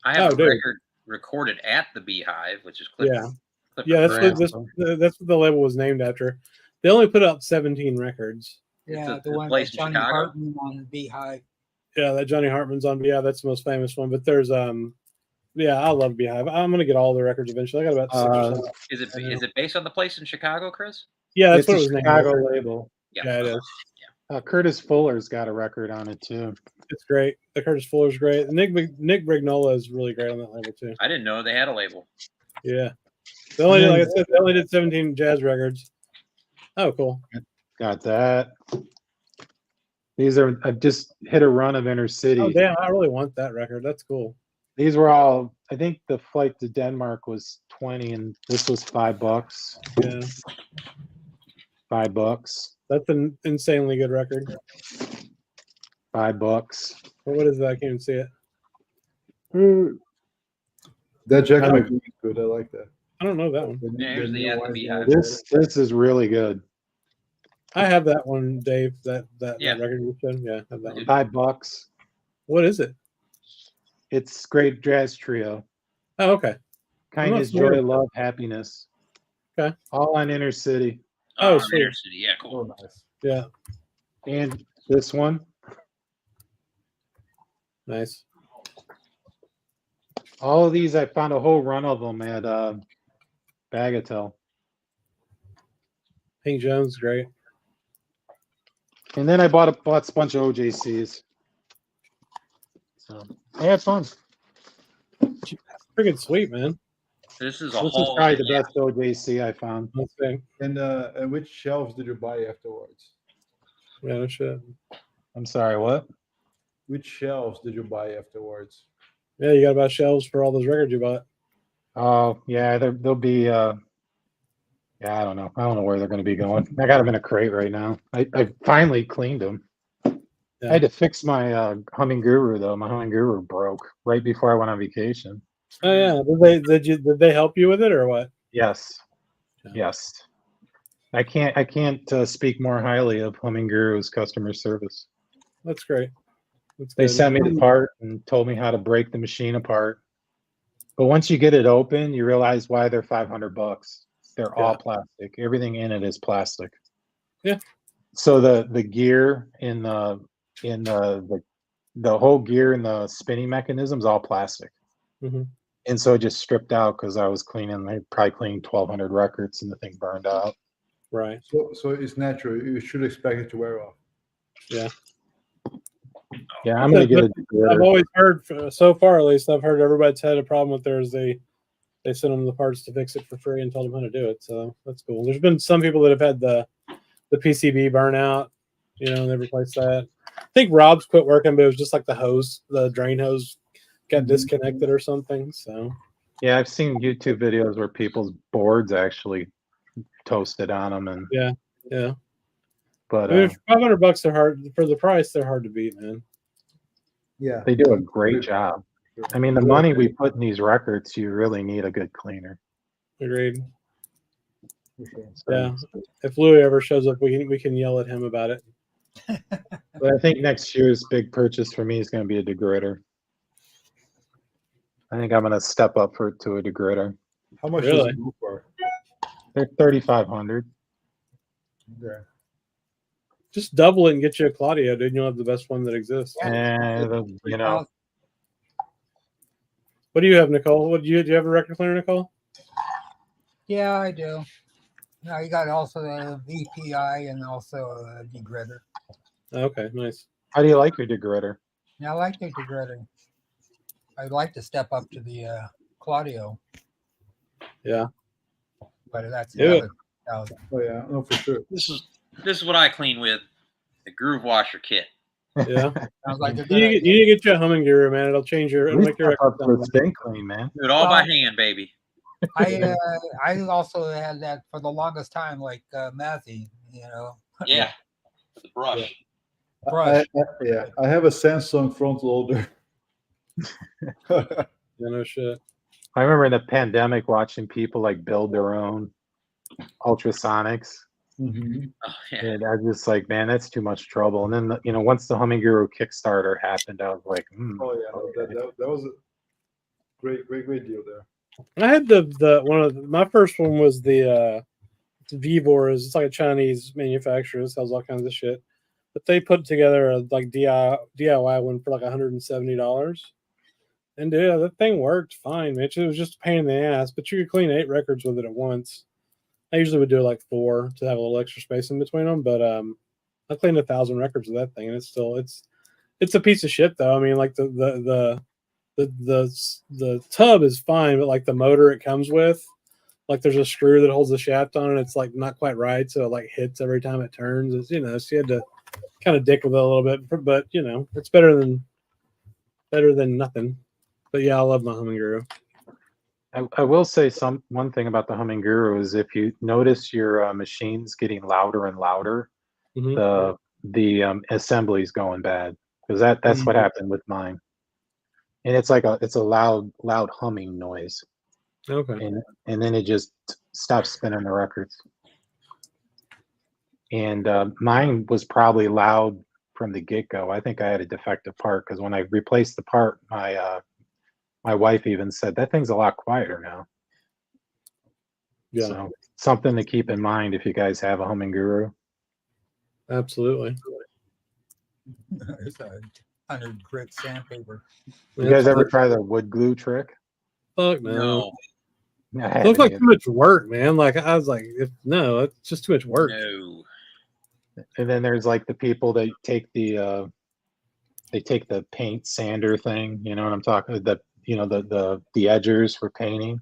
I have Oh, a dude. record recorded at the Beehive, which is Clifford. Yeah. Clifford Yeah, that's Brown. what that's what the label was named after. They only put out 17 records. Yeah, It's the a one place with in Johnny Chicago. Hartman on Beehive. Yeah, that Johnny Hartman's on. Yeah, that's the most famous one. But there's yeah, I love Beehive. I'm gonna get all the records eventually. I got about 6 or 7. Is it based on the place in Chicago, Chris? Yeah, that's It's what a it was named Chicago after. label. Yeah, it is. Curtis Fuller's got a record on it too. It's great. The Curtis Fuller's great. Nick Brignola is really great on that label too. I didn't know they had a label. Yeah. They only did, like I said, they only did 17 jazz records. Oh, cool. Got that. I've just hit a run of Inner City. Oh, damn. I really want that record. That's cool. These were all, I think the flight to Denmark was 20 and this was $5. Yeah. $5. That's an insanely good record. $5. What is that? I can't even see it. That Jack I don't- McGee is good. I like that. I don't know that one. Yeah, here's the new at the one, Beehive. This is really good. I have that one, Dave. That Yeah. record you said. Yeah, I have that one. $5. What is it? It's great jazz trio. Oh, okay. Kindness, familiar joy, with love, happiness. Okay. All on Inner City. Oh, Oh, sweet. Inner City. Yeah, cool. Oh, nice. Yeah, And this one. nice. All of these, I found a whole run of them at Bagatelle. Hank Jones, great. And then I bought a bunch of OJCs. So I had fun. Freaking sweet, man. This is a This is whole. probably the best OJC I found. Let's see. And which shelves did you buy afterwards? Yeah, no shit. I'm sorry, what? Which shelves did you buy afterwards? Yeah, you got about shelves for all those records you bought. Oh, yeah, there'll be Yeah, I don't know. I don't know where they're going to be going. I got them in a crate right now. I finally cleaned them. Yeah. I had to fix my Humming Guru though. My Humming Guru broke right before I went on vacation. Oh yeah. Did they help you with it or what? Yes, Yeah. yes. I can't speak more highly of Humming Guru's customer service. That's great. That's They good. sent me the part and told me how to break the machine apart. But once you get it open, you realize why they're $500. They're all plastic. Everything in it is plastic. Yeah. So the gear in the whole gear and the spinning mechanism is all plastic. Mm-hmm. And so it just stripped out because I was cleaning. I probably cleaned 1,200 records and the thing burned out. Right. So it's natural. You should expect it to wear off. Yeah. Yeah, I'm gonna get it. I've always heard, so far at least, I've heard everybody's had a problem with theirs. They sent them the parts to fix it for free and told them how to do it. So that's cool. There's been some people that have had the PCB burnout, and they replaced that. I think Rob's quit working, but it was just like the drain hose got disconnected or something. So yeah, I've seen YouTube videos where people's boards actually toasted on them, and yeah. But I mean, $500 are hard for the price. They're hard to beat, man. Yeah, they do a great job. I mean, the money we put in these records, you really need a good cleaner. Agreed. So, yeah. If Louis ever shows up, we can yell at him about it. But I think next year's big purchase for me is going to be a degritter. I think I'm going to step up to a degritter. How much Really? does it go for? They're $3,500. Okay. Just double it and get you a Claudio, dude. You'll have the best one that exists. And What do you have, Nicole? Do you have a record cleaner, Nicole? Yeah, I do. Now you got also the VPI and also a degritter. Okay, nice. How do you like your degritter? Yeah, I like the degritter. I'd like to step up to the Claudio. Yeah. But that's Do Oh yeah, no, for sure. This is what I clean with the groove washer kit. Yeah. Sounds like a good You need idea. to get you a Humming Guru, man. It'll change it'll make your record sound spin clean, man. Do it all by hand, baby. I also had that for the longest time, like Matthew, Yeah. The brush. brush. I have a Samsung front loader. Yeah, no shit. I remember in the pandemic watching people like build their own ultrasonics. Mm-hmm. Oh, yeah. And I was just like, man, that's too much trouble. And then, once the Humming Guru Kickstarter happened, I was like, Oh yeah, okay. that was a great deal there. I had my first one was the Vivor. It's like a Chinese manufacturer that sells all kinds of shit. But they put together a like DIY one for like $170. And dude, that thing worked fine, Mitch. It was just a pain in the ass, but you could clean 8 records with it at once. I usually would do like 4 to have a little extra space in between them, but I cleaned 1,000 records with that thing, and it's a piece of shit though. I mean, like the tub is fine, but like the motor it comes with, like there's a screw that holds the shaft on it. It's like not quite right, so it like hits every time it turns. It's, so you had to kind of dick with it a little bit, but it's better than nothing. But yeah, I love my Humming Guru. I will say one thing about the Humming Guru is if you notice your machines getting louder and louder, Mm-hmm. the assembly's going bad, because that's what happened with mine. And it's a loud humming noise. Okay. And then it just stops spinning the records. And mine was probably loud from the get-go. I think I had a defective part, because when I replaced the part, my wife even said that thing's a lot quieter now. Yeah. So something to keep in mind if you guys have a Humming Guru. Absolutely. There's a 100 grit sandpaper. You guys ever try the wood glue trick? Fuck no. Yeah, It looked like too much work, man. Like I was like, it's just too much work. No. And then there's like the people that take the paint sander thing. You know what I'm talking? The edgers for painting.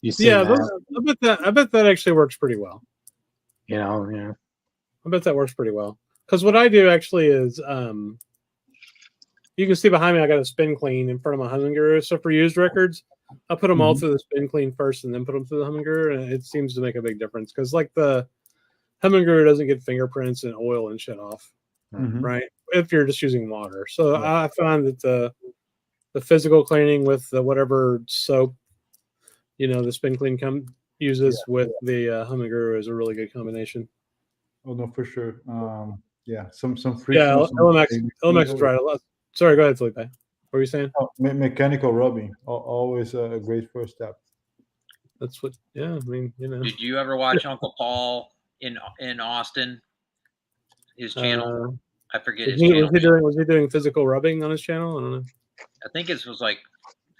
You see? Yeah, I bet that actually works pretty well. Yeah. I bet that works pretty well. Because what I do actually is, you can see behind me, I got a spin clean in front of my Humming Guru. So for used records, I put them all through the spin clean first, and then put them through the hummingbird, and it seems to make a big difference because like the hummingbird doesn't get fingerprints and oil and shit off, right? If you're just using water, so I found that the physical cleaning with the whatever soap, the spin clean uses with the hummingbird is a really good combination. Oh no, for sure. Some free. LMX is right. Sorry, go ahead, Felipe. What were you saying? Oh, mechanical rubbing, always a great first step. That's what. Yeah, I mean, Did you ever watch Uncle Paul in Austin? His channel. I forget his channel. Was he doing physical rubbing on his channel? I don't know. I think it was like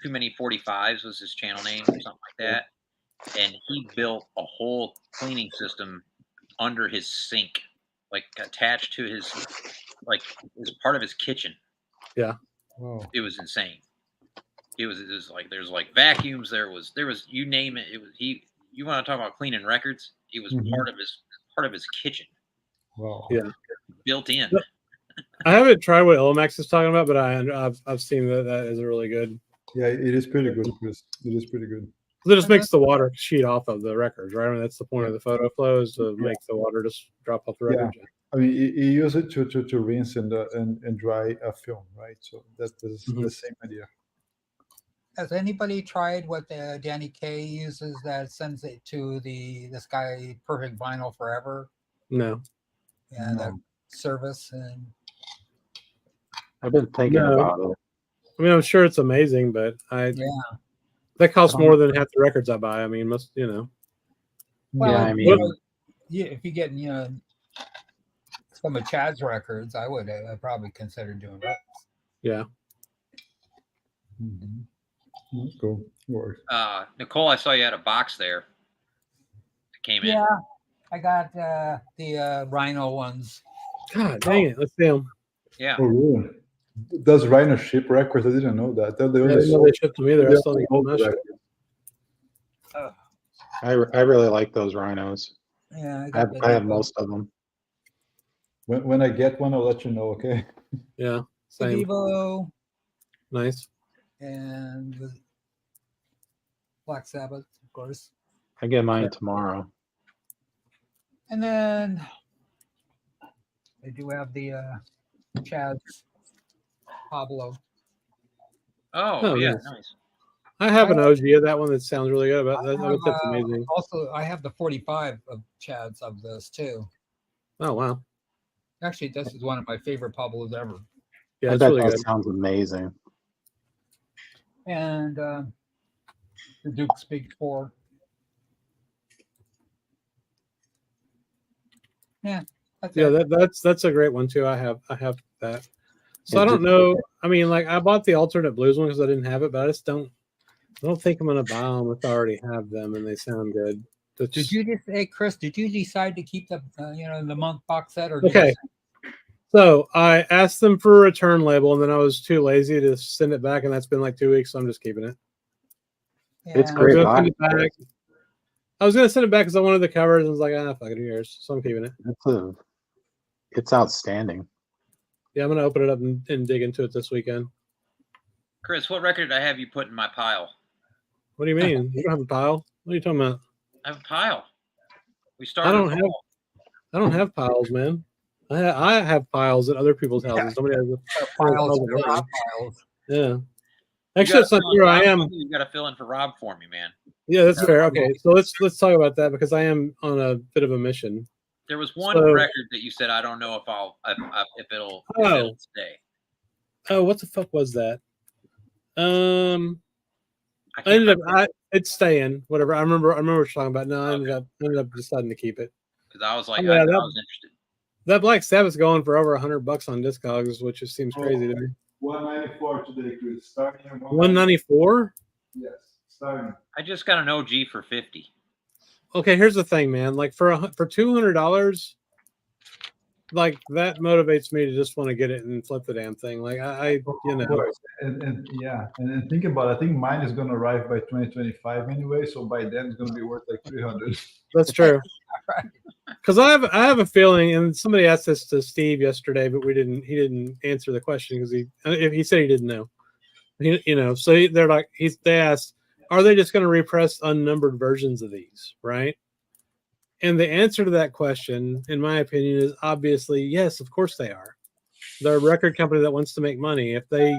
Too Many 45s was his channel name or something like that. And he built a whole cleaning system under his sink, like attached to his, like as part of his kitchen. Yeah. Wow. It was insane. It was like there's like vacuums. There was you name it. It was you want to talk about cleaning records? It was part of his kitchen. Wow. Yeah. Built in. I haven't tried what LMX is talking about, but I've seen that is really good. Yeah, it is pretty good, Chris. It is pretty good. It just makes the water sheet off of the records, right? I mean, that's the point of the photo flow is to make the water just drop off the record. Yeah. I mean, you use it to rinse and dry a film, right? So that's the same idea. Has anybody tried what Danny Kaye uses that sends it to this guy Perfect Vinyl Forever? No. Yeah, that service. And I've been thinking about it. I mean, I'm sure it's amazing, but that costs more than half the records I buy. I mean, Well, I mean, if you get some of Chad's records, I would probably consider doing that. Yeah. Cool. Works. Nicole, I saw you had a box there. It came in. Yeah, I got the Rhino ones. God dang it! Let's see them. Yeah. Oh, really? Does Rhino ship records? I didn't know that. I didn't know they shipped them either. I saw them. I really like those rhinos. Yeah, I have most of them. When I get one, I'll let you know. Okay. Yeah. Same. Evo. Nice. And Black Sabbath, of course. I get mine tomorrow. And then I do have the Chad's Pablo. Oh yeah, nice. nice. I have an OG of that one that sounds really good. But that's amazing. Also, I have the 45 of Chad's of this too. Oh wow! Actually, this is one of my favorite Pablos ever. Yeah, I it's bet really that good. sounds amazing. And the Duke's Big Four. Yeah. That's a great one too. I have that. So I don't know. I mean, like I bought the alternate blues one because I didn't have it, but I don't think I'm gonna buy them if I already have them and they sound good. Did you just say, Chris? Did you decide to keep the the Monk box set or okay? So I asked them for a return label, and then I was too lazy to send it back, and that's been like 2 weeks, so I'm just keeping it. Yeah. It's great. I was gonna send it back because I wanted the covers, and I was like, fuck it, who cares? So I'm keeping it. It's outstanding. Yeah, I'm gonna open it up and dig into it this weekend. Chris, what record did I have you put in my pile? What do you mean? You don't have a pile? What are you talking about? I have a pile. We started. I don't have piles, man. I have piles at other people's houses. Somebody has piles. Yeah. Actually, that's not true. I am. You got to fill in for Rob for me, man. Yeah, that's fair. Okay, so let's talk about that because I am on a bit of a mission. There was one record that you said I don't know if it'll stay. Oh, what the fuck was that? It's staying. Whatever. I remember what you're talking about. No, I ended up deciding to keep it because I was like, I was interested. That Black Sabbath's going for over $100 on Discogs, which just seems crazy to me. 194 today, Chris. Starting at 194. Yes, starting. I just got an OG for 50. Okay, here's the thing, man. Like for $200, like that motivates me to just want to get it and flip the damn thing. Like I and think about it. I think mine is going to arrive by 2025 anyway, so by then it's going to be worth like 300. That's true. Because I have a feeling, and somebody asked this to Steve yesterday, but he didn't answer the question because he said he didn't know. So they're like they asked, are they just going to repress unnumbered versions of these, right? And the answer to that question, in my opinion, is obviously yes, of course they are. They're a record company that wants to make money. If they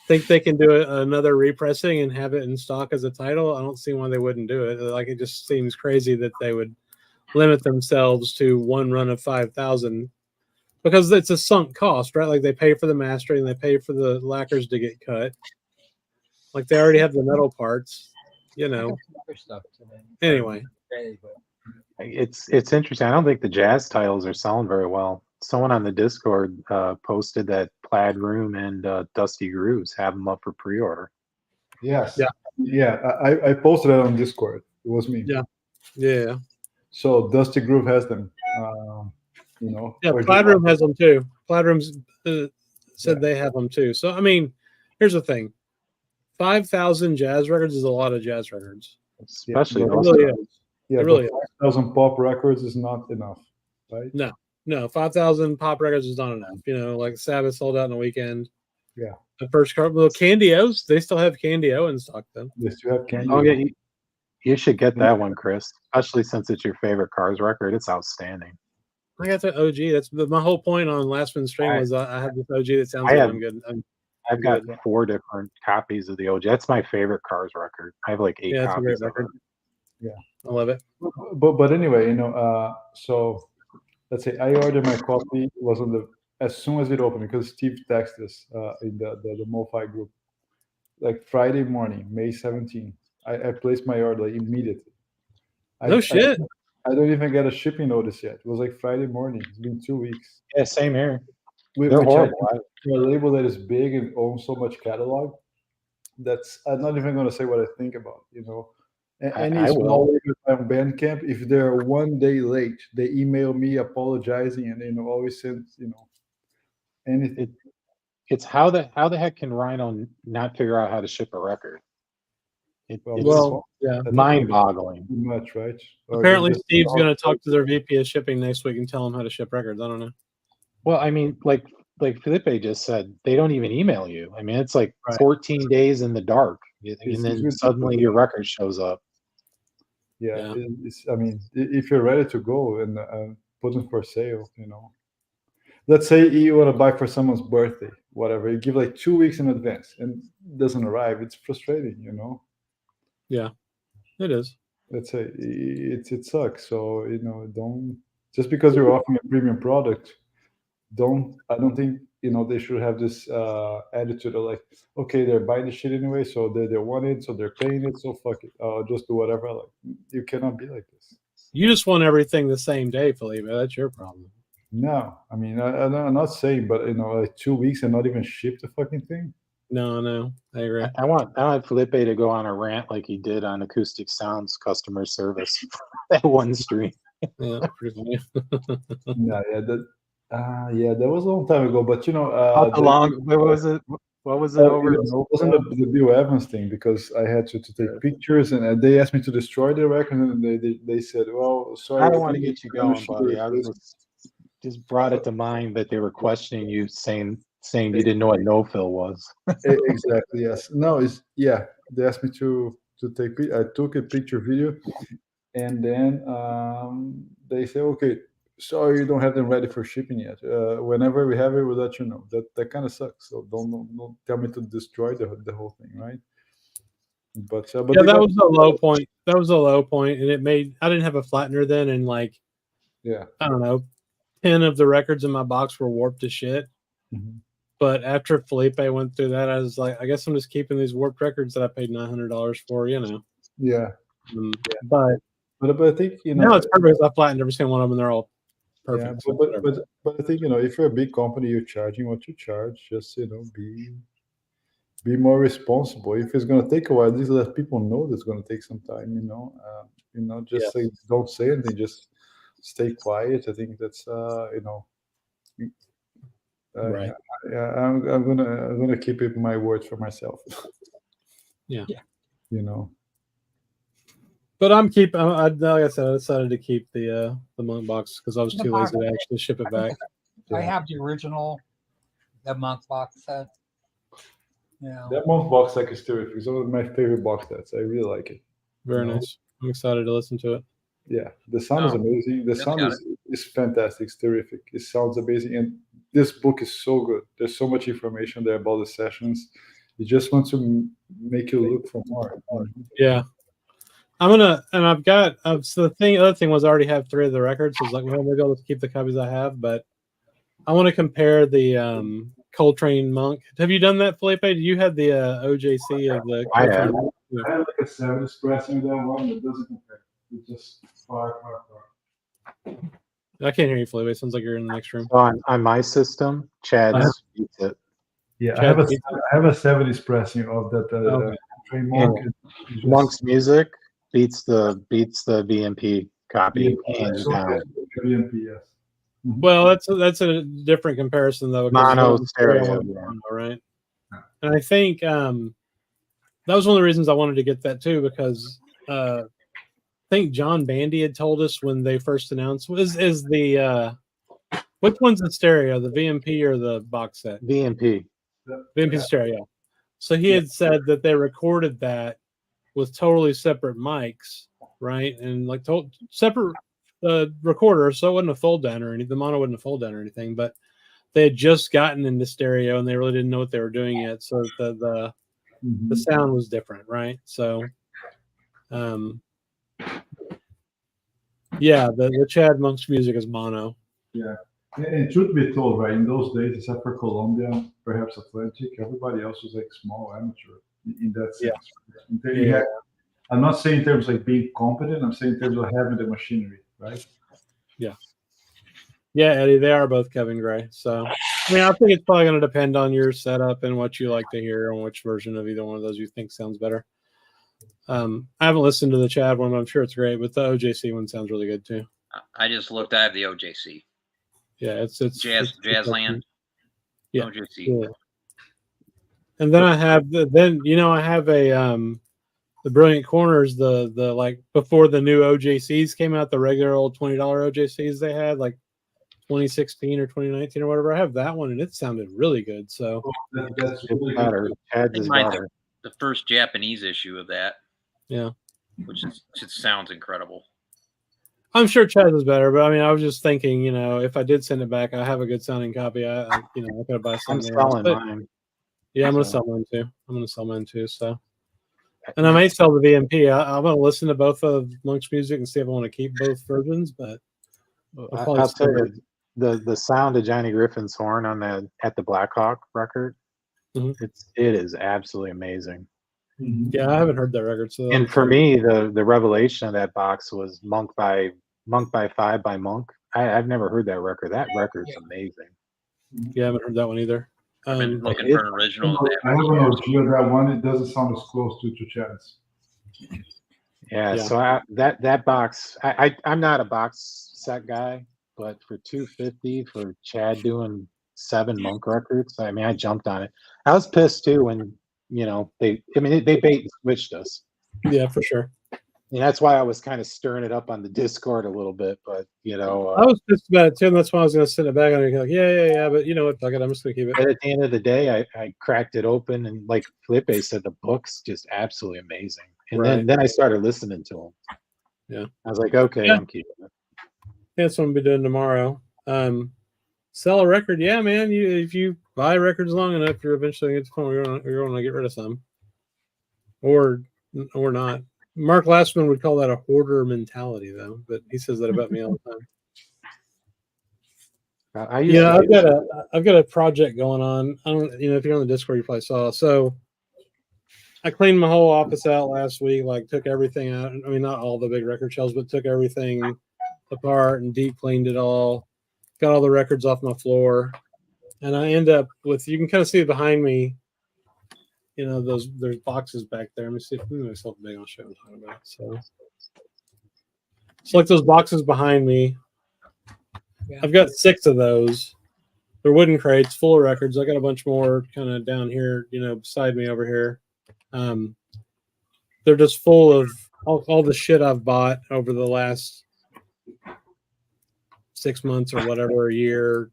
think they can do another repressing and have it in stock as a title, I don't see why they wouldn't do it. Like, it just seems crazy that they would limit themselves to one run of 5,000 because it's a sunk cost, right? Like, they pay for the mastering, they pay for the lacquers to get cut. Like, they already have the metal parts, you know. Other stuff today. Anyway, It's interesting. I don't think the jazz titles are selling very well. Someone on the Discord posted that Plaid Room and Dusty Grooves have them up for pre-order. Yes. Yeah. Yeah. I posted that on Discord. It was me. Yeah. Yeah. So Dusty Groove has them. You know. Yeah, Plaid Room has them too. Plaid Room's said they have them too. So I mean, here's the thing: 5,000 jazz records is a lot of jazz records. Especially It those really guys. is. Yeah, It really is. 5,000 pop records is not enough, right? No, 5,000 pop records is not enough. You know, like Sabbath sold out in a weekend. Yeah. The first couple of Candios, they still have Candio in stock though. They still have Candy. Oh yeah, you should get that one, Chris. Especially since it's your favorite Cars record. It's outstanding. I got the OG. That's my whole point on Last One String was I have this OG that sounds I like have- I'm good. I've got 4 different copies of the OG. That's my favorite Cars record. I have like 8 Yeah, it's a great copies of record. it. I love it. But anyway, you know, so let's say I ordered my copy. It was on the as soon as it opened because Steve texted us in the MoFi group, like Friday morning, May 17th. I placed my order like, immediately. No shit. I don't even get a shipping notice yet. It was like Friday morning. It's been 2 weeks. Yeah, same here. Which They're I- horrible. a label that is big and owns so much catalog. That's I'm not even going to say what I think about. You know, any I small will. label on Bandcamp, if they're one day late, they email me apologizing and always send anything. It's how the heck can Rhino not figure out how to ship a record? It's Well, yeah. That's mind-boggling. too much, right? Or Apparently, they just- Steve's going to talk to their VP of shipping next week and tell them how to ship records. I don't know. Well, I mean, like Felipe just said, they don't even email you. I mean, it's like Right. 14 days in the dark, It's and then ridiculous. suddenly your record shows up. Yeah, it's. I mean, if you're ready to go and put them for sale, you know. Let's say you want to buy for someone's birthday, whatever. You give like 2 weeks in advance and it doesn't arrive. It's frustrating, you know. Yeah, it is. Let's say it sucks. So you know, don't just because you're offering a premium product, I don't think they should have this attitude of like, okay, they're buying the shit anyway, so they want it, so they're paying it, so fuck it, just do whatever. Like, you cannot be like this. You just want everything the same day, Felipe. That's your problem. No, I mean, I'm not saying, but like 2 weeks and not even ship the fucking thing. No, I agree. I want Felipe to go on a rant like he did on Acoustic Sounds customer service that one stream. Yeah, pretty funny. Yeah, that was a long time ago. But What was it? What was it over? It wasn't the Bill Evans thing because I had to take pictures and they asked me to destroy the record and they said, "Well, sorry, I don't want to get you going, buddy. I was just brought it to mind that they were questioning you, saying you didn't know what no fill was." Exactly. Yes. No. They asked me to take. I took a picture video, and then they say, "Okay, sorry, you don't have them ready for shipping yet. Whenever we have it, we'll let you know." That kind of sucks. So don't tell me to destroy the whole thing, right? But yeah, that was a low point. That was a low point, and it made I didn't have a flattener then, and like, yeah, I don't know, 10 of the records in my box were warped to shit. Mm-hmm. But after Felipe went through that, I was like, I guess I'm just keeping these warped records that I paid $900 for, Yeah. But I think now it's perfect. I flattened every single one of them, and they're all perfect. Yeah, but I think if you're a big company, you're charging what you charge. Just be more responsible. If it's going to take a while, at least let people know that it's going to take some time. Just say don't say anything. Just stay quiet. I think that's right. Yeah, I'm gonna keep it my words for myself. Yeah. But I'm keep. Like I said, I decided to keep the monk box because I was too lazy to actually ship it back. I have the original, the monk box set. Yeah. That Monk box set is terrific. It's one of my favorite box sets. I really like it. Very No. nice. I'm excited to listen to it. Yeah, the sound is Oh, amazing. The that's sound got is fantastic. It's terrific. It sounds amazing, and this book is so good. There's so much information there about the sessions. You just want to make you look for more. Yeah. And I've got, so the other thing was I already have 3 of the records. So I was like, well, maybe I'll just keep the copies I have, but I want to compare the Coltrane Monk. Have you done that, Felipe? Do you have the OJC of the I Coltrane have. Monk? I have like a 7 expressing that one that doesn't compare. It's just far. I can't hear you, Felipe. It sounds like you're in the next room. So on my system, Chad's beats it. Yeah, Chad, I have a 7 expressing of that Okay. Train Monk. And It's just- Monk's music beats the VMP copy hands so down. VMP, yes. Well, that's a different comparison though. because Mono one's stereo, one's yeah. mono, right? And I think that was one of the reasons I wanted to get that too, because I think John Bandy had told us when they first announced is the which one's the stereo, the VMP or the box set? VMP. VMP stereo. So he had said that they recorded that with totally separate mics, right? And like separate recorder, so it wasn't a fold down or anything. The mono wasn't a fold down or anything, but they had just gotten into stereo and they really didn't know what they were doing yet. So the sound was different, right? So yeah, the Chad Monk's music is mono. Yeah. And truth be told, right, in those days, except for Colombia, perhaps Atlantic, everybody else was like small amateur in that sense. Yeah. I'm not saying in terms of like being competent, I'm saying in terms of having the machinery, right? Yeah, Eddie, they are both Kevin Gray. So I mean, I think it's probably going to depend on your setup and what you like to hear and which version of either one of those you think sounds better. I haven't listened to the Chad one, but I'm sure it's great. But the OJC one sounds really good too. I just looked. I have the OJC. Yeah, it's Jazzland. Yeah. OJC. Yeah. And then I have I have a the Brilliant Corners, the like before the new OJCs came out, the regular old $20 OJCs they had, like 2016 or 2019 or whatever. I have that one and it sounded really good. So That's It's really better. Chad's is mine's better. the first Japanese issue of that. Yeah. Which it sounds incredible. I'm sure Chaz is better, but I mean, I was just thinking, if I did send it back, I have a good sounding copy. I could buy I'm something else. selling But, mine. yeah, I'm gonna sell mine too. So, and I may sell the VMP. I'm gonna listen to both of Monk's music and see if I want to keep both versions. But I'll tell you, the sound of Johnny Griffin's horn on at the Blackhawk record, it is absolutely amazing. Yeah, I haven't heard that record. So, and for me, the revelation of that box was Monk by 5 by Monk. I've never heard that record. That record's amazing. Yeah, I haven't heard that one either. I've been looking for an original. I have an original that one. It doesn't sound as close to Chad's. Yeah. So that box, I'm not a box set guy, but for $250 for Chad doing 7 Monk records, I mean, I jumped on it. I was pissed too when they bait and switched us. Yeah, for sure. And that's why I was kind of stirring it up on the Discord a little bit, but I was pissed about it too, and that's why I was going to send it back on and like, yeah, but you know what, fuck it, I'm just going to keep it. But at the end of the day, I cracked it open, and like Felipe said, the book's just absolutely amazing. And then I started listening to him. Yeah, I was like, okay, I'm keeping it. That's what I'm gonna be doing tomorrow. Sell a record, yeah, man. If you buy records long enough, you're eventually going to get to the point where you're going to get rid of some, or not. Mark Lastman would call that a hoarder mentality, though, but he says that about me all the time. I've got a project going on. I don't, if you're on the Discord, you probably saw. So I cleaned my whole office out last week. Like took everything out. I mean, not all the big record shelves, but took everything apart and deep cleaned it all. Got all the records off my floor, and I end up with. You can kind of see behind me. There's boxes back there. Let me see if myself big. I'll show you what I'm talking about. So it's like those boxes behind me. Yeah. I've got 6 of those. They're wooden crates full of records. I got a bunch more kind of down here, beside me over here. They're just full of all the shit I've bought over the last 6 months or whatever, a year,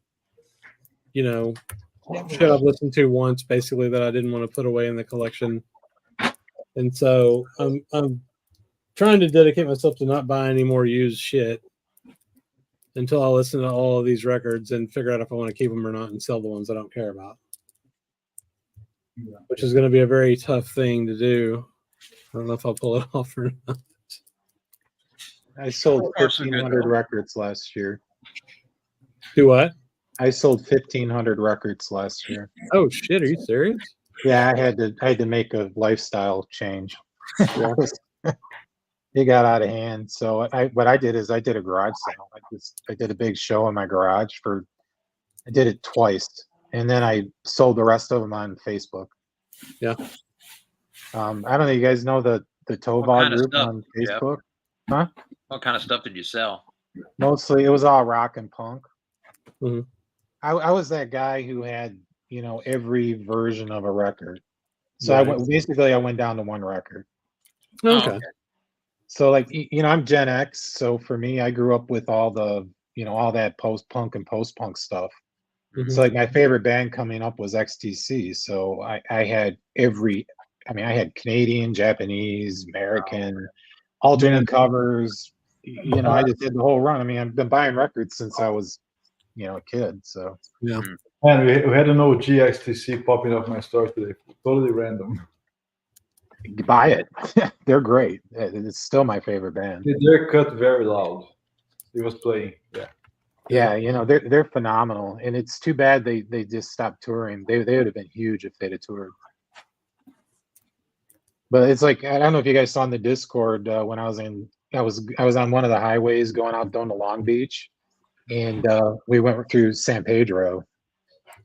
shit I've listened to once, basically, that I didn't want to put away in the collection. And so I'm trying to dedicate myself to not buy any more used shit until I listen to all of these records and figure out if I want to keep them or not and sell the ones I don't care about. Which is going to be a very tough thing to do. I don't know if I'll pull it off or not. I sold 1,500 records last year. Do what? I sold 1,500 records last year. Oh shit! Are you serious? Yeah, I had to make a lifestyle change. It got out of hand. So what I did is I did a garage sale. I did a big show in my garage I did it twice, and then I sold the rest of them on Facebook. Yeah. I don't know. You guys know the Tovah group on Facebook? Huh? What kind of stuff did you sell? Mostly, it was all rock and punk. Mm-hmm. I was that guy who had every version of a record. So Right. I went down to one record. Okay. So I'm Gen X. So for me, I grew up with all the all that post-punk and post-punk stuff. Mm-hmm. So my favorite band coming up was XTC. So I had I had Canadian, Japanese, American, alternate covers. I just did the whole run. I mean, I've been buying records since I was a kid. So yeah. And we had an OG XTC popping up my store today. Totally random. Buy it. They're great. It's still my favorite band. They're cut very loud. He was playing. Yeah, they're phenomenal, and it's too bad they just stopped touring. They would have been huge if they'd have toured. But it's like, I don't know if you guys saw in the Discord when I was on one of the highways going out down to Long Beach, and we went through San Pedro,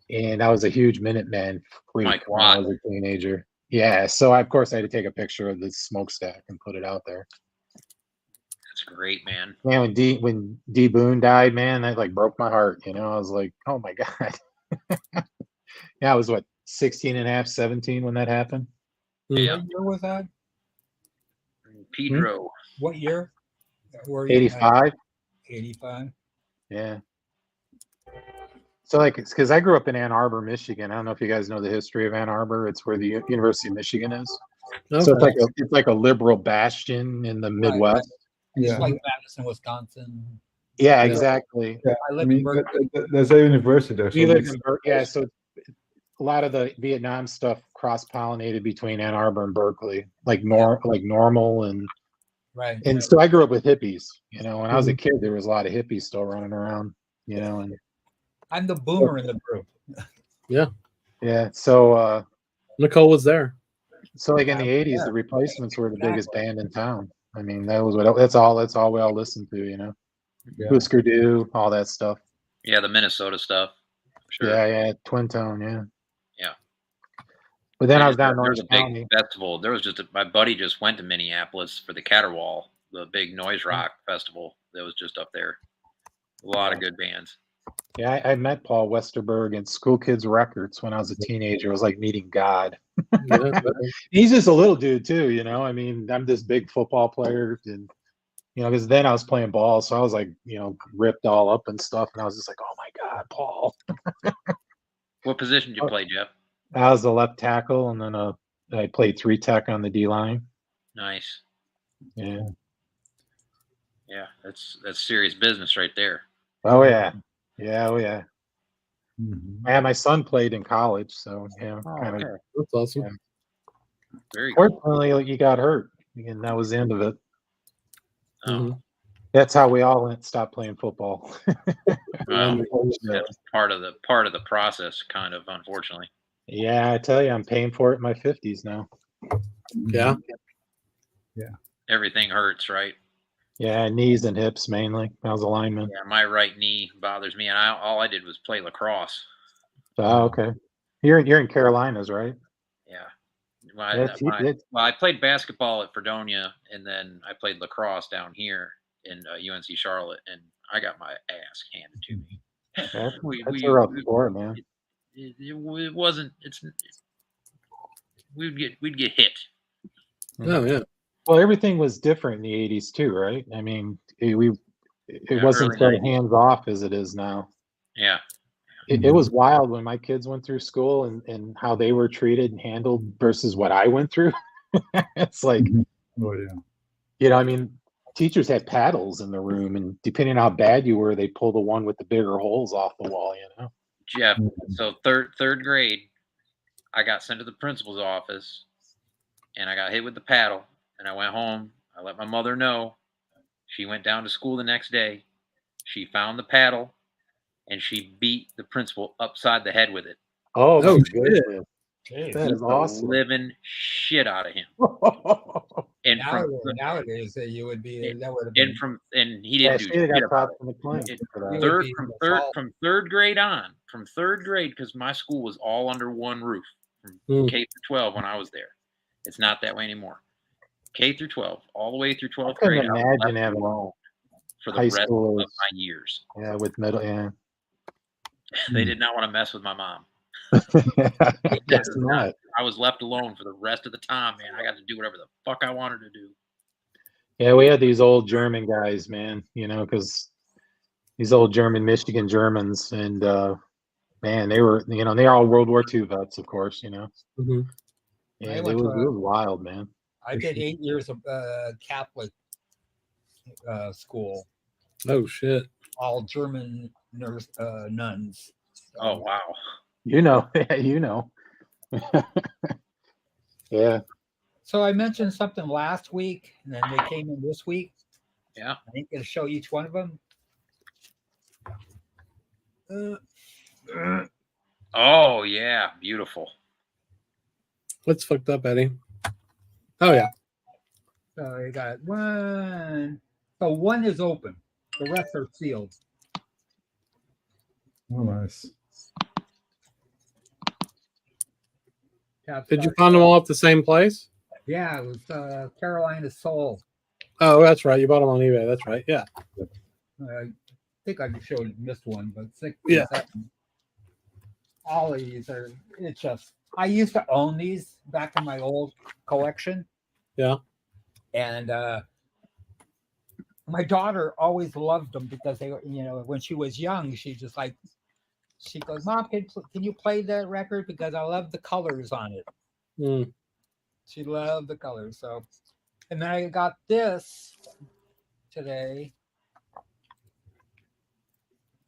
and I was a huge Minuteman freak when I was a teenager. Yeah, so of course I had to take a picture of the smokestack and put it out there. That's great, man. Man, when D Boone died, man, that broke my heart. I was like, oh my God. Yeah, I was 16 and a half, 17 when that happened. Yeah. What year was that? Pedro. What year? Were you 85. 85. Yeah. So it's because I grew up in Ann Arbor, Michigan. I don't know if you guys know the history of Ann Arbor. It's where the University of Michigan is. Okay. So it's like a liberal bastion in the Midwest. Right. It's like Madison, Wisconsin. Yeah, exactly. Yeah. I live in Berkeley. There's a university there. We live in Berkeley. Yeah, so a lot of the Vietnam stuff cross-pollinated between Ann Arbor and Berkeley, like Normal and right. And so I grew up with hippies. When I was a kid, there was a lot of hippies still running around. And I'm the boomer in the group. Yeah. So Nicole was there. So in the 80s, the Replacements were the biggest band in town. I mean, that's all we all listened to. Husker Du, all that stuff. Yeah, the Minnesota stuff. Sure. Yeah, Twin Tone, yeah. But But then I was down there was North a County. big festival. There was my buddy just went to Minneapolis for the Caterwaul, the big noise rock festival that was just up there. A lot of good bands. Yeah, I met Paul Westerberg and School Kids Records when I was a teenager. It was like meeting God. He's just a little dude too, I mean, I'm this big football player, and because then I was playing ball, so I was ripped all up and stuff, and I was just like, oh my God, Paul. What position did you play, Jeff? I was the left tackle, and then I played 3-tech on the D line. Nice. Yeah. Yeah, that's serious business right there. Oh yeah. Oh yeah. Mm-hmm. Yeah, my son played in college, so That's awesome. Yeah. Very cool. Fortunately, he got hurt, and that was the end of it. Oh. Mm-hmm. That's how we all stopped playing football. Well, that's part of the process, kind of, unfortunately. Yeah, I tell you, I'm paying for it in my 50s now. Yeah. Everything hurts, right? Yeah, knees and hips mainly. I was a lineman. Yeah, my right knee bothers me, and all I did was play lacrosse. Oh, okay. You're in Carolinas, right? Yeah. I played basketball at Fredonia, and then I played lacrosse down here in UNC Charlotte, and I got my ass handed to me. That's a rough sport, man. It wasn't. We'd get hit. Oh yeah. Well, everything was different in the 80s too, right? I mean, it wasn't so hands off as it is now. Yeah. it was wild when my kids went through school and how they were treated and handled versus what I went through. It's like, Oh yeah. you know, I mean, teachers had paddles in the room, and depending on how bad you were, they pull the one with the bigger holes off the wall, you know. Jeff, so third grade, I got sent to the principal's office, and I got hit with the paddle, and I went home. I let my mother know. She went down to school the next day. She found the paddle, and she beat the principal upside the head with it. Oh, Oh, my shit. goodness. Jeez. That Beat is the awesome. living shit out of him. And Nowadays, you would be that would have and been. and he Yeah, didn't do she'd have shit got about props from the client it. for You that. would be assault. From third grade on, from third grade, because my school was all under one roof from K through 12 when I was there. It's not that way anymore. K through 12, all the way through 12th couldn't grade, I was imagine left having alone for the high rest of schoolers. my years. Yeah, with middle, yeah. They did not want to mess with my mom. I guess not. I was left alone for the rest of the time, man. I got to do whatever the fuck I wanted to do. Yeah, we had these old German guys, man, you know, because these old Michigan Germans, and man, they were, you know, they're all World War II vets, of course, you know. Mm-hmm. Yeah, I it went was to wild, man. I did 8 years of Catholic school, Oh shit. all German nuns. Oh wow. You know, you know. Yeah. So I mentioned something last week, and then they came in this week. Yeah. I think I'll show each one of them. Oh yeah, beautiful. What's fucked up, Eddie? Oh yeah. So you got one. So one is open. The rest are sealed. Oh, nice. Did you find them all at the same place? Yeah, it was Carolina Soul. Oh, that's right. You bought them on eBay. That's right. Yeah. I think I missed one, but 6 Yeah. 7. All of these are. It's just. I used to own these back in my old collection. Yeah. And my daughter always loved them because they, you know, when she was young, she goes, "Mom, can you play that record because I love the colors on it." Mm. She loved the colors. So, and then I got this today. I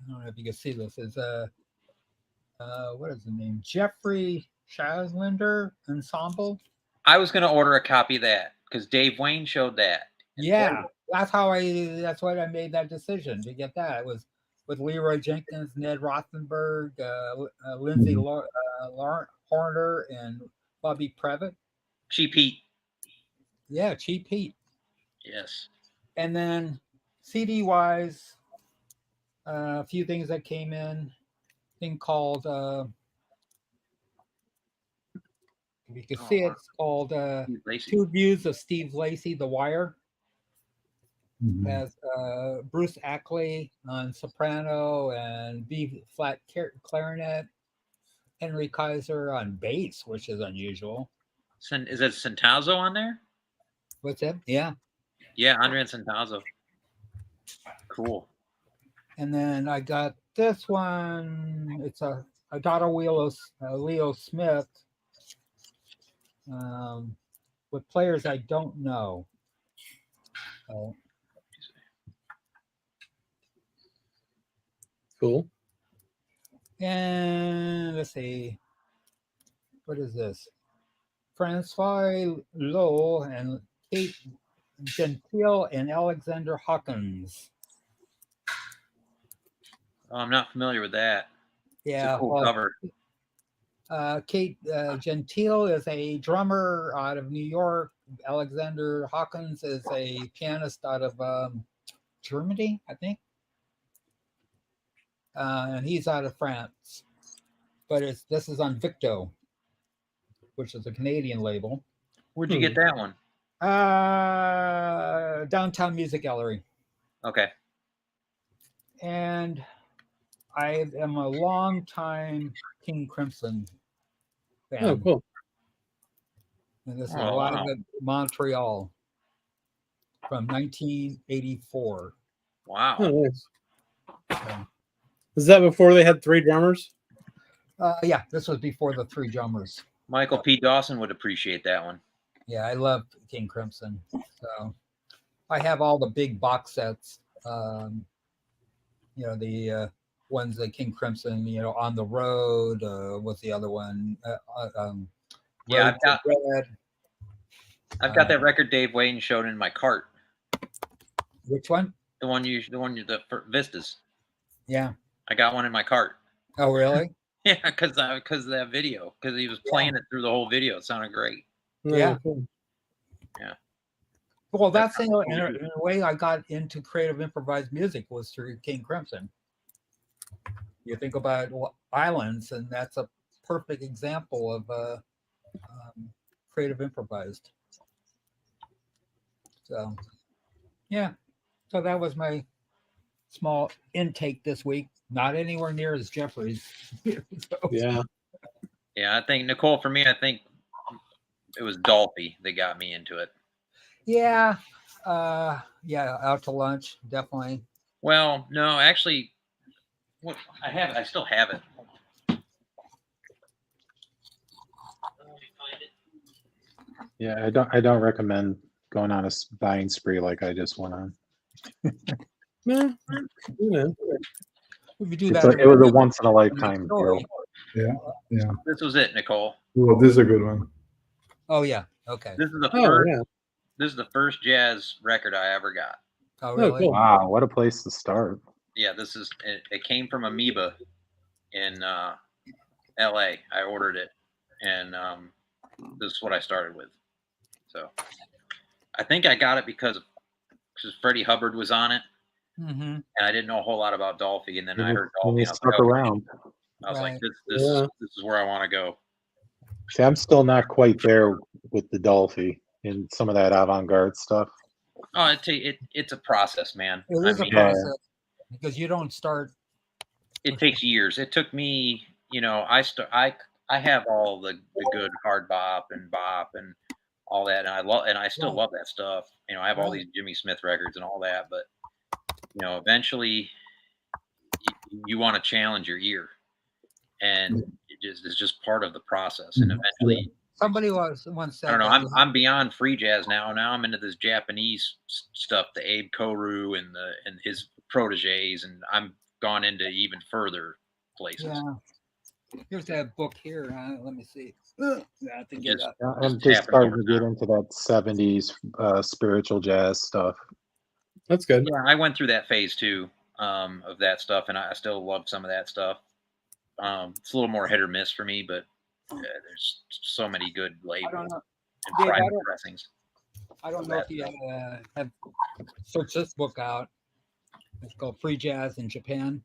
don't know if you can see this. Is what is the name? Jeffrey Sidewinder Ensemble. I was gonna order a copy of that because Dave Wayne showed that. Yeah, that's what I made that decision to get that. It was with Leroy Jenkins, Ned Rothenberg, Lindsay Horner, and Bobby Previtt. Cheap Heat. Yeah, Cheap Heat. Yes. And then CD wise, a few things that came in. Thing called if you can see it, it's called Two Views of Steve Lacy, The Wire. Has Bruce Ackley on soprano and B flat clarinet, Henry Kaiser on bass, which is unusual. Is that Centazzo on there? What's that? Yeah. Yeah, Andre and Centazzo. Cool. And then I got this one. It's a Dotto Leo Smith with players I don't know. Cool. And let's see. What is this? Francois Lowe and Kate Gentile and Alexander Hawkins. Oh, I'm not familiar with that. Yeah. It's a cool cover. Kate Gentile is a drummer out of New York. Alexander Hawkins is a pianist out of Germany, I think. And he's out of France. But this is on Victo, which is a Canadian label. Where'd you get that one? Downtown Music Gallery. Okay. And I am a long time King Crimson fan. Oh, cool. And this is live at Montreal from 1984. Wow. Oh, nice. Is that before they had 3 drummers? Yeah, this was before the 3 drummers. Michael P. Dawson would appreciate that one. Yeah, I love King Crimson. So I have all the big box sets. The ones that King Crimson, On the Road. What's the other one? Yeah, Road I've got that record Dave Wayne showed in my cart. Which one? The Vistas. Yeah. I got one in my cart. Oh, really? Yeah, because of that video. Because he was playing it through the whole video. It sounded great. Yeah. Yeah. Well, that's in a way I got into creative improvised music was through King Crimson. You think about Islands, and that's a perfect example of creative improvised. So, yeah. So that was my small intake this week. Not anywhere near as Jeffrey's. So. Yeah. Yeah, I think, Nicole, for me, I think it was Dolphy that got me into it. Yeah. Out to lunch, definitely. Well, no, actually, I still have it. Yeah, I don't recommend going on a buying spree like I just went on. Yeah. If you do It that, was a once in a lifetime deal. Yeah. This was it, Nicole. Well, this is a good one. Oh yeah. Okay. This is the Oh, first. yeah. This is the first jazz record I ever got. Oh really? cool. Wow, what a place to start. Yeah, it came from Amoeba in LA. I ordered it, and this is what I started with. So I think I got it because Freddie Hubbard was on it, and I didn't know a whole lot about Dolphy, and then I heard Dolphy, and I was stuck around. I was like, Right. this is where I want to go. See, I'm still not quite there with the Dolphy and some of that avant-garde stuff. Oh, it's a process, man. It is a process because you don't start. It takes years. It took me, I have all the good hard bop and all that, and I still love that stuff. I have all these Jimmy Smith records and all that, but eventually you want to challenge your ear, and it's just part of the process. And eventually, Somebody once said, I don't know. I'm beyond free jazz now. Now I'm into this Japanese stuff, the Abe Koru and his proteges, and I'm gone into even further places. Yeah. Here's that book here. Let me see. I think I'm just starting to get into that 70s spiritual jazz stuff. That's good. Yeah, I went through that phase too of that stuff, and I still love some of that stuff. It's a little more hit or miss for me, but there's so many good labels and private pressings. I don't know if you have searched this book out. It's called Free Jazz in Japan.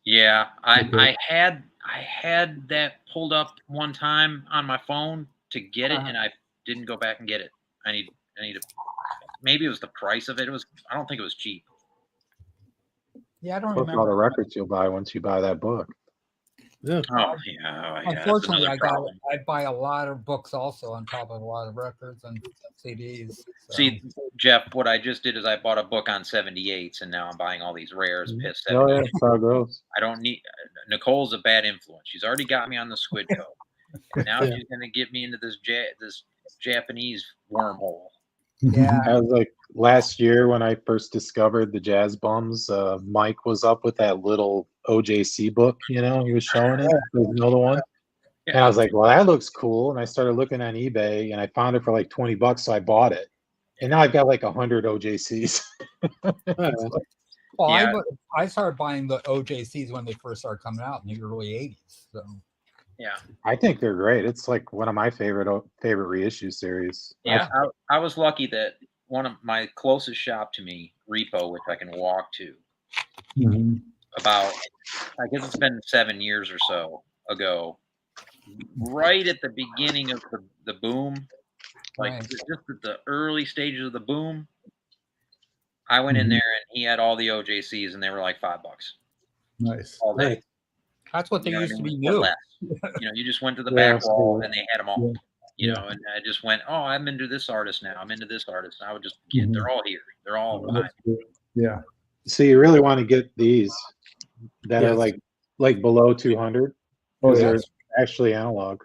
Yeah, I had that pulled up one time on my phone to get it, and I didn't go back and get it. I need to. Maybe it was the price of it. I don't think it was cheap. Yeah, I don't Look remember all the records you'll buy once you buy that book. Yeah. Oh yeah. Unfortunately, I buy a lot of books also on top of a lot of records and CDs. So. See, Jeff, what I just did is I bought a book on 78s, and now I'm buying all these rares. Piss 78s. Oh yeah, that's how it goes. I don't need. Nicole's a bad influence. She's already got me on the Squid Code. Now she's going to get me into this Japanese wormhole. Yeah. I was like last year when I first discovered the Jazz Bums. Mike was up with that little OJC book. He was showing it. There's another one. Yeah. And I was like, well, that looks cool. And I started looking on eBay, and I found it for like $20, so I bought it. And now I've got like 100 OJCs. Well, yeah. I started buying the OJCs when they first started coming out in the early 80s. So. Yeah, I think they're great. It's like one of my favorite reissue series. Yeah, I was lucky that one of my closest shop to me, Repo, which I can walk to, about, I guess it's been 7 years or so ago, right at the beginning of the boom, like just at the early stages of the boom, I went in there and he had all the OJCs and they were like $5. Nice. All day. Nice. That's what they used to be new. You just went to the back wall and they had them all. And I just went, oh, I'm into this artist now. I'm into this artist. And I would just get, they're all here. They're all behind me. Yeah. So you really want to get these that are like like below 200. Oh, They're yes. actually analog.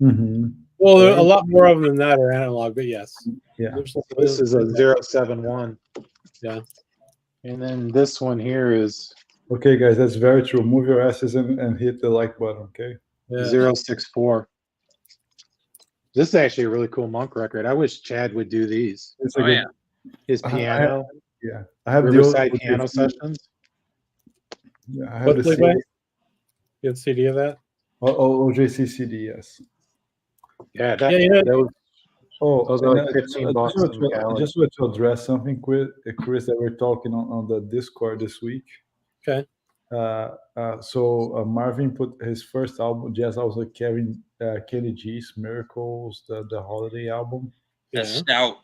Mm-hmm. Well, a lot more of them than that are analog, but yes. Yeah. This is a 071. Yeah. And then this one here is Okay, guys, that's very true. Move your asses and hit the like button, okay? Yeah. 064. This is actually a really cool Monk record. I wish Chad would do these. It's Oh, yeah. His piano, I have Riverside the piano sessions. Yeah, I have What the Felipe? CD. You have a CD of that? OJC CD, yes. Yeah, that, Yeah, you know, those Oh, are and like 15 bucks in I Cali. just want to address something, Chris, that we're talking on the Discord this week. Okay. So Marvin put his first album, jazz album, Kenny G's Miracles, the holiday album. The Stout.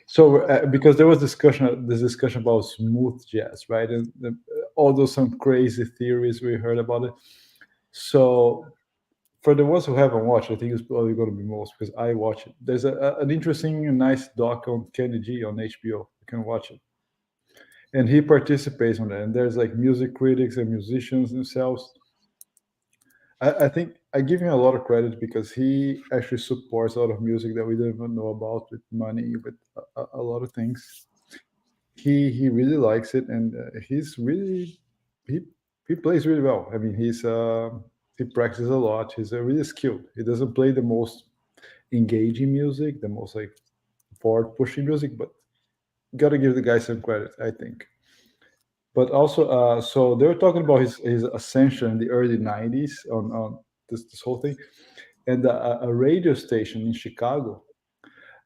So because there was this discussion about smooth jazz, right? And all those some crazy theories we heard about it. So for the ones who haven't watched, I think it's probably going to be most because I watch it. There's an interesting and nice doc on Kenny G on HBO. You can watch it. And he participates on that. And there's like music critics and musicians themselves. I think I give him a lot of credit because he actually supports a lot of music that we don't even know about, with money, with a lot of things. He really likes it, and he's really he plays really well. I mean, he practices a lot. He's really skilled. He doesn't play the most engaging music, the most like forward pushing music, but gotta give the guy some credit, I think. But also, so they were talking about his ascension in the early '90s on this whole thing, and a radio station in Chicago.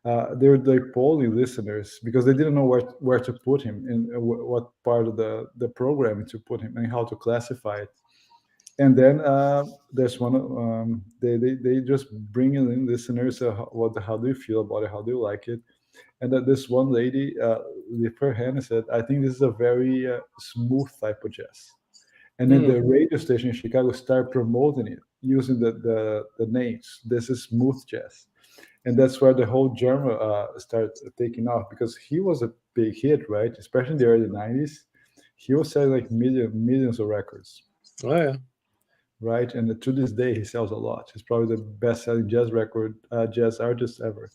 They were like polling listeners because they didn't know where to put him and what part of the programming to put him and how to classify it. And then there's one they just bring in listeners. How do you feel about it? How do you like it? And that this one lady lifted her hand and said, "I think this is a very smooth type of jazz." And then the radio station in Chicago started promoting it using the names. This is smooth jazz, and that's where the whole genre started taking off because he was a big hit, right? Especially in the early '90s, he was selling like millions of records. Oh yeah. Right, and to this day, he sells a lot. He's probably the best-selling jazz artist ever.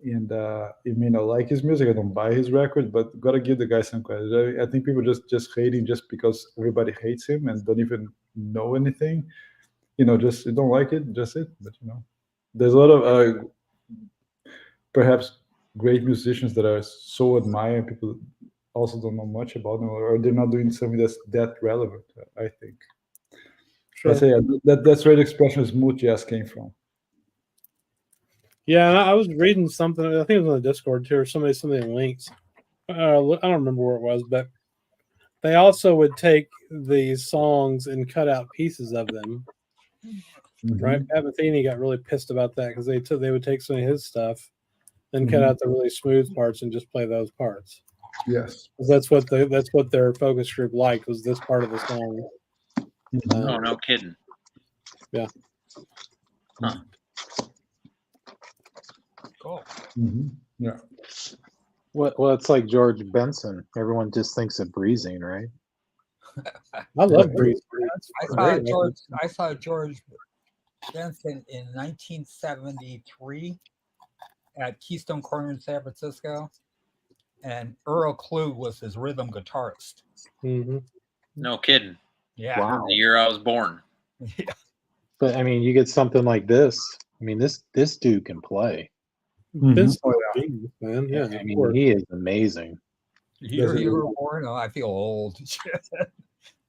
And I mean, I like his music. I don't buy his record, but gotta give the guy some credit. I think people just hate him just because everybody hates him and don't even know anything. Just you don't like it, just it. But there's a lot of perhaps great musicians that are so admired. People also don't know much about them, or they're not doing something that's that relevant. I think. Sure. I say that's where the expression smooth jazz came from. Yeah, I was reading something. I think it was on the Discord too, or something links. I don't remember where it was, but they also would take these songs and cut out pieces of them. Mm-hmm. Right? Pat Metheny got really pissed about that because they would take some of his stuff and cut out the really smooth parts and just play those parts. Yes, that's what their focus group liked, was this part of the song. Oh, no kidding. Yeah. Huh. Cool. Mm-hmm. Yeah. Well, it's like George Benson. Everyone just thinks of breezing, right? I love Brew. I saw George Benson in 1973 at Keystone Corner in San Francisco, and Earl Klug was his rhythm guitarist. Mm-hmm. No kidding. Yeah. Wow. The year I was born. Yeah. But I mean, you get something like this. I mean, this dude can play. This Mm-hmm. man, yeah. I mean, he is amazing. You were born? Oh, I feel old.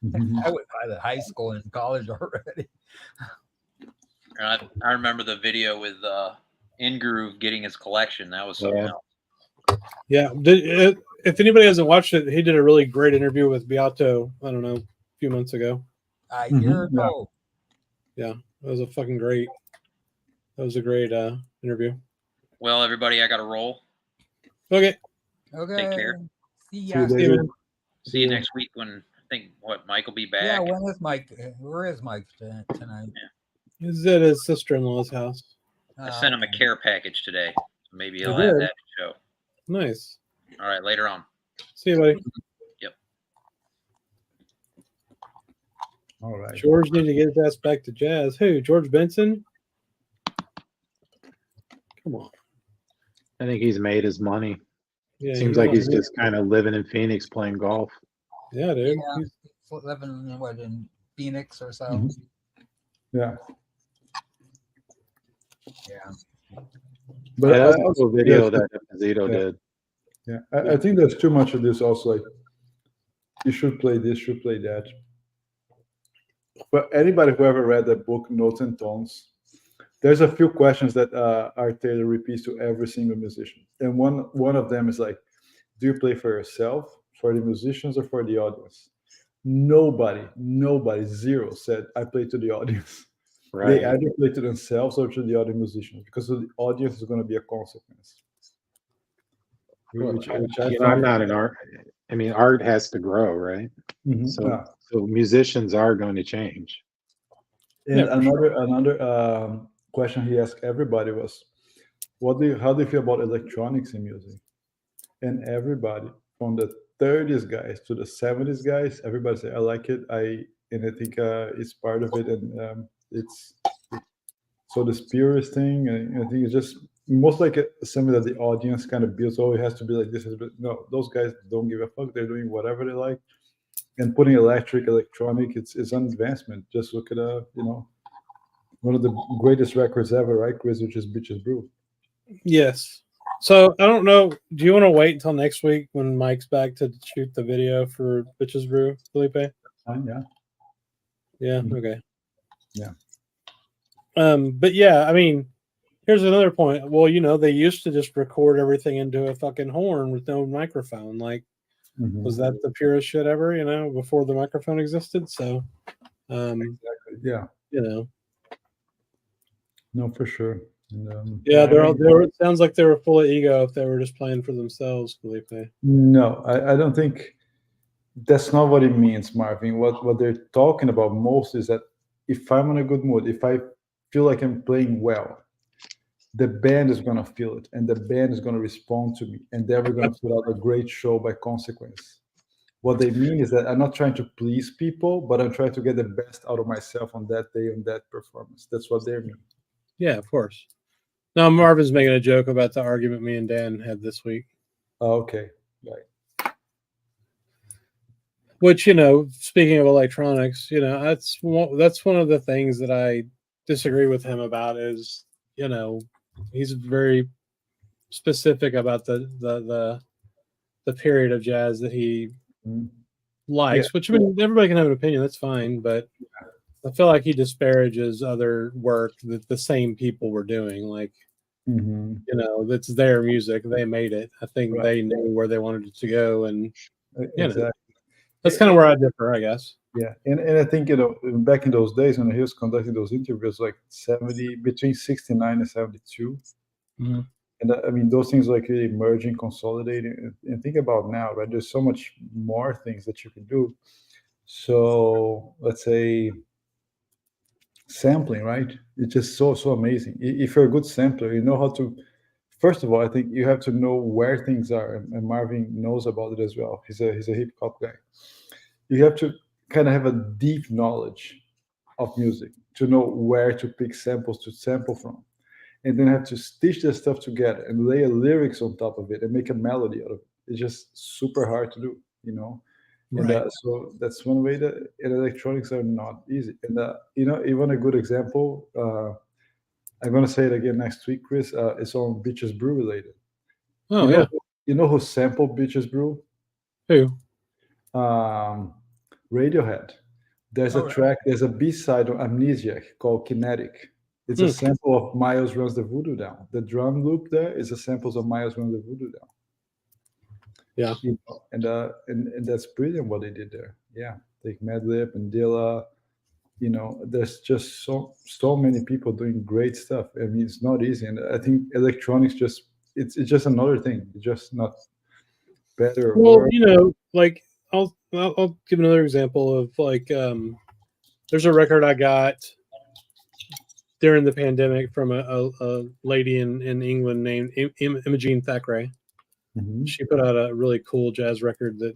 Mm-hmm. I went by the high school and college already. I remember the video with In Groove getting his collection. That was something else. Yeah. If anybody hasn't watched it, he did a really great interview with Beato, I don't know, a few months ago. A year ago. Yeah. That was a great interview. Well, everybody, I got to roll. Okay. Okay. Take care. See ya. See you next week when Mike will be back. Yeah, when is Mike? Where is Mike tonight? He's at his sister-in-law's house. I sent him a care package today. So maybe he'll did? add that to the show. Nice. All right, later on. See you, buddy. All right. George need to get his ass back to jazz. Who? George Benson? Come on. I think he's made his money. Yeah, Seems like he's just kind of living in Phoenix playing golf. Yeah, dude. Yeah, he's living in Phoenix or so. Mhm. Yeah. Yeah. But That was I a also cool video think that Zito yeah. did. Yeah, I think there's too much of this also. Like, you should play this, should play that. But anybody who ever read the book Notes and Tones, there's a few questions that Art Taylor repeats to every single musician, and one of them is like, do you play for yourself, for the musicians, or for the audience? Nobody, zero said I play to the audience. Right. They either play to themselves or to the other musicians, because the audience is going to be a consequence. Which You know, I'm not an art. I mean, art has to grow, right? Mhm, So, yeah. so musicians are going to change. And Yeah, for another question he asked everybody was, how do you feel about electronics in music? And everybody, from the 30s guys to the 70s guys, everybody said, I like it. I think it's part of it, and it's so the purest thing. And I think it's just most like something that the audience kind of builds. Oh, it has to be like this. No, those guys don't give a fuck. They're doing whatever they like. And putting electronic, it's an advancement. Just look at one of the greatest records ever, right, Chris? Which is Bitches Brew. Yes. So I don't know. Do you want to wait until next week when Mike's back to shoot the video for Bitches Brew, Felipe? Fine, yeah. Yeah. Mhm. Okay. Yeah. But yeah, I mean, here's another point. Well, they used to just record everything into a fucking horn with no microphone. Like, Mhm. was that the purest shit ever? Before the microphone existed. So, Exactly. Yeah. No, for sure. And, yeah, I mean, it sounds like they were full of ego if they were just playing for themselves, Felipe. no, I don't think that's not what it means, Marvin. What they're talking about most is that if I'm in a good mood, if I feel like I'm playing well, the band is gonna feel it, and the band is gonna respond to me, and then we're gonna put out a great show by consequence. What they mean is that I'm not trying to please people, but I'm trying to get the best out of myself on that day, on that performance. That's what they mean. Yeah, of course. Now Marvin's making a joke about the argument me and Dan had this week. Oh, okay, right. Which, speaking of electronics, that's one of the things that I disagree with him about is, he's very specific about the period of jazz that he Mhm. likes, which, I mean, everybody can have an opinion, that's fine, but I feel like he disparages other work that the same people were doing. Like, Mhm. that's their music. They made it. I think Right. they knew where they wanted it to go. And, Exactly. that's kind of where I differ, I guess. Yeah, and I think back in those days when he was conducting those interviews, like between 69 and 72, Mhm. and I mean those things like really merging, consolidating, and think about now, right? There's so much more things that you can do. So let's say sampling, right? It's just so amazing. If you're a good sampler, you know how to. First of all, I think you have to know where things are, and Marvin knows about it as well. He's a hip hop guy. You have to kind of have a deep knowledge of music to know where to pick samples to sample from, and then have to stitch that stuff together and lay a lyrics on top of it and make a melody out of it. It's just super hard to do. And Right. so that's one way that electronics are not easy. And even a good example, I'm gonna say it again next week, Chris. It's on Bitches Brew related. Oh, yeah. You know who sampled Bitches Brew? Who? Radiohead. There's a track, there's a B-side on Amnesiac called Kinetic. It's a sample of Miles Runs the Voodoo Down. The drum loop there is a sample of Miles Runs the Voodoo Down. Yeah. And that's brilliant what they did there. Yeah. Take Madlib and Dilla. There's just so many people doing great stuff. I mean, it's not easy. And I think electronics it's just another thing. It's just not better or well, like I'll give another example of like there's a record I got during the pandemic from a lady in England named Imogene Thackeray. Mhm. She put out a really cool jazz record that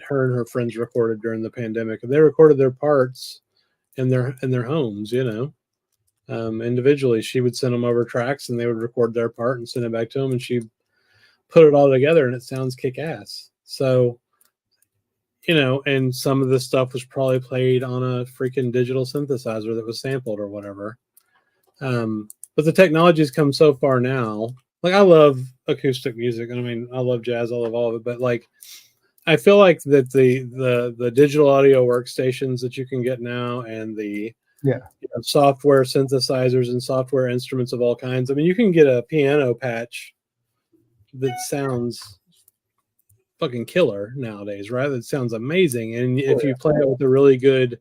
her and her friends recorded during the pandemic, and they recorded their parts in their homes, individually. She would send them over tracks, and they would record their part and send it back to them, and she put it all together, and it sounds kick-ass. So, and some of the stuff was probably played on a freaking digital synthesizer that was sampled or whatever. But the technology's come so far now. Like, I love acoustic music. I mean, I love jazz. I love all of it. But like, I feel like that the digital audio workstations that you can get now, and the software synthesizers and software instruments of all kinds. I mean, you can get a piano patch that sounds fucking killer nowadays, right? That sounds amazing. And if you play it with a really good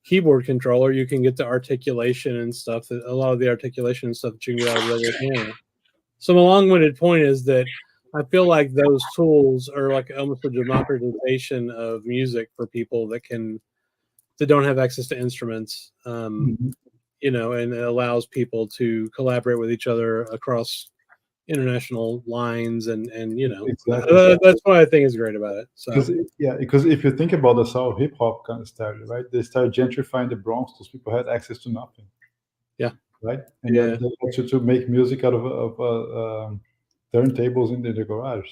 keyboard controller, you can get the articulation and stuff, that a lot of the articulation and stuff that you can get out of the regular piano. So my long-winded point is that I feel like those tools are like almost a democratization of music for people that don't have access to instruments, and it allows people to collaborate with each other across international lines, and Exactly. That's what I think is great about it. So because if you think about that's how hip hop kind of started, right? They started gentrifying the Bronx. Those people had access to nothing. Yeah. Right. And they got to make music out of turntables in the garage.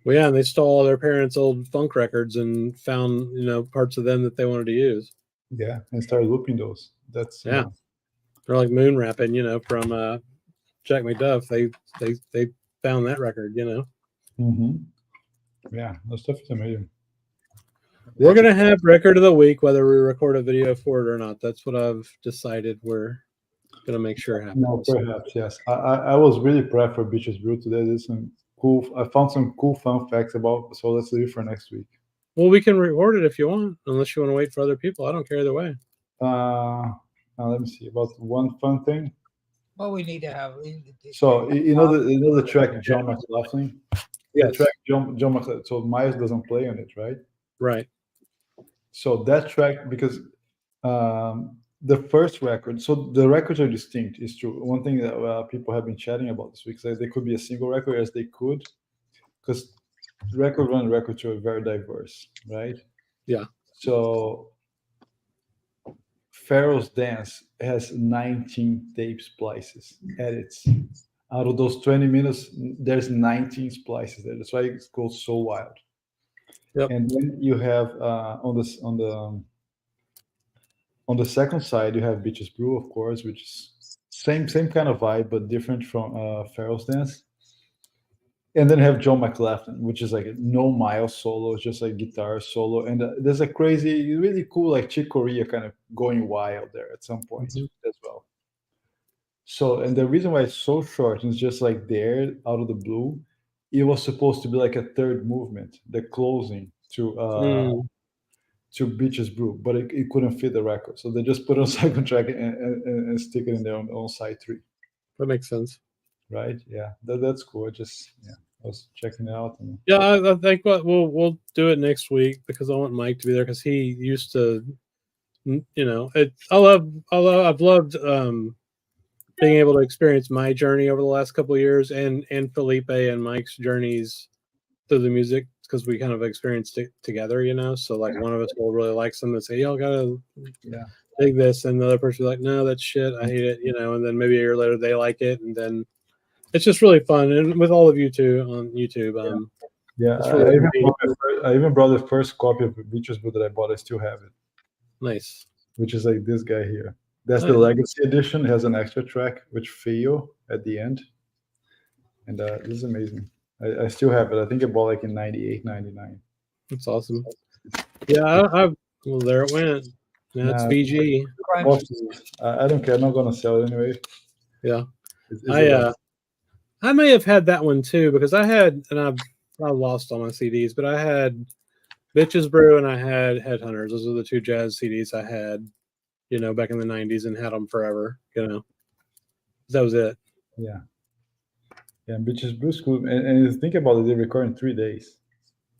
Well, yeah, and they stole all their parents' old funk records and found parts of them that they wanted to use. Yeah, and started looping those. That's they're like moon rapping, from Jack McDuff. They found that record, Yeah, that stuff is amazing. We're gonna have record of the week, whether we record a video for it or not. That's what I've decided we're gonna make sure happens. No, perhaps, yes. I was really prepped for Bitches Brew today. There's some cool. I found some cool fun facts about. So let's leave it for next week. Well, we can record it if you want, unless you want to wait for other people. I don't care either way. Let me see about one fun thing. Well, we need to have. So the track John McLaughlin. Yeah, the track John McLaughlin. So Miles doesn't play on it, right? Right. So that track, because the first record. So the records are distinct. It's true. One thing that people have been chatting about this week is that they could be a single record, as they could, because record one and record two are very diverse, right? Yeah. So Pharaoh's Dance has 19 tape splices edits. Out of those 20 minutes, there's 19 splices there. That's why it goes so wild. Yep. And then you have on the second side, you have Bitches Brew, of course, which is same kind of vibe, but different from Pharaoh's Dance. And then you have John McLaughlin, which is like no Miles solo, just like guitar solo. And there's a crazy, really cool, like Chick Corea kind of going wild there at some point as well. So, and the reason why it's so short, and it's just like there out of the blue, it was supposed to be like a third movement, the closing to Bitches Brew, but it couldn't fit the record. So they just put it on second track and stick it in there on side 3. That makes sense. Right? Yeah, that's cool. I was checking it out. I think we'll do it next week, because I want Mike to be there, because he used to, I've loved being able to experience my journey over the last couple of years, and Felipe and Mike's journeys through the music, because we kind of experienced it together, So like one of us will really like something and say, y'all gotta dig this, and the other person will be like, no, that's shit, I hate it, and then maybe a year later they like it, and then it's just really fun, and with all of you too on YouTube. I even brought the first copy of Bitches Brew that I bought. I still have it. Nice. Which is like this guy here. That's the Legacy Edition. It has an extra track with Fio at the end, and this is amazing. I still have it. I think I bought like in 98, 99. That's awesome. Yeah, well, there it went. Now it's VG. I don't care. I'm not gonna sell it anyway. Yeah. I may have had that one too, because I lost all my CDs, but I had Bitches Brew and I had Headhunters. Those are the 2 jazz CDs I had, back in the 90s, and had them forever, That was it. Yeah. Yeah, Bitches Brew School. And think about it, they record in 3 days.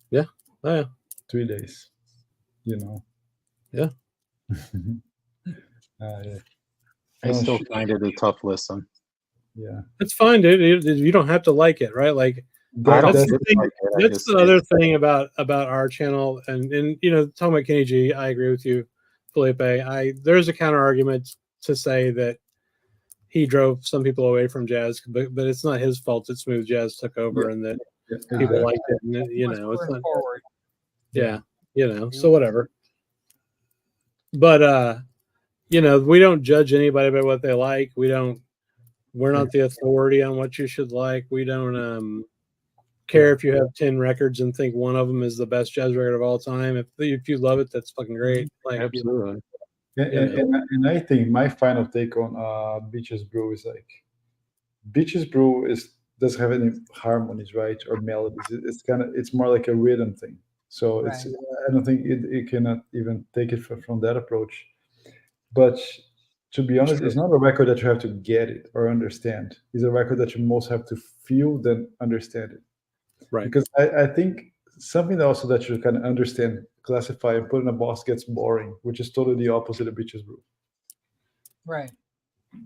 Yeah. Oh, yeah. 3 days. Yeah. Yeah. I still find it a tough listen. Yeah, it's fine, dude. You don't have to like it, right? Like that's the other thing about our channel, and talking about Kenny G, I agree with you. Felipe. There's a counter argument to say that he drove some people away from jazz, but it's not his fault that smooth jazz took over and that people liked it. And it's not. Forward. Yeah, so whatever. But we don't judge anybody by what they like. We're not the authority on what you should like. We don't care if you have 10 records and think one of them is the best jazz record of all time. If you love it, that's fucking great. Like, absolutely. And I think my final take on Beaches Brew is like Beaches Brew doesn't have any harmonies, right, or melodies. It's more like a rhythm thing. So I don't think it cannot even take it from that approach. But to be honest, it's not a record that you have to get it or understand. It's a record that you most have to feel than understand it. Right. Because I think something also that you can understand, classify, and put in a box gets boring, which is totally the opposite of Beaches Brew. Right.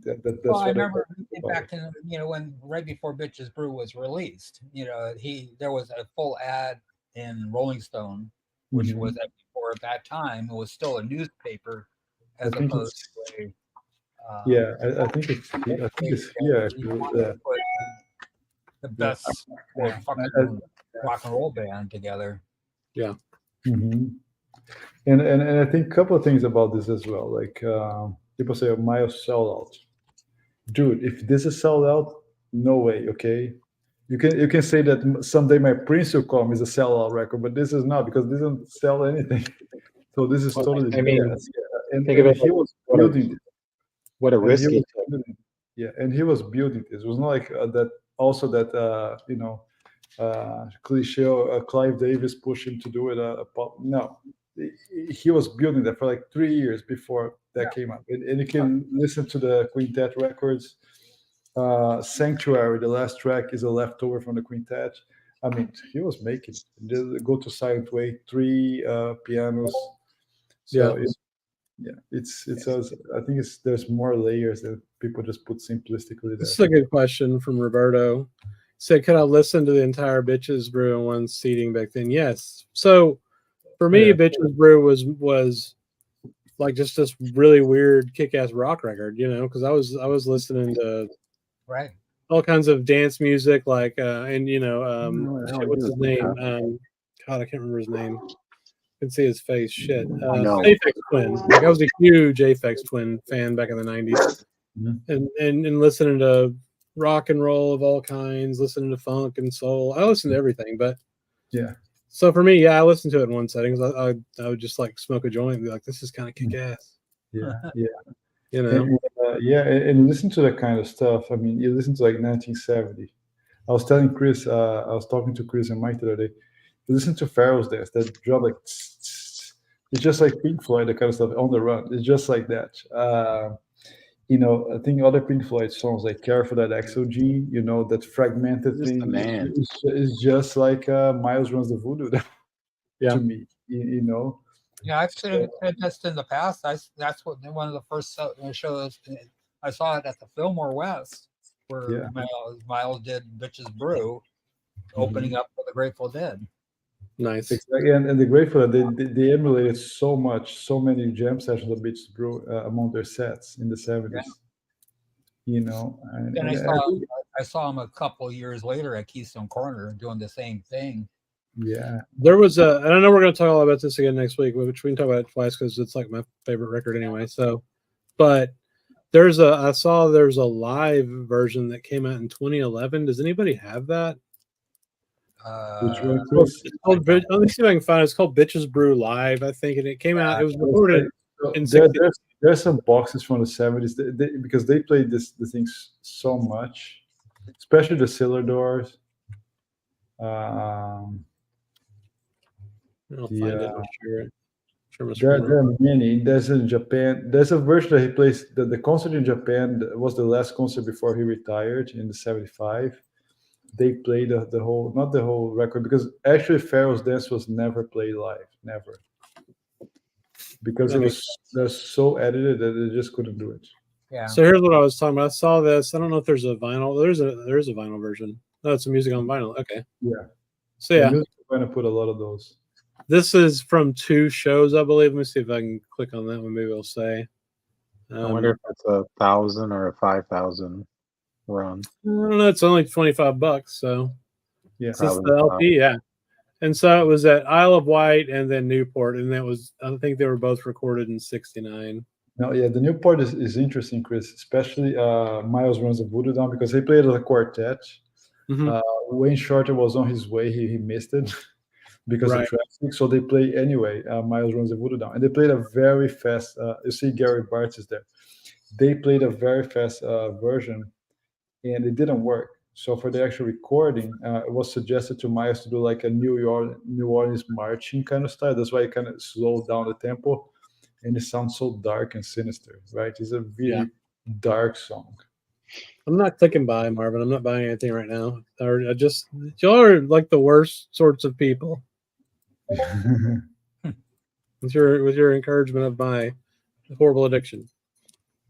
That's I remember back in when right before Bitches Brew was released, there was a full ad in Rolling Stone, which was before at that time it was still a newspaper as opposed to a. I think it's here. The best fucking rock and roll band together. Yeah. And I think a couple of things about this as well. Like people say, Miles sellout. Dude, if this is sold out, no way. Okay, you can say that someday my Prince will come is a sellout record, but this is not because this doesn't sell anything. So this is totally. I mean, think of it. He was building it. What a risky. And he was building this. It was not like that. Also, that cliche. Clive Davis pushed him to do it. No, he was building that for like 3 years before that came up. And you can listen to the Quintet records. Sanctuary, the last track, is a leftover from the Quintet. I mean, he was making it. Go to Silent Way, 3 pianos. So I think there's more layers that people just put simplistically there. This is a good question from Roberto. He said, could I listen to the entire Bitches Brew in one seating back then? Yes. So for me, Bitches Brew was like just this really weird kick-ass rock record, because I was listening to all kinds of dance music, like what's his name? God, I can't remember his name. I can see his face. Shit. Aphex Twin. Like, I was a huge Aphex Twin fan back in the 90s. And listening to rock and roll of all kinds, listening to funk and soul. I listened to everything, but so for me, I listened to it in one setting. I would just like smoke a joint and be like, this is kind of kick ass. And listen to that kind of stuff. I mean, you listen to like 1970. I was telling Chris, I was talking to Chris and Mike the other day. You listen to Pharaoh's Dance, that drop like it's just like Pink Floyd, that kind of stuff on the run. It's just like that. I think other Pink Floyd songs like Care for That XOG, that fragmented thing is just like Miles Runs the Voodoo to me, Yeah, I've said this in the past. That's one of the first shows I saw it at the Fillmore West, where Miles did Bitches Brew, opening up for the Grateful Dead. Nice. Exactly. And the Grateful Dead, they emulated so many jam sessions of Bitches Brew among their sets in the 70s. I saw him a couple years later at Keystone Corner doing the same thing. Yeah. There was and I know we're going to talk all about this again next week, which we can talk about it twice because it's like my favorite record anyway. So, but I saw there's a live version that came out in 2011. Does anybody have that? Which one? Let me see if I can find it. It's called Bitches Brew Live, I think, and it came out. It was recorded in there's some boxes from the 70s because they played the things so much, especially the Cellar Doors. I'll find it. There are many. There's in Japan. There's a version that he plays. The concert in Japan was the last concert before he retired in the 75. They played the whole, not the whole record, because actually Pharaoh's Dance was never played live, never, because they're so edited that they just couldn't do it. Yeah. So here's what I was talking about. I saw this. I don't know if there's a vinyl. There is a vinyl version. No, it's a music on vinyl. Okay. Yeah. So yeah, I'm going to put a lot of those. This is from 2 shows, I believe. Let me see if I can click on that one. Maybe it'll say. I wonder if it's 1,000 or a 5,000 run. I don't know. It's only $25, so Yeah. it's just the LP, yeah. And so it was at Isle of Wight and then Newport, and that was, I think they were both recorded in '69. No, yeah, the Newport is interesting, Chris, especially Miles Runs the Voodoo Down, because they played as a quartet. Mhm. Wayne Shorter was on his way, he missed it because Right. of traffic, so they play anyway, Miles Runs the Voodoo Down. And they played a very fast, you see Gary Bartz is there. They played a very fast version, and it didn't work. So for the actual recording, it was suggested to Miles to do like a New Orleans marching kind of style. That's why it kind of slowed down the tempo, and it sounds so dark and sinister, right? It's a really dark song. I'm not clicking buy, Marvin. I'm not buying anything right now. Or I just, y'all are like the worst sorts of people with your encouragement of my horrible addiction.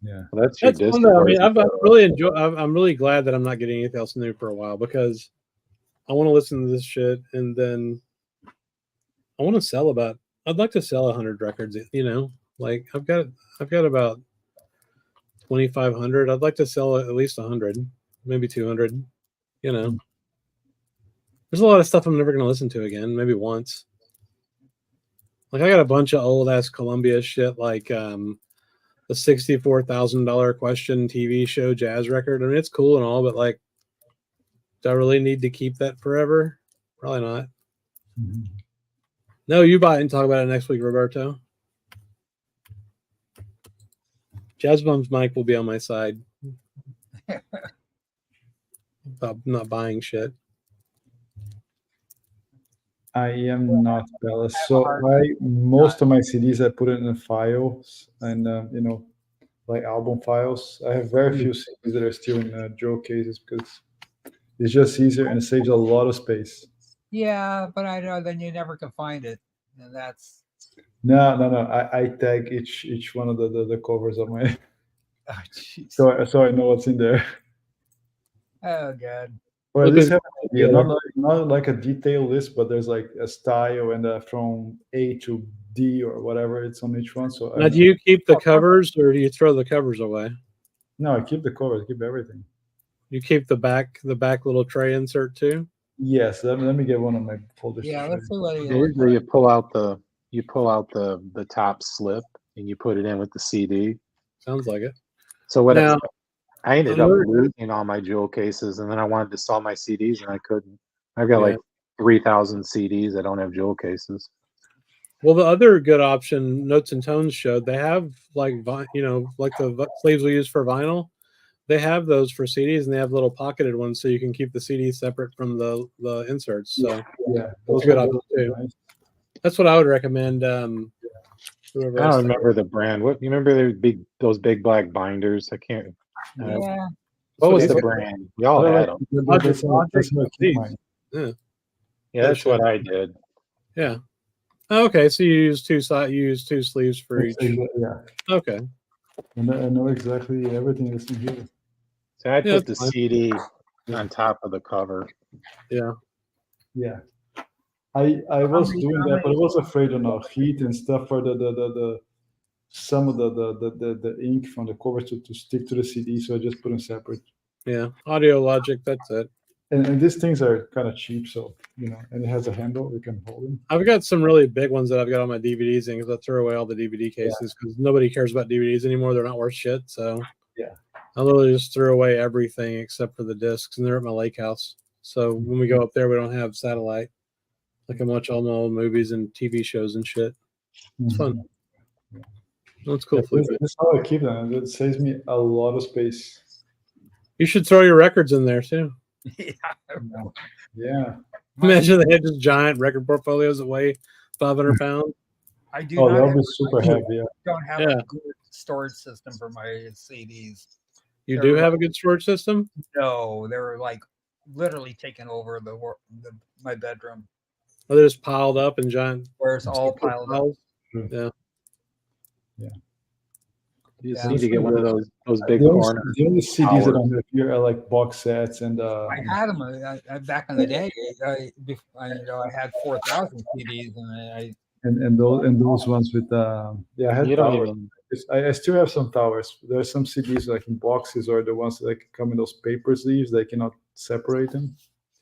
Yeah, Well, that's your That's fun though. I mean, Discord. I'm really glad that I'm not getting anything else new for a while, because I want to listen to this shit, and then I want to sell I'd like to sell 100 records. You know, like I've got about 2,500. I'd like to sell at least 100, maybe 200. You know, there's a lot of stuff I'm never going to listen to again. Maybe once. Like I got a bunch of old ass Columbia shit, like the $64,000 Question TV show jazz record. I mean, it's cool and all, but like, do I really need to keep that forever? Probably not. Mhm. No, you buy it and talk about it next week, Roberto. Jazz Bum's Mike will be on my side. About not buying shit. I am not Bella. So most of my CDs I put it in files, and like album files. I have very few CDs that are still in Joe cases because it's just easier and it saves a lot of space. Yeah, but I know then you never can find it, and that's No. I tag each one of the covers of my oh jeez. so I know what's in there. Oh god. Or at Look least at- have an idea. Not like a detailed list, but there's like a style and from A to D or whatever it's on each one. So Now, do you keep the covers or do you throw the covers away? No, I keep the covers, I keep everything. You keep the back little tray insert too? Yes, let me get one of my folders. Yeah, let's see what Usually you pull out the top slip and you put it in with the CD. Sounds like it. So what Now, I ended up losing all my jewel cases, and then I wanted to sell my CDs and I couldn't. I've got like 3,000 CDs that don't have jewel cases. Well, the other good option, Notes and Tones showed, they have like like the sleeves we use for vinyl. They have those for CDs, and they have little pocketed ones, so you can keep the CD separate from the inserts. So yeah, those are good options too. Nice. That's what I would recommend. I don't remember the brand. What you remember? Those big black binders. I can't. yeah. What was the brand? Y'all had them. Yeah, that's what I did. Yeah. Okay, so you use two sleeves for each. Yeah. Okay. And I know exactly everything that's in here. So I put the CD on top of the cover. Yeah. Yeah. I was doing that, but I was afraid of heat and stuff for the some of the ink from the cover to stick to the CD, so I just put them separate. Yeah, Audio Logic, that's it. And these things are kind of cheap, so and it has a handle we can hold them. I've got some really big ones that I've got on my DVDs in because I throw away all the DVD cases because nobody cares about DVDs anymore. They're not worth shit. So yeah, I literally just threw away everything except for the discs, and they're at my lake house. So when we go up there, we don't have satellite. I can watch all my old movies and TV shows and shit. It's fun. Yeah. That's cool. That's how I keep them. It saves me a lot of space. You should throw your records in there too. Yeah. Imagine they had just giant record portfolios that weigh 500 pounds. I do Oh, not that would have, be super heavy. Yeah. don't have a good storage system for my CDs. You do have a good storage system? No, they were like literally taking over my bedroom. Oh, they're just piled up in giant. Where it's all piled up. Yeah. Yeah. You just Yeah. need to get one of those big The corner. only CDs that I have here are like box sets and I had them back in the day. I had 4,000 CDs, and and those ones with I had You don't towers. even. I still have some towers. There are some CDs like in boxes or the ones that come in those paper sleeves. They cannot separate them.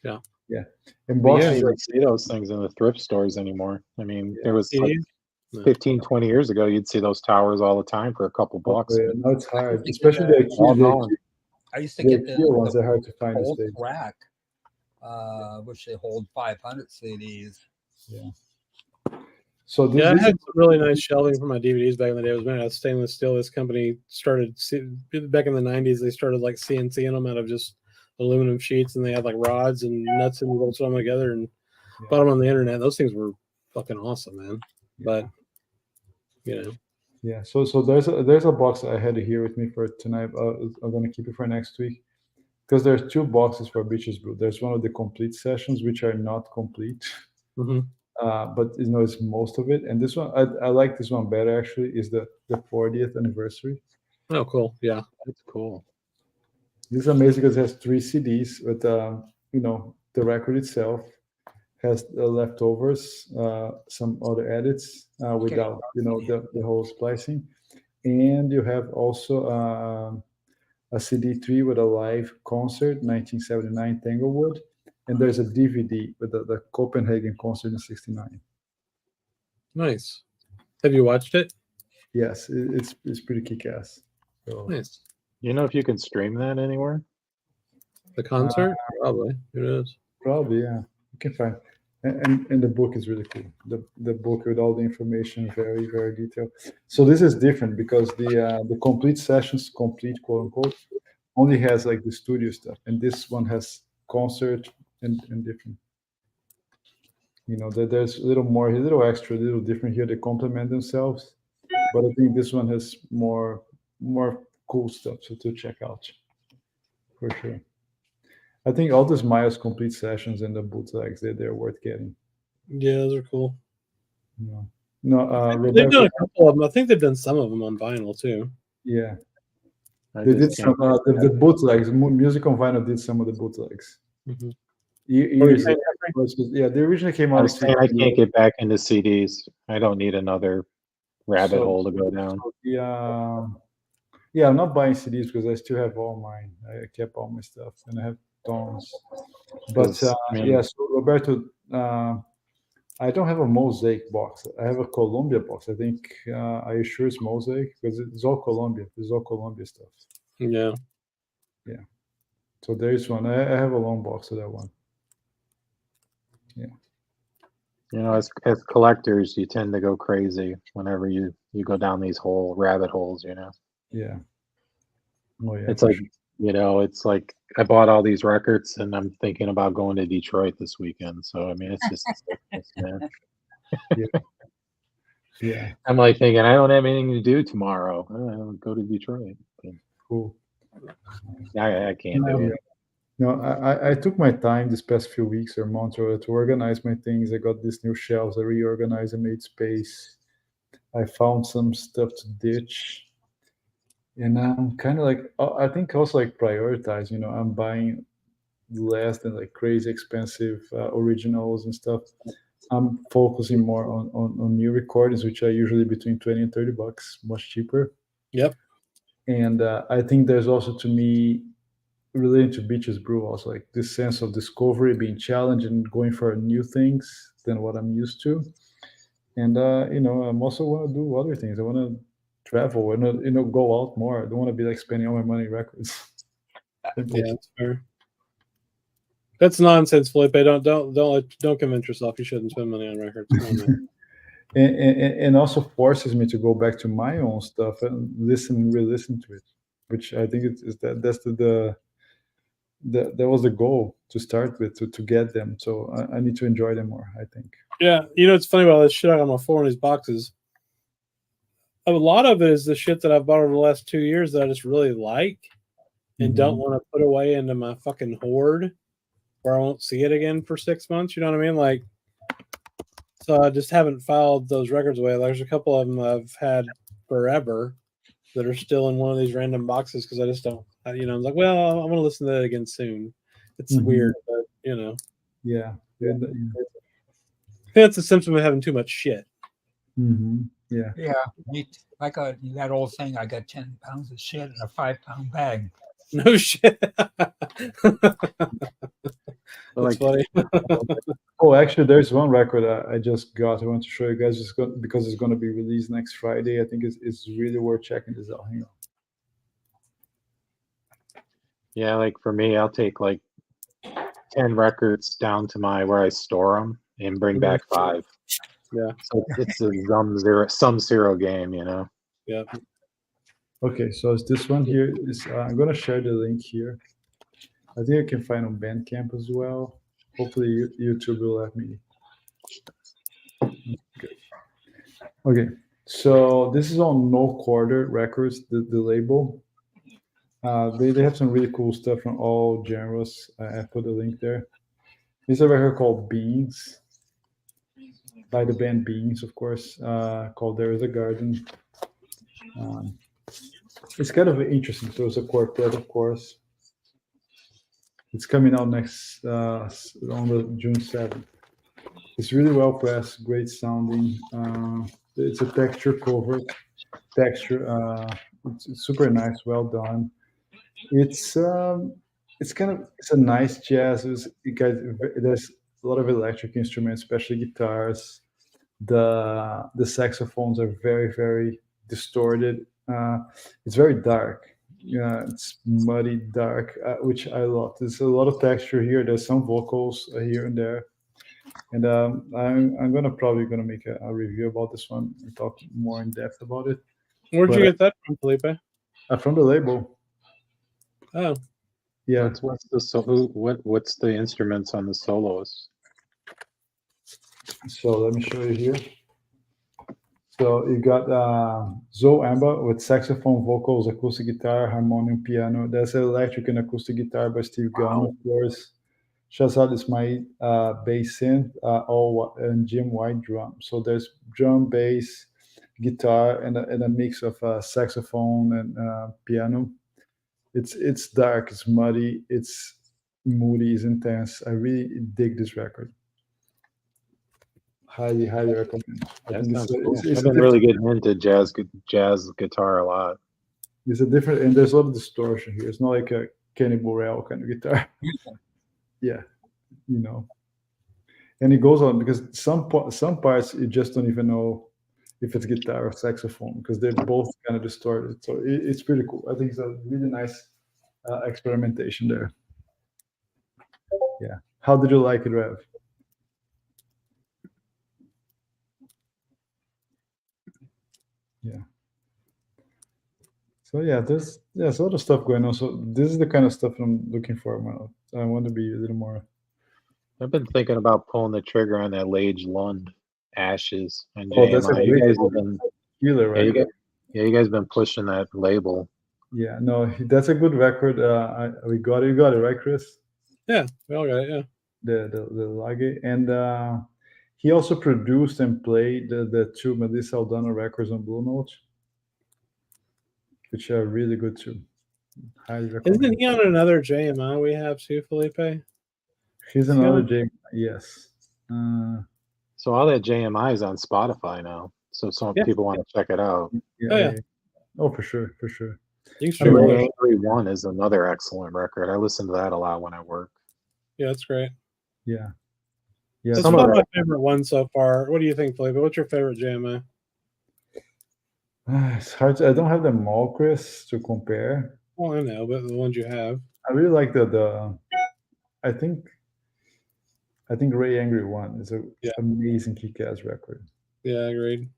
Yeah. Yeah. And But you boxes don't even see those things in the thrift stores anymore. I mean, there was like CDs? No. 15, 20 years ago, you'd see those towers all the time for a couple bucks. now it's hard, think especially that, the I used to the get IKEA ones the are hard to find these old days. rack, which they hold 500 CDs. Yeah. So Yeah, I this had is some really nice shelving for my DVDs back in the day. It was made out of stainless steel. This company started back in the 90s. They started like CNCing them out of just aluminum sheets, and they had like rods and nuts and bolts them together and bought them on the internet. Those things were fucking awesome, man. But yeah. So there's a box I had here with me for tonight. I'm gonna keep it for next week because there's two boxes for Beaches Brew. There's one of the complete sessions which are not complete. Mm-hmm. But it's most of it, and this one I like this one better actually. Is the 40th anniversary. Oh, cool. Yeah, That's cool. This is amazing because it has 3 CDs, but the record itself has leftovers, some other edits without the whole splicing, and you have also a CD3 with a live concert, 1979 Tanglewood. And there's a DVD with the Copenhagen concert in '69. nice. Have you watched it? Yes, it's pretty kick-ass. So, Nice. You know if you can stream that anywhere? The concert? Probably. It is. probably, yeah, you can find. And the book is really cool. The book with all the information, very very detailed. So this is different because the complete sessions, complete quote unquote, only has like the studio stuff, and this one has concert and different. There's a little more, a little extra, a little different here. They complement themselves, but I think this one has more cool stuff to check out for sure. I think all those Miles complete sessions and the bootlegs they're worth getting. Yeah, those are cool. No, They've done Roberto, a couple of them. I think they've done some of them on vinyl too. yeah, I they just did some the bootlegs. Music on Vinyl did some of the bootlegs. Mm-hmm. Years ago. Yeah, they originally came I out. was saying I can't get back into CDs. I don't need another rabbit So- hole to go down. Yeah, I'm not buying CDs because I still have all mine. I kept all my stuff and I have tons. But 'Cause, I mean- so Roberto, I don't have a Mosaic box. I have a Columbia box. I think are you sure it's Mosaic? Because it's all Columbia. It's all Columbia stuff. Yeah. So there is one. I have a long box of that one. As collectors, you tend to go crazy whenever you go down these rabbit holes. Yeah. Oh yeah. It's for like sure. it's like I bought all these records, and I'm thinking about going to Detroit this weekend. So I mean, it's just man. Yeah. I'm like thinking I don't have anything to do tomorrow. I'll go to Detroit. But Cool. I can't do it. No, I took my time this past few weeks or months to organize my things. I got these new shelves. I reorganized. I made space. I found some stuff to ditch, and I'm kind of like I think also like prioritize. I'm buying less than like crazy expensive originals and stuff. I'm focusing more on new recordings, which are usually between $20 and $30, much cheaper. Yep. And I think there's also to me related to Beaches Brew also like this sense of discovery, being challenged and going for new things than what I'm used to. And I'm also want to do other things. I want to travel and go out more. I don't want to be like spending all my money on records. Yeah, that's fair. That's nonsense, Felipe. Don't convince yourself you shouldn't spend money on records. Come on, man. and also forces me to go back to my own stuff and listen and re-listen to it, which I think that's that was the goal to start with to get them. So I need to enjoy them more, I think. Yeah, it's funny about this shit I got my 4 in these boxes. A lot of it is the shit that I've bought over the last 2 years that I just really like and don't want to put away into my fucking hoard where I won't see it again for 6 months. You know what I mean? Like, so I just haven't filed those records away. There's a couple of them I've had forever that are still in one of these random boxes because I just don't. I'm like, well, I'm gonna listen to that again soon. It's weird, but Yeah. I think that's a symptom of having too much shit. Yeah. Yeah, like that old saying, I got 10 pounds of shit in a 5-pound bag. No shit. Like, funny. Oh, actually, there's one record I just got. I want to show you guys because it's going to be released next Friday. I think it's really worth checking this out. Hang on. yeah, like for me, I'll take like 10 records down to where I store them and bring back 5. Yeah. So it's a sum zero game, Yeah. Okay, so it's this one here. I'm going to share the link here. I think I can find on Bandcamp as well. Hopefully YouTube will let me. Okay, so this is on No Quarter Records, the label. They have some really cool stuff from all genres. I put a link there. This is a record called Beans, by the band Beans, of course, called There Is a Garden. It's kind of interesting. So it's a quartet, of course. It's coming out next on the June 7th. It's really well pressed, great sounding. It's a texture cover. It's super nice, well done. It's a nice jazz. There's a lot of electric instruments, especially guitars. The saxophones are very, very distorted. It's very dark. Yeah, it's muddy, dark, which I love. There's a lot of texture here. There's some vocals here and there, and I'm probably gonna make a review about this one and talk more in depth about it. Where'd you get that from, Felipe? From the label. Oh, yeah. What's the instruments on the solos? So let me show you here. So you got Zoe Amba with saxophone, vocals, acoustic guitar, harmonium, piano. There's an electric and acoustic guitar by Steve Gunn, of course. Shazad Ismail, bass synth, and Jim White drum. So there's drum, bass, guitar, and a mix of saxophone and piano. It's dark, it's muddy, it's moody, it's intense. I really dig this record. Highly recommend. I've been really getting into jazz guitar a lot. It's a different, and there's a lot of distortion here. It's not like a Kenny Burrell kind of guitar. Yeah, and it goes on because some parts you just don't even know if it's guitar or saxophone because they're both kind of distorted. So it's pretty cool. I think it's a really nice experimentation there. Yeah. How did you like it, Rev? Yeah. So there's a lot of stuff going on. So this is the kind of stuff I'm looking for. I want to be a little more. I've been thinking about pulling the trigger on that Lage Lund Ashes and JMI. That's a great killer, right? You guys been pushing that label. Yeah, no, that's a good record. We got it. You got it, right, Chris? Yeah, we all got it. Yeah. The Lage, and he also produced and played the 2 Melissa Aldana records on Blue Note, which are really good too. Highly recommend. Isn't he on another JMI we have too, Felipe? He's another JMI, yes. So all that JMI is on Spotify now. So some people want to check it out. Yeah. Oh, for sure. Angry One is another excellent record. I listen to that a lot when I work. Yeah, that's great. Yeah. That's one of my favorite ones so far. What do you think, Felipe? What's your favorite JMI? It's hard. I don't have them all, Chris, to compare. Well, I know, but the ones you have. I really like the. I think Ray Angry One is an amazing kick-ass record. Yeah, I agreed.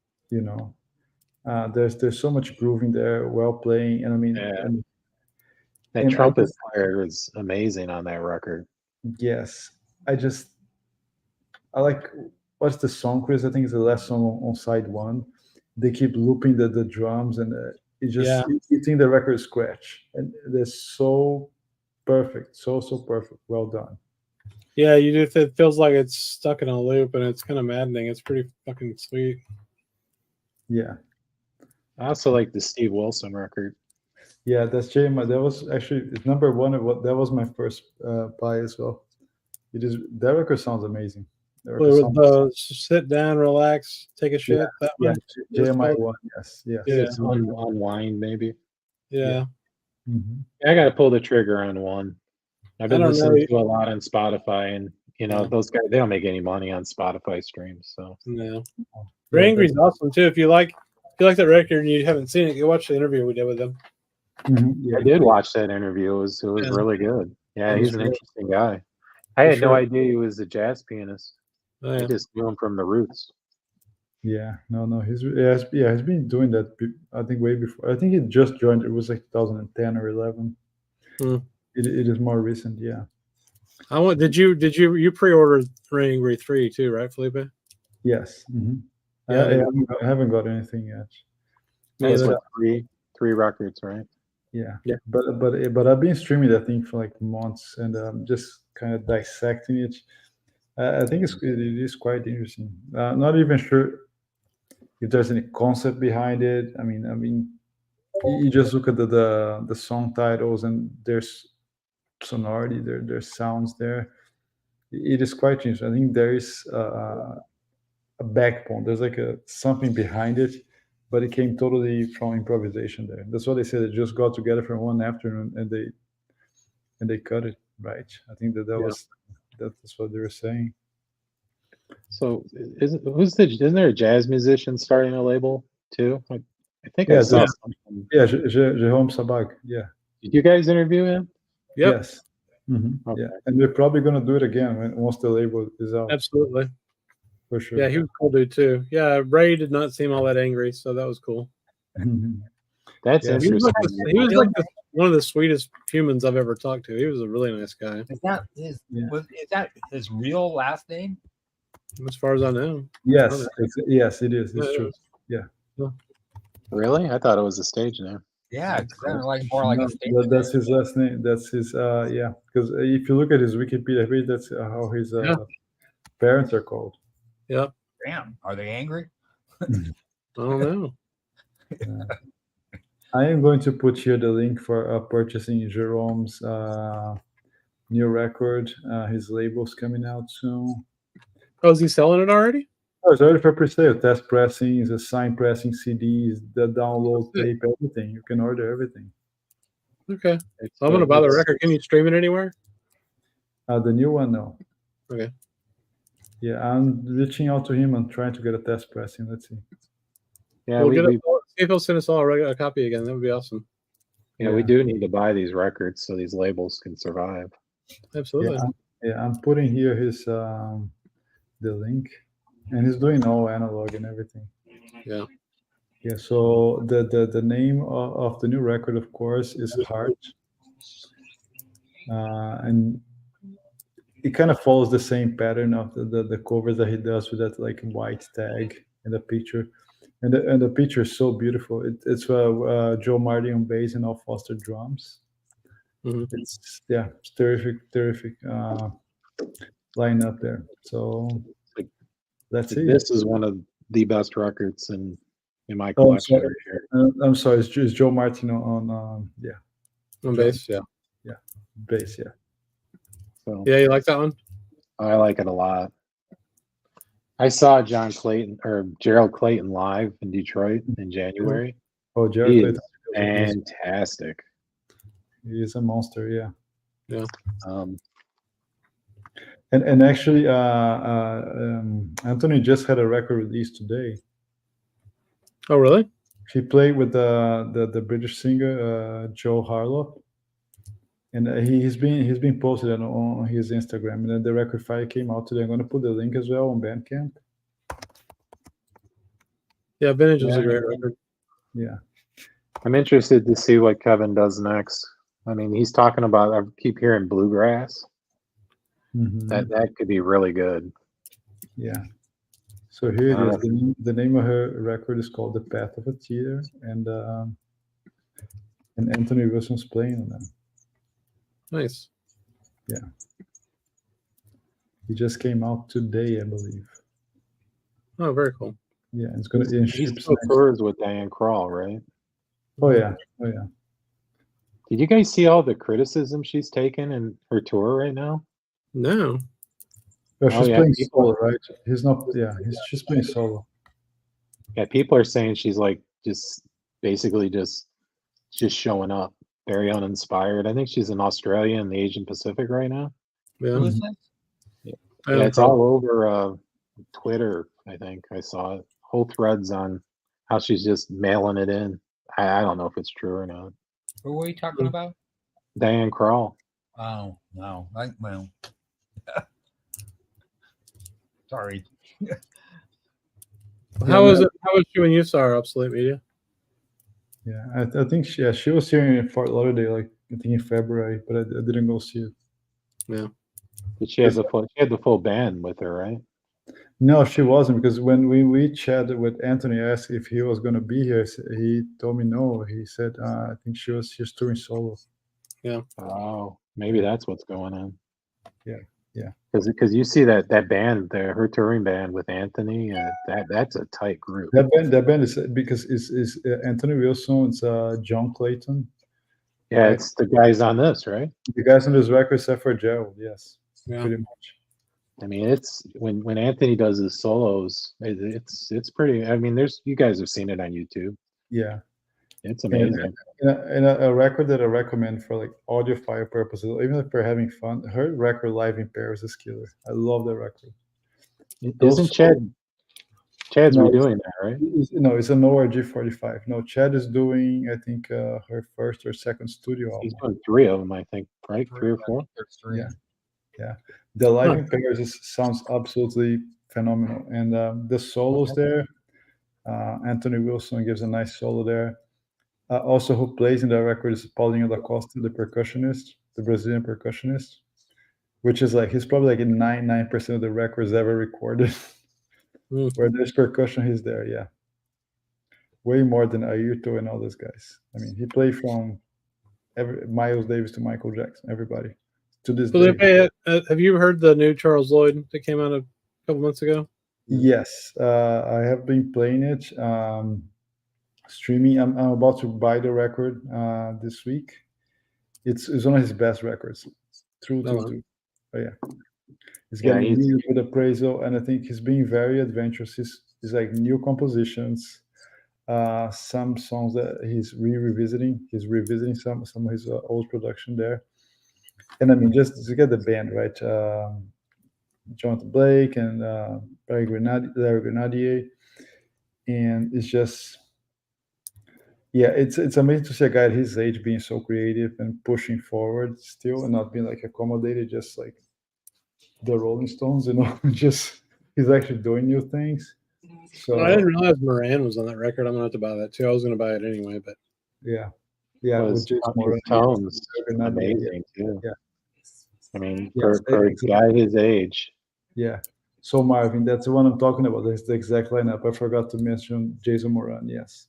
There's so much groove in there, well playing, and I mean, that trumpet player is amazing on that record. Yes, I like. What's the song, Chris? I think it's the last song on side 1. They keep looping the drums, and you think the record is scratch, and they're so perfect, so perfect. Well done. Yeah, you do. It feels like it's stuck in a loop, and it's kind of maddening. It's pretty fucking sweet. Yeah. I also like the Steve Wilson record. Yeah, that's JMI. That was actually it's number one. That was my first buy as well. That record sounds amazing. With the sit down, relax, take a shit. That Yeah, one. JMI one. Yes, yes. Yeah. It's unwind maybe. Yeah. Mm-hmm. I got to pull the trigger on one. I've been listening to a lot on Spotify, and those guys, they don't make any money on Spotify streams. So no, Angry's awesome too. If you like that record and you haven't seen it, you watch the interview we did with him. Mm-hmm. Yeah. I did watch that interview. It was really good. Yeah, he's an interesting guy. I had no idea he was a jazz pianist. Oh, yeah. I just knew him from the roots. Yeah, no, he's been doing that. I think way before. I think he just joined. It was like 2010 or 11. It is more recent. Yeah. Did you pre-ordered Angry 3 too, right, Felipe? Yes. Mm-hmm. Yeah, I haven't got anything yet. That's what three records, right? Yeah. Yeah. But I've been streaming that thing for like months and just kind of dissecting it. I think it is quite interesting. Not even sure if there's any concept behind it. I mean, you just look at the song titles and there's sonority there, there's sounds there. It is quite interesting. I think there is a backbone. There's like something behind it, but it came totally from improvisation there. That's what they said. They just got together for one afternoon and they cut it right. I think that's what they were saying. So isn't there a jazz musician starting a label too? I think I saw something. Yeah, Jérôme Sabag. Yeah. Did you guys interview him? Yep. Yes. Mm-hmm. Okay. Yeah, and they're probably gonna do it again once the label is out. Absolutely. For sure. Yeah, he was a cool dude too. Yeah, Ray did not seem all that angry, so that was cool. That's He was interesting. like one of the sweetest humans I've ever talked to. He was a really nice guy. Is that his real last name? As far as I know. Yes, yes, it is. It's true. Yeah. Really? I thought it was a stage name. Yeah, it's kind of like more like a stage name. That's his last name. That's his. Yeah, because if you look at his Wikipedia page, that's how his parents are called. Yep. Damn, are they angry? I don't know. I am going to put here the link for purchasing Jerome's new record. His label's coming out soon. Oh, is he selling it already? Oh, it's already for pre-sale. Test pressings, the sign pressing CDs, the download tape, everything. You can order everything. Okay. So I'm going to buy the record. Can you stream it anywhere? The new one, no. Okay. Yeah, I'm reaching out to him and trying to get a test pressing. Let's see. Yeah, see if he'll send us all a copy again. That would be awesome. Yeah, we do need to buy these records so these labels can survive. Absolutely. I'm putting here his the link, and he's doing all analog and everything. Yeah. Yeah. So the name of the new record, of course, is Heart, and it kind of follows the same pattern of the covers that he does with that like white tag and the picture. And the picture is so beautiful. It's Joe Martin on bass and Al Foster drums. Mm-hmm. It's terrific lineup there. So let's see. This is one of the best records in my collection right here. I'm sorry, it's Joe Martin on on bass. Yeah. Bass. Yeah. So yeah, you like that one? I like it a lot. I saw Gerald Clayton live in Detroit in January. Oh, Gerald Clayton. Fantastic. He is a monster, yeah. Yeah. And actually, Anthony just had a record release today. Oh, really? He played with the British singer Joe Harlow, and he's been posted on his Instagram. And then the record file came out today. I'm going to put the link as well on Bandcamp. Yeah, Vintage was a great record. Yeah. I'm interested to see what Kevin does next. I mean, he's talking about, I keep hearing bluegrass. Mm-hmm. That could be really good. Yeah. So here it is. The name of her record is called The Path of a Teeter, and Anthony Wilson's playing on them. Nice. Yeah. He just came out today, I believe. Oh, very cool. Yeah, it's gonna be in He ships still next. tours with Diane Krall, right? Oh yeah, oh yeah. Did you guys see all the criticism she's taken in her tour right now? No. Oh, Oh, she's yeah, playing people- solo, right? He's not. Yeah, she's playing solo. Yeah, people are saying she's like just basically just showing up, very uninspired. I think she's in Australia and the Asian Pacific right now. Yeah. Who is this? Yeah, it's all over Twitter. I think I saw it. Whole threads on how she's just mailing it in. I don't know if it's true or not. Who were you talking about? Diane Krall. Oh no, well, sorry. How was it? How was she when you saw her? Obsolete Media. Yeah, I think she was here in Fort Lauderdale, like I think in February, but I didn't go see it. Yeah. Did she have the full? She had the full band with her, right? No, she wasn't, because when we chatted with Anthony, I asked if he was going to be here. He told me no. He said I think she's touring solo. Yeah. Oh, maybe that's what's going on. Yeah, yeah. Because you see that band there, her touring band with Anthony, that's a tight group. That band is because is Anthony Wilson. It's John Clayton. Yeah, right? it's the guys on this, right? The guys on this record, except for Gerald. Yes, Yeah. pretty much. I mean, it's when Anthony does his solos, it's pretty. I mean, you guys have seen it on YouTube. Yeah, It's amazing. and a record that I recommend for like audiophile purposes, even if we're having fun. Her record live in Paris is killer. I love that record. Isn't Chad's No, redoing that, right? No, it's an ORG-45. No, Chad is doing, I think, her first or second studio He's album. doing 3 of them, I think, right? 3 or 4. There's three. Yeah. The live in Paris sounds absolutely phenomenal, and the solos there. Anthony Wilson gives a nice solo there. Also, who plays in that record is Paulinho da Costa, the percussionist, the Brazilian percussionist, which is like he's probably like in 99% of the records ever recorded. Where there's percussion, he's there. Yeah, way more than Ayrton and all those guys. I mean, he played from Miles Davis to Michael Jackson, everybody to this day. Felipe, have you heard the new Charles Lloyd that came out a couple months ago? Yes, I have been playing it, streaming. I'm about to buy the record this week. It's one of his best records. True. But yeah, he's getting really good appraisal, and I think he's being very adventurous. He's like new compositions, some songs that he's revisiting. He's revisiting some of his old production there, and I mean, just to get the band right. Jonathan Blake and Larry Grenadier, and it's just, yeah, it's amazing to see a guy at his age being so creative and pushing forward still, and not being like accommodated, just like the Rolling Stones, just he's actually doing new things. So I didn't realize Moran was on that record. I'm gonna have to buy that too. I was gonna buy it anyway, but yeah, with Jason Moran, tones amazing too. Yeah, I mean, for a guy his age. Yeah. So Marvin, that's the one I'm talking about. That's the exact lineup. I forgot to mention Jason Moran. Yes.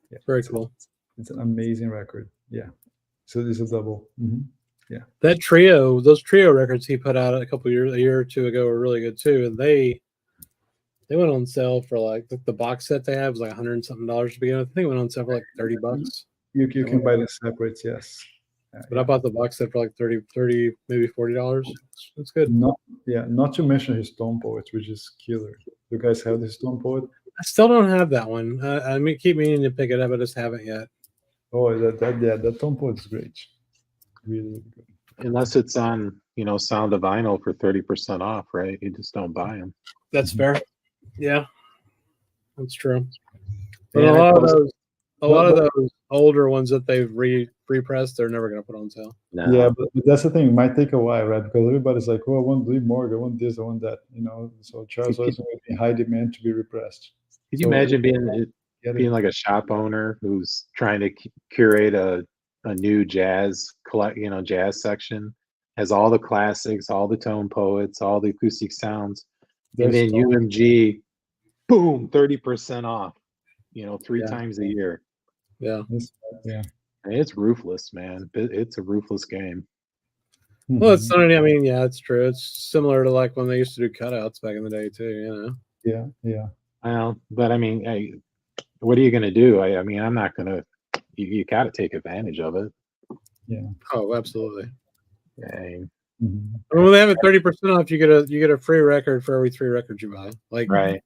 Yeah. Very cool. It's an amazing record. Yeah. So this is a double. Mm-hmm. Yeah. That trio, those trio records he put out a year or two ago were really good too. And they went on sale for like the box set they have was like $100 and something to begin with. I think it went on sale for like $30. You can buy the separates, yes. But I bought the box set for like 30, maybe $40. It's good. Not to mention his Stone Poet, which is killer. You guys have the Stone Poet? I still don't have that one. I keep meaning to pick it up. I just haven't yet. Oh, that Stone Poet is great. Really, really good. Unless it's on, Sound of Vinyl for 30% off, right? You just don't buy them. That's fair. Yeah, that's true. But a lot of those older ones that they've repressed, they're never going to put on sale. No. Yeah, but that's the thing. It might take a while, right? Because everybody's like, "Oh, I want Lee Morgan, I want this, I want that," So Charles was in high demand to be repressed. Could you imagine being like a shop owner who's trying to curate a new jazz jazz section, has all the classics, all the tone poets, all the acoustic sounds, and then UMG, boom, 30% off. 3 times a year. Yeah. It's ruthless, man. It's a ruthless game. Well, it's not. I mean, yeah, it's true. It's similar to like when they used to do cutouts back in the day too. Yeah. Well, but I mean, what are you going to do? I mean, I'm not going to. You got to take advantage of it. Oh, absolutely. Mm-hmm. When they have it 30% off, you get a free record for every 3 records you buy. Like, Right.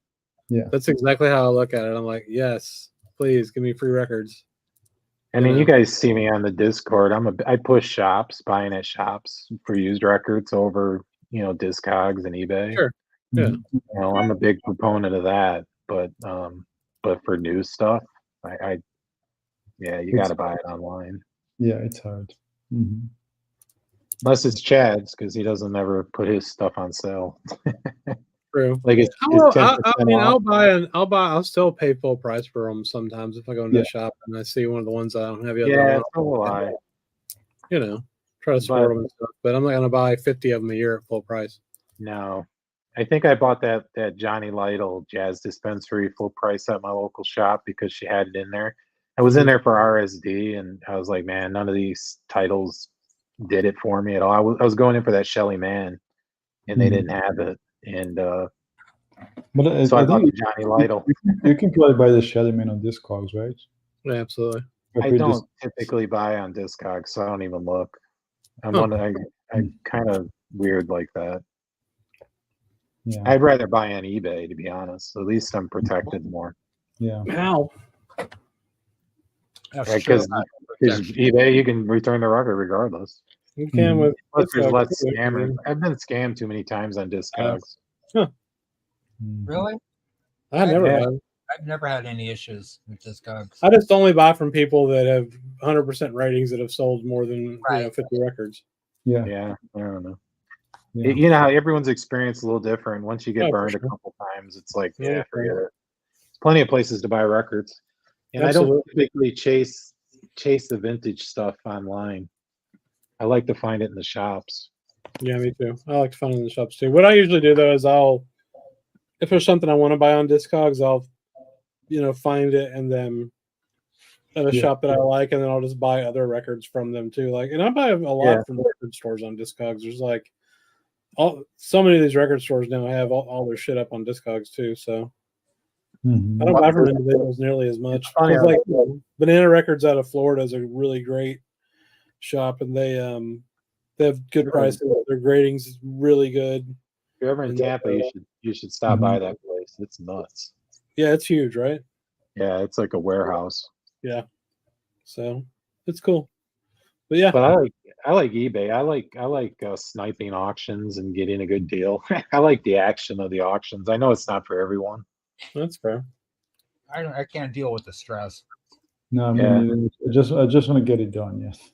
Yeah. That's exactly how I look at it. I'm like, yes, please give me free records. I mean, you guys see me on the Discord. I push shops, buying at shops for used records over, Discogs and eBay. Sure. Yeah. I'm a big proponent of that. But for new stuff, you got to buy it online. Yeah, it's hard. Mm-hmm. Unless it's Chad's, because he doesn't ever put his stuff on sale. True. Like it's I'll still pay full price for them sometimes if I go into the shop and I see one of the ones I don't have yet. Yeah, so will I. Try to support them and stuff, but I'm not going to buy 50 of them a year at full price. No, I think I bought that Johnny Lytle Jazz Dispensary full price at my local shop because she had it in there. I was in there for RSD, and I was like, man, none of these titles did it for me at all. I was going in for that Shelly Man, and they didn't have it, and so I bought the Johnny Lytle. You can probably buy the Shelly Man on Discogs, right? Yeah, absolutely. I don't typically buy on Discogs, so I don't even look. I'm kind of weird like that. Yeah. I'd rather buy on eBay, to be honest. At least I'm protected more. Yeah. How? Because eBay, you can return the record regardless. You can with there's less scammers. I've been scammed too many times on Discogs. Really? I've never had any issues with Discogs. I just only buy from people that have 100% ratings that have sold more than 50 records. Yeah, I don't know. Yeah. You know how everyone's experience is a little different. Once you get burned a couple times, it's like, forget it. There's plenty of places to buy records. And I don't typically chase the vintage stuff online. I like to find it in the shops. Yeah, me too. I like to find it in the shops too. What I usually do though is if there's something I want to buy on Discogs, I'll find it and then at a shop that I like, and then I'll just buy other records from them too. And I buy a lot from record stores on Discogs. There's so many of these record stores now have all their shit up on Discogs too. So I don't buy from individuals nearly as much. Banana Records out of Florida is a really great shop, and they have good prices. Their grading's is really good. If you're ever in Tampa, you should stop by that place. It's nuts. Yeah, it's huge, right? Yeah, it's like a warehouse. Yeah, so it's cool. But yeah, but I like eBay. I like sniping auctions and getting a good deal. I like the action of the auctions. I know it's not for everyone. That's fair. I can't deal with the stress. No, I mean, I just want to get it done. Yes.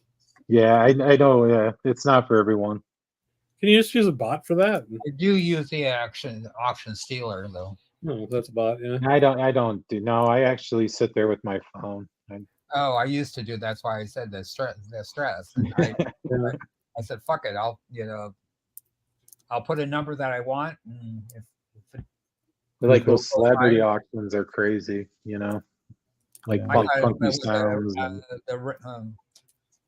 Yeah, I know. Yeah, it's not for everyone. Can you just use a bot for that? I do use the auction stealer though. No, that's a bot. Yeah. I don't do. No, I actually sit there with my phone. I used to do. That's why I said the stress. And I said, "Fuck it. I'll put a number that I want." And like those celebrity auctions are crazy, like funky sounds. The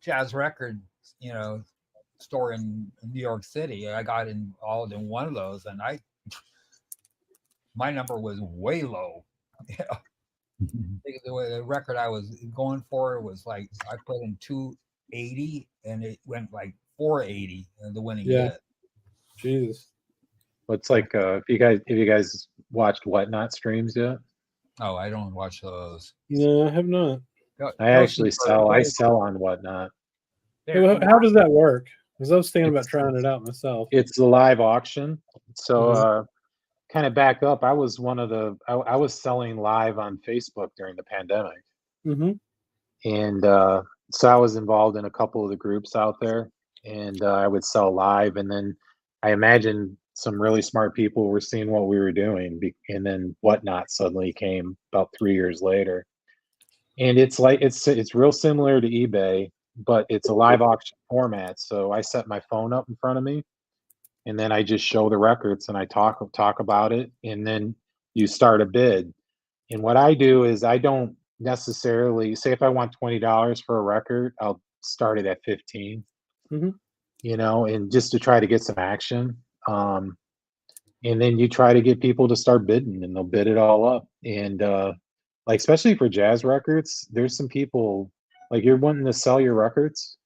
jazz record, store in New York City. I got involved in one of those, and my number was way low. The record I was going for was I put in 280 and it went 480 and the winning bid. Jesus. It's like if you guys watched Whatnot streams yet? Oh, I don't watch those. No, I have not. I actually sell on Whatnot. How does that work? Because I was thinking about trying it out myself. It's a live auction. So kind of back up, I was I was selling live on Facebook during the pandemic. And so I was involved in a couple of the groups out there, and I would sell live. And then I imagine some really smart people were seeing what we were doing, and then Whatnot suddenly came about 3 years later. And it's real similar to eBay, but it's a live auction format. So I set my phone up in front of me, and then I just show the records and I talk about it, and then you start a bid. And what I do is I don't necessarily say if I want $20 for a record, I'll start it at 15. And just to try to get some action. and then you try to get people to start bidding, and they'll bid it all up. And like especially for jazz records, there's some people like you're wanting to sell your records.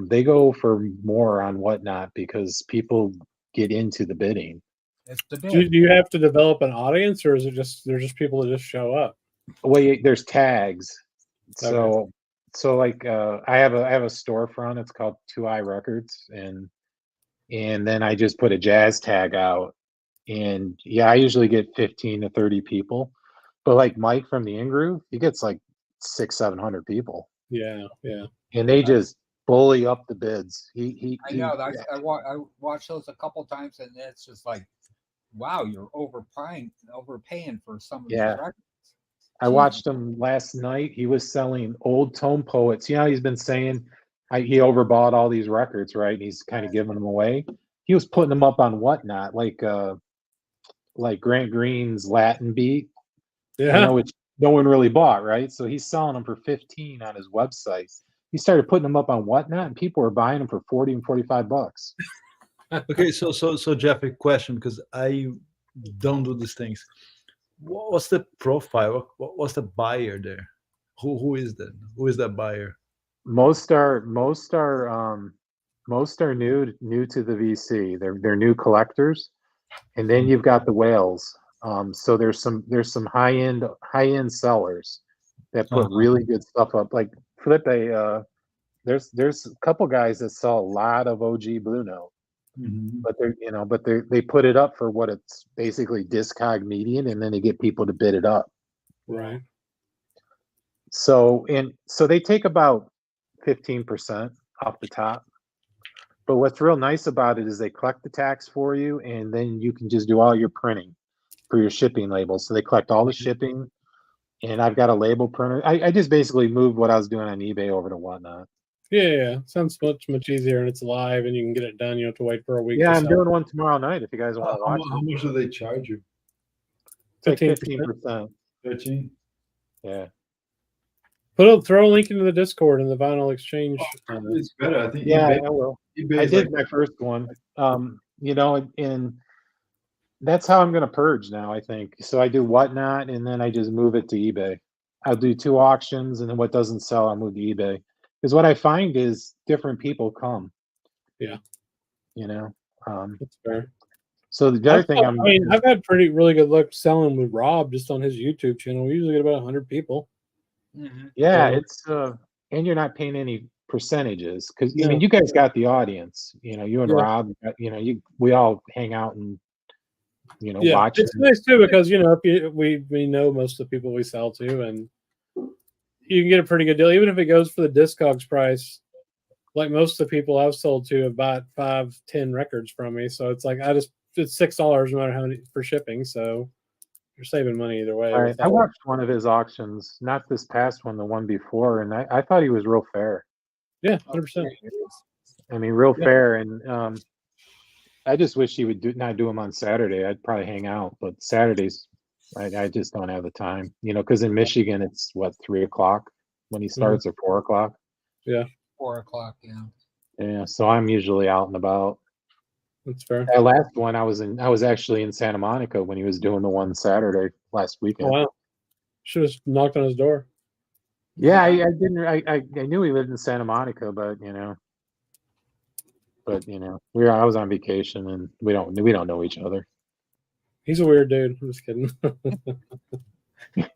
They go for more on Whatnot because people get into the bidding. It's the Do you have to develop an audience, or is it just they're just people that just show up? Well, there's tags. Okay. So like I have a storefront. It's called 2i Records, and then I just put a jazz tag out, and yeah, I usually get 15 to 30 people. But like Mike from the In-Groove, he gets like 600-700 people. Yeah, yeah. And they just bully up the bids. I know. I watched those a couple times, and it's just like, wow, you're overpaying for some of these records. I watched him last night. He was selling old tone poets. You know, he's been saying he overbought all these records, right? And he's kind of giving them away. He was putting them up on Whatnot, like Grant Green's Latin beat. Yeah. You know, which no one really bought, right? So he's selling them for 15 on his website. He started putting them up on Whatnot, and people were buying them for 40 and 45 bucks. Okay, so Jeff, a question, because I don't do these things. What's the profile? What's the buyer there? Who is that? Who is that buyer? Most are new to the VC. They're new collectors, and then you've got the whales. So there's some high end sellers that put really good stuff up. Like Felipe, there's a couple guys that sell a lot of OG Blue Note. Mm-hmm. But they put it up for what it's basically Discog median, and then they get people to bid it up. Right. So they take about 15% off the top. But what's real nice about it is they collect the tax for you, and then you can just do all your printing for your shipping labels. So they collect all the shipping, and I've got a label printer. I just basically moved what I was doing on eBay over to Whatnot. Yeah. Sounds much easier, and it's live, and you can get it done. You don't have to wait for a week. Yeah, I'm doing one tomorrow night if you guys want to watch How much do they charge you? it. It's like 15%. 13? Yeah. Throw a link into the Discord and the vinyl exchange. It's better. I think. Yeah, eBay, I will. eBay I is did like, my first one. And that's how I'm going to purge now, I think. So I do Whatnot, and then I just move it to eBay. I'll do 2 auctions, and then what doesn't sell, I'll move to eBay. Because what I find is different people come. Yeah. You know? That's fair. So the other thing I've had really good luck selling with Rob just on his YouTube channel. We usually get about 100 people. Mm-hmm. Yeah, it's and you're not paying any percentages because No. I mean you guys got the audience. You know, you and Yeah. Rob. We all hang out and watch. It's nice too because we know most of the people we sell to, and you can get a pretty good deal even if it goes for the Discogs price. Like most of the people I've sold to have bought 5-10 records from me, so it's like it's $6 no matter how many for shipping. So you're saving money either way. Right. I watched one of his auctions, not this past one, the one before, and I thought he was real fair. Yeah, 100%. I mean, real fair, and I just wish he would not do them on Saturday. I'd probably hang out, but Saturdays, I just don't have the time. Because in Michigan it's 3:00 when he starts, or 4:00. Yeah, 4:00. Yeah. Yeah, so I'm usually out and about. That's fair. That last one, I was actually in Santa Monica when he was doing the one Saturday last weekend. Oh, wow. Should have knocked on his door. Yeah, I didn't. I knew he lived in Santa Monica, but I was on vacation, and we don't know each other. He's a weird dude. I'm just kidding.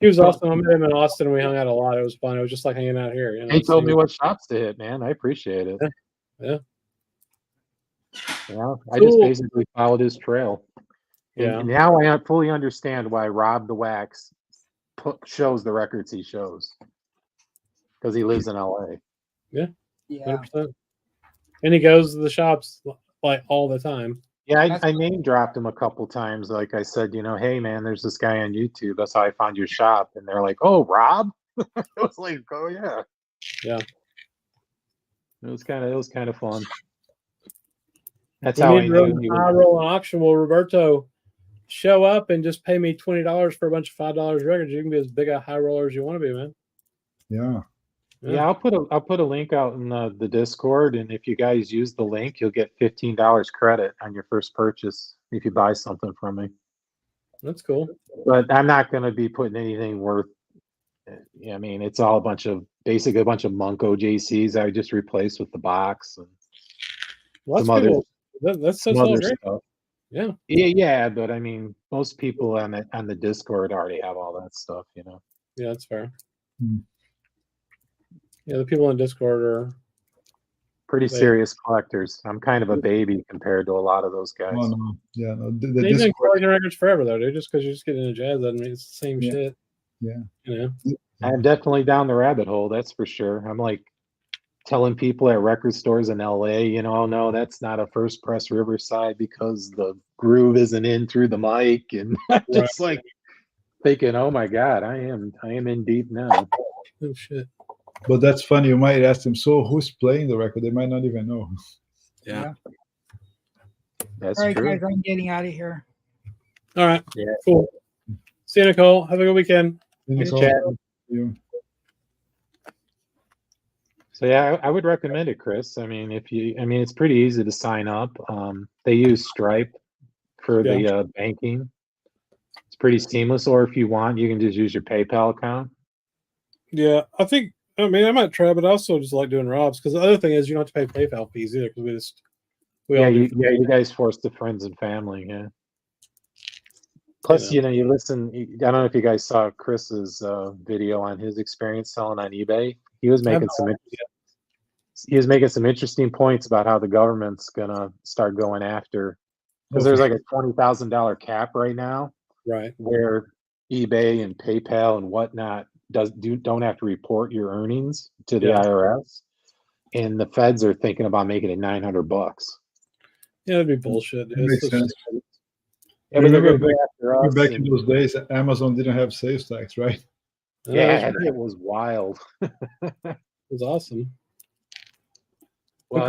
He was awesome. I met him in Austin. We hung out a lot. It was fun. It was just like hanging out here. He told me what shops to hit, man. I appreciate it. Yeah. I just basically followed his trail. And Yeah. now I fully understand why Rob the Wax shows the records he shows. Because he lives in LA. Yeah. Yeah. 100%. And he goes to the shops like all the time. Yeah, I name dropped him a couple times. Like I said, hey man, there's this guy on YouTube. That's how I found your shop. And they're like, oh, Rob? It was like, oh yeah. Yeah. It was kind of fun. That's We how I need knew. to high roll an auction. Will Roberto show up and just pay me $20 for a bunch of $5 records? You can be as big a high roller as you want to be, man. Yeah. Yeah, I'll put a link out in the Discord, and if you guys use the link, you'll get $15 credit on your first purchase if you buy something from me. That's cool. But I'm not going to be putting anything worth. I mean, it's all basically a bunch of Munko JCs I just replaced with the box and Lots some of people. other, That's some so other great. stuff. Yeah. Yeah, but I mean, most people on the Discord already have all that stuff, you know. Yeah, that's fair. Hmm. Yeah, the people on Discord are Pretty serious collectors. I'm kind of a baby compared to a lot of those guys. Oh no, yeah, no. The they've been Discord, collecting records forever though, dude. Just because you're just getting into jazz doesn't mean it's the same shit. yeah. You know. I'm definitely down the rabbit hole, that's for sure. I'm like telling people at record stores in LA, you know, oh no, that's not a first press Riverside because the groove isn't in through the mic, and I'm just like thinking, oh my god, I am in deep now. Oh shit. But that's funny. You might ask them, so who's playing the record? They might not even know. Yeah. That's All right, true. guys, I'm getting out of here. All right. Yeah. Cool. See you, Nicole. Have a good weekend. Nice Nicole, chatting. you. So yeah, I would recommend it, Chris. I mean, it's pretty easy to sign up. They use Stripe for the banking. It's pretty seamless. Or if you want, you can just use your PayPal account. Yeah, I might try, but I also just like doing Rob's because the other thing is you don't have to pay PayPal fees either because you guys force the friends and family. Yeah. Plus, you listen. I don't know if you guys saw Chris's video on his experience selling on eBay. He was making some interesting points about how the government's gonna start going after, because there's like a $20,000 cap right now, right? Where eBay and PayPal and whatnot don't have to report your earnings to the IRS, and the feds are thinking about making it $900. Yeah, that'd be bullshit. Makes sense. Yeah, remember back in those days, Amazon didn't have sales tax, right? Yeah, it was wild. It was awesome. Well,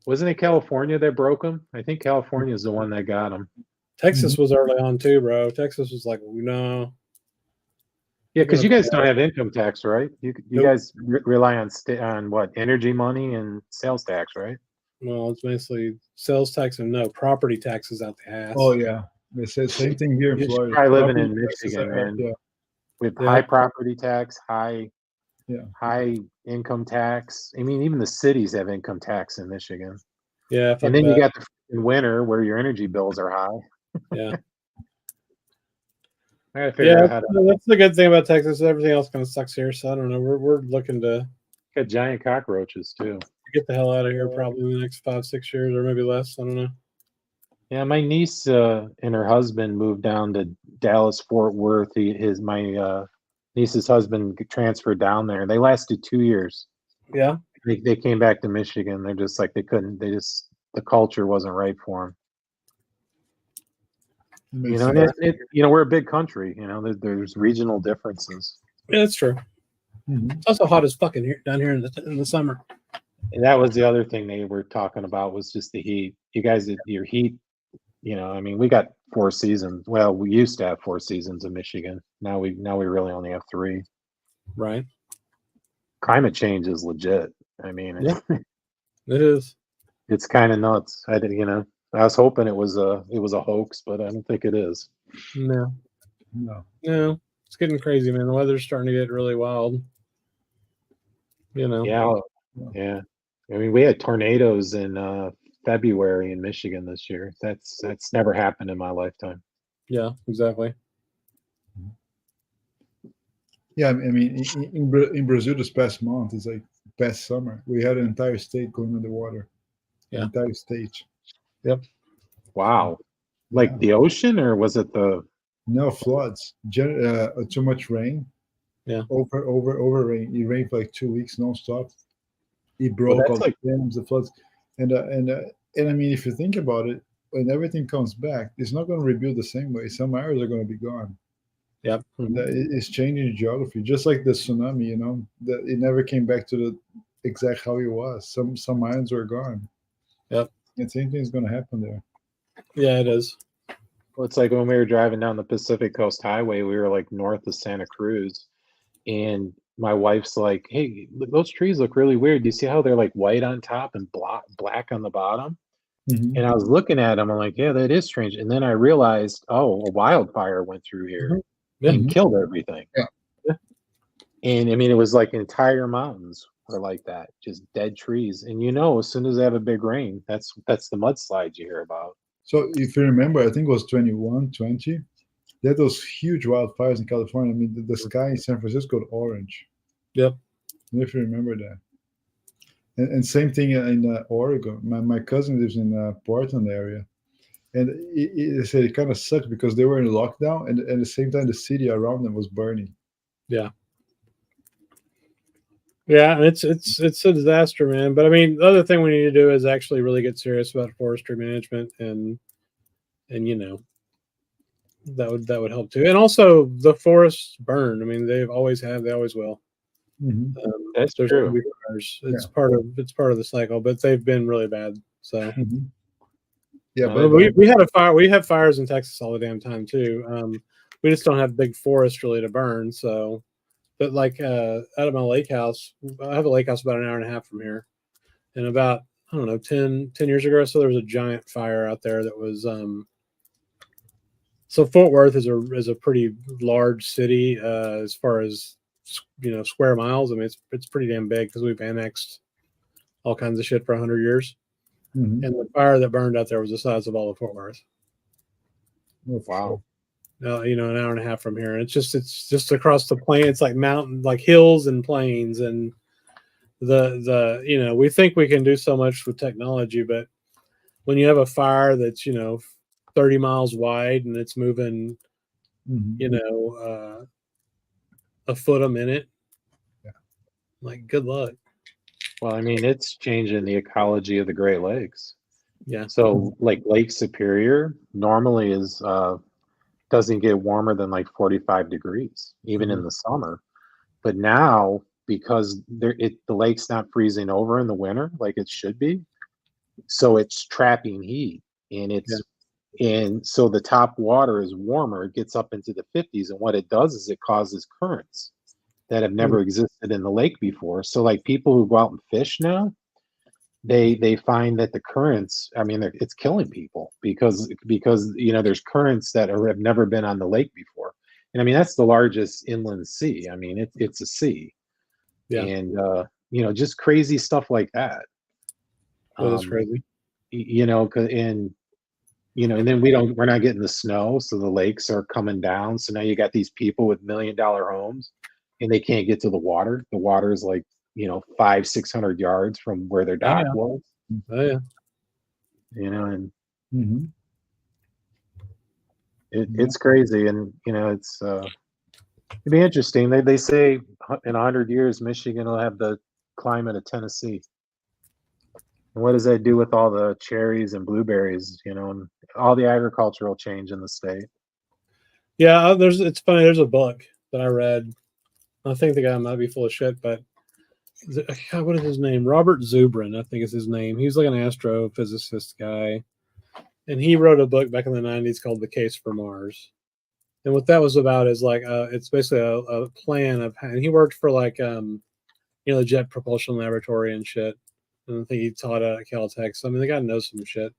wasn't it California that broke them? I think California is the one that got them. Texas was early on too, bro. Texas was like, no. Yeah, because you guys don't have income tax, right? You guys rely on what, energy money and sales tax, right? Well, it's basically sales tax and no property taxes out the ass. Oh yeah, they say same thing here in Florida. Probably living in Michigan, man. With high property tax, high income tax. I mean, even the cities have income tax in Michigan. Yeah, and then you got the winter where your energy bills are high. Yeah. I gotta figure out how to. That's the good thing about Texas. Everything else kind of sucks here, so I don't know. We're looking to got giant cockroaches too. Get the hell out of here probably in the next 5-6 years or maybe less. I don't know. Yeah, my niece and her husband moved down to Dallas Fort Worth. My niece's husband transferred down there. They lasted 2 years. Yeah. They came back to Michigan. They're just like the culture wasn't right for them. We're a big country. There's regional differences. Yeah, that's true. Mm-hmm. It's also hot as fucking here down here in the summer. And that was the other thing they were talking about was just the heat. You guys, your heat, we got 4 seasons. Well, we used to have 4 seasons in Michigan. Now we really only have 3. Right. Climate change is legit. I mean, it is. It's kind of nuts. I was hoping it was a hoax, but I don't think it is. No. It's getting crazy, man. The weather's starting to get really wild. Yeah. I mean, we had tornadoes in February in Michigan this year. That's never happened in my lifetime. Yeah, exactly. Yeah, I mean, in Brazil this past month is like past summer. We had an entire state going underwater. Yeah, entire state. Yep. Wow. Like the ocean, or was it the? No, floods. Too much rain. Yeah. Over rain. It rained for like 2 weeks nonstop. It broke all the dams, the floods, and I mean, if you think about it, when everything comes back, it's not going to rebuild the same way. Some areas are going to be gone. Yep. It's changing geography, just like the tsunami. That it never came back to the exact how it was. Some islands were gone. Yep. The same thing is going to happen there. Yeah, it is. Well, it's like when we were driving down the Pacific Coast Highway, we were like north of Santa Cruz, And my wife's like, "Hey, those trees look really weird. Do you see how they're like white on top and black on the bottom?" Mhm. And I was looking at them. I'm like, "Yeah, that is strange." And then I realized, oh, a wildfire went through here Yeah. and killed everything. Yeah. And I mean, it was like entire mountains were like that, just dead trees. And as soon as they have a big rain, that's the mudslides you hear about. So if you remember, I think it was 21, 20. They had those huge wildfires in California. I mean, the sky in San Francisco got orange. Yep. If you remember that. And same thing in Oregon. My cousin lives in Portland area. And they said it kind of sucked because they were in lockdown, and at the same time, the city around them was burning. Yeah. Yeah, and it's a disaster, man. But I mean, the other thing we need to do is actually really get serious about forestry management, and that would help too. And also, the forests burn. I mean, they've always have, they always will. Mhm. That's there's true. gonna be fires. It's part of the cycle, but they've been really bad. So Mhm. Yeah, No, but we had a fire. We have fires in Texas all the damn time too. We just don't have big forests really to burn. So, but like out of my lake house, I have a lake house about an hour and a half from here, and about I don't know 10 years ago or so, there was a giant fire out there that was. So Fort Worth is a pretty large city as far as square miles. I mean, it's pretty damn big because we've annexed all kinds of shit for 100 years. Mhm. And the fire that burned out there was the size of all of Fort Worth. Wow. An hour and a half from here. And it's just across the plain. It's like mountain, like hills and plains. And we think we can do so much with technology, but when you have a fire that's, 30 miles wide and it's moving, Mhm. a foot a minute, Yeah. like good luck. Well, I mean, it's changing the ecology of the Great Lakes. Yeah. So, like Lake Superior normally doesn't get warmer than like 45 degrees, even in the summer. But now, because the lake's not freezing over in the winter like it should be, so it's trapping heat, and so the top water is warmer. It gets up into the 50s, and what it does is it causes currents that have never existed in the lake before. So, like people who go out and fish now, they find that the currents, I mean, it's killing people because there's currents that have never been on the lake before. And I mean, that's the largest inland sea. I mean, it's a sea. Yeah. And just crazy stuff like that. That is crazy. And then we're not getting the snow, so the lakes are coming down. So now you got these people with $1 million homes and they can't get to the water. The water is like 500-600 yards from where their dock was. Oh yeah. And Mhm. it's crazy. And it's it'd be interesting. They say in 100 years Michigan will have the climate of Tennessee. And what does that do with all the cherries and blueberries, and all the agricultural change in the state? Yeah, it's funny. There's a book that I read. I think the guy might be full of shit, but what is his name? Robert Zubrin, I think is his name. He's like an astrophysicist guy, and he wrote a book back in the '90s called "The Case for Mars." And what that was about is like it's basically a plan of, and he worked for like the Jet Propulsion Laboratory and shit. And I think he taught at Caltech. So I mean, the guy knows some shit.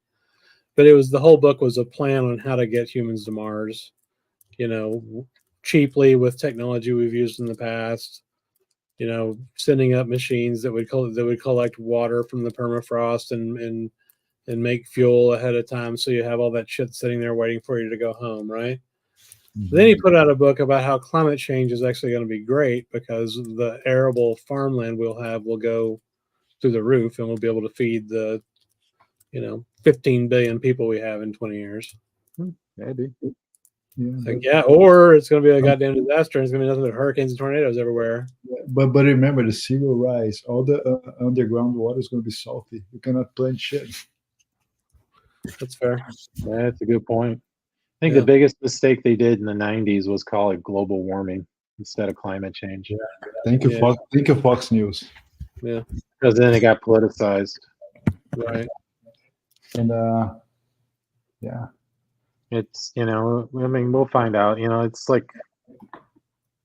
But the whole book was a plan on how to get humans to Mars, cheaply with technology we've used in the past. Sending up machines that would collect water from the permafrost and make fuel ahead of time, so you have all that shit sitting there waiting for you to go home, right? Mhm. Then he put out a book about how climate change is actually going to be great because the arable farmland we'll have will go through the roof, and we'll be able to feed the 15 billion people we have in 20 years. Maybe. Yeah, or it's going to be a goddamn disaster, and it's going to be nothing but hurricanes and tornadoes everywhere. but remember, the sea will rise. All the underground water is going to be salty. You cannot plant shit. That's fair. Yeah, that's a good point. I think the biggest mistake they did in the 90s was call it global warming instead of climate change. Thank you, Fox. Thank you, Fox News. Yeah, because then it got politicized. right. And yeah, It's I mean, we'll find out. It's like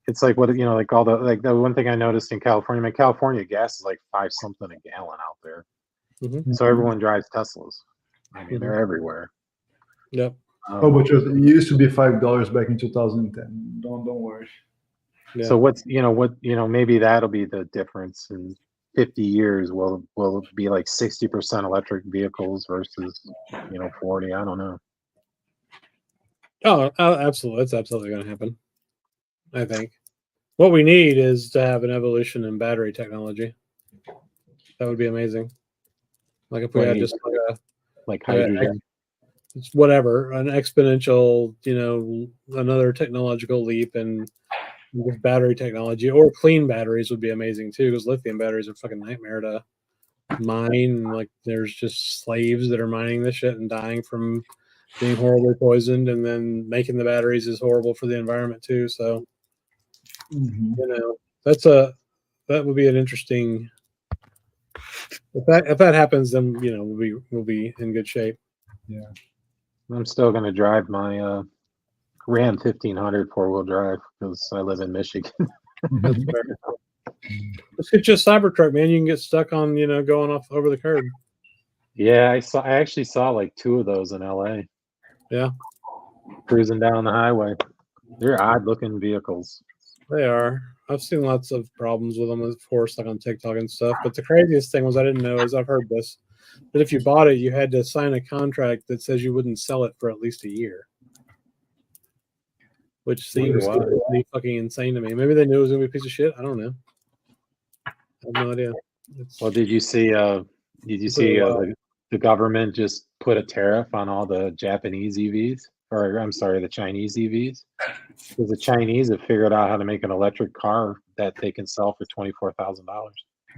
it's like what like all the one thing I noticed in California. I mean, California gas is like 5 something a gallon out there, so everyone drives Teslas. I mean, they're everywhere. Yep. But it used to be $5 back in 2010. Don't worry. Yeah. So what's maybe that'll be the difference in 50 years. Will it be like 60% electric vehicles versus 40? I don't know. Oh, absolutely. That's absolutely going to happen. I think what we need is to have an evolution in battery technology. That would be amazing. Like if we had just like hydrogen, it's whatever, an exponential, another technological leap and with battery technology, or clean batteries would be amazing too, because lithium batteries are a fucking nightmare to mine. Like there's just slaves that are mining this shit and dying from being horribly poisoned, and then making the batteries is horrible for the environment too. So that would be an interesting. If that happens, then we'll be in good shape. Yeah, I'm still gonna drive my Ram 1500 4-wheel drive because I live in Michigan. That's fair. Let's get you a Cybertruck, man. You can get stuck on going off over the curb. Yeah, I actually saw like 2 of those in LA. Yeah, cruising down the highway. They're odd looking vehicles. They are. I've seen lots of problems with them, of course, like on TikTok and stuff. But the craziest thing was, I didn't know, is I've heard this, that if you bought it, you had to sign a contract that says you wouldn't sell it for at least a year. Which seems pretty fucking insane to me. Maybe they knew it was going to be a piece of shit. I don't know. I have no idea. Well, did you see the government just put a tariff on all the Japanese EVs? Or I'm sorry, the Chinese EVs? Because the Chinese have figured out how to make an electric car that they can sell for $24,000.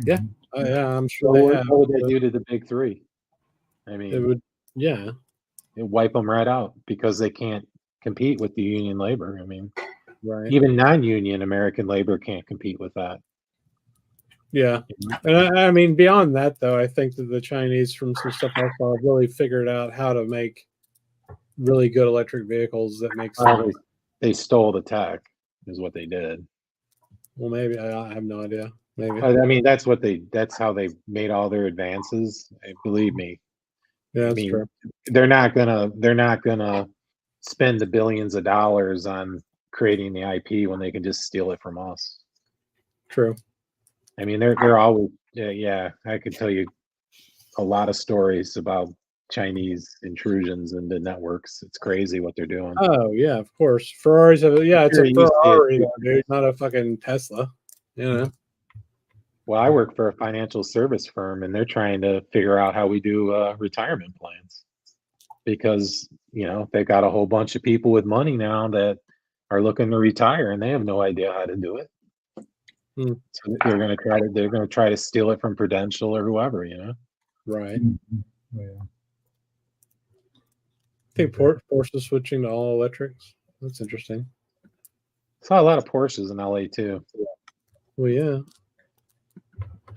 Yeah. Yeah, I'm sure what would they do to the big 3? I mean, it would, yeah. It wipe them right out because they can't compete with the union labor. I mean, right. Even non-union American labor can't compete with that. Yeah. And I mean, beyond that, though, I think that the Chinese, from some stuff I saw, have really figured out how to make really good electric vehicles that make sense. They stole the tech, is what they did. Well, maybe. I have no idea. Maybe. I mean, that's how they made all their advances. Believe me. Yeah, that's true. They're not gonna spend the billions of dollars on creating the IP when they can just steal it from us. True. I mean, they're always I could tell you a lot of stories about Chinese intrusions into networks. It's crazy what they're doing. Oh yeah, of course. Ferraris have it's a Ferrari, dude, not a fucking Tesla. Well, I work for a financial service firm, and they're trying to figure out how we do retirement plans because they've got a whole bunch of people with money now that are looking to retire, and they have no idea how to do it. So they're going to try to steal it from Prudential or whoever, Right. Yeah. I think Porsche switching to all electrics. That's interesting. Saw a lot of Porsches in LA too. Well, yeah.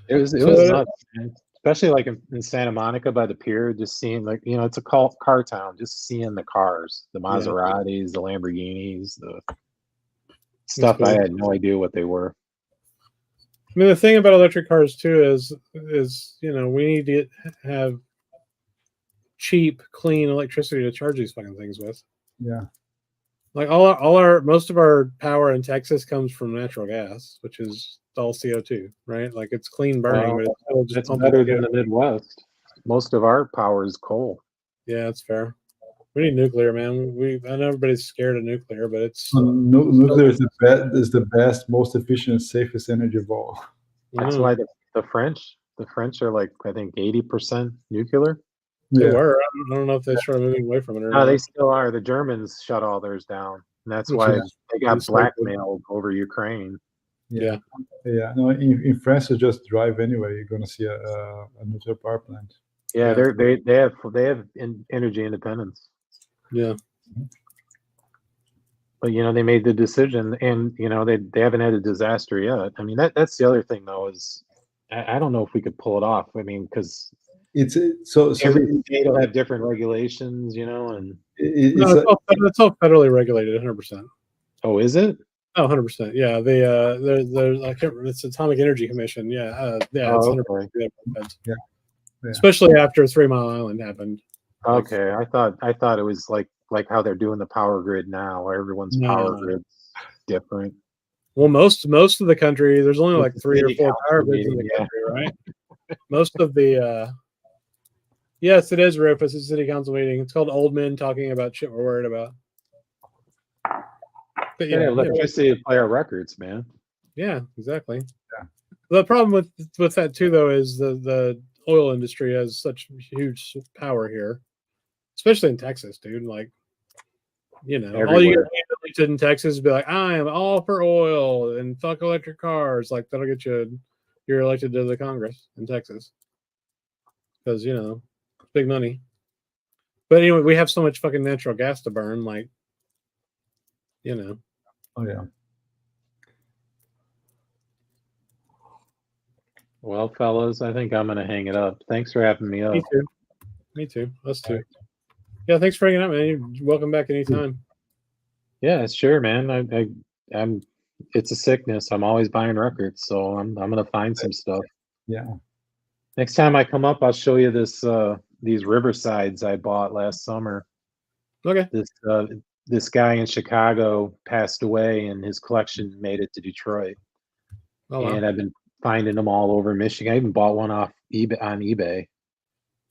It was nuts, man. Especially like in Santa Monica by the pier, just seeing it's a car town, just seeing the cars, the Maseratis, the Lamborghinis, the stuff I had no idea what they were. I mean, the thing about electric cars too is we need to have cheap, clean electricity to charge these fucking things with. Yeah. Like most of our power in Texas comes from natural gas, which is all CO2, right? Like it's clean burning, but it's still just better than the Midwest. Most of our power is coal. Yeah, that's fair. We need nuclear, man. I know everybody's scared of nuclear, but it's nuclear is the best, most efficient, safest energy of all. That's why the French are like, I think 80% nuclear. They were. I don't know if they started moving away from it or not. No, they still are. The Germans shut all theirs down, and that's why they got blackmailed over Ukraine. Yeah. No, in France, you just drive anyway. You're gonna see a nuclear power plant. Yeah, they have energy independence. Yeah. But they made the decision, and they haven't had a disaster yet. I mean, that's the other thing though, is I don't know if we could pull it off. I mean, because it's every state will have different regulations, and it's all federally regulated, 100%. Oh, is it? Oh, 100%. Yeah, the I can't remember, it's Atomic Energy Commission. Yeah, yeah, it's 100%. Okay. Yeah. Especially after 3 Mile Island happened. Okay, I thought it was like how they're doing the power grid now. Everyone's power No. grid's different. Well, most of the country, there's only like It's a 3 or city 4 power council grids in the meeting, yeah. country, right? Most of the yes, it is, Rufus. It's a city council meeting. It's called Old Men Talking About Shit We're Worried About. But Yeah, yeah, electricity to play our records, man. yeah, exactly. Yeah. The problem with that too, though, is the oil industry has such huge power here, especially in Texas, dude. Like, you know, all you Everywhere. get elected in Texas is be like, I am all for oil and fuck electric cars. Like, that'll get you're elected to the Congress in Texas because you know, big money. But anyway, we have so much fucking natural gas to burn, like, you know. Oh yeah. Well, fellas, I think I'm gonna hang it up. Thanks for having me up. Me too. Me too. Us too. Yeah, thanks for hanging out, man. You're welcome back anytime. Yeah, sure, man. I'm. It's a sickness. I'm always buying records, so I'm gonna find some stuff. Yeah. Next time I come up, I'll show you these Riversides I bought last summer. Okay. This guy in Chicago passed away, and his collection made it to Detroit. Oh, wow. And I've been finding them all over Michigan. I even bought one off eBay.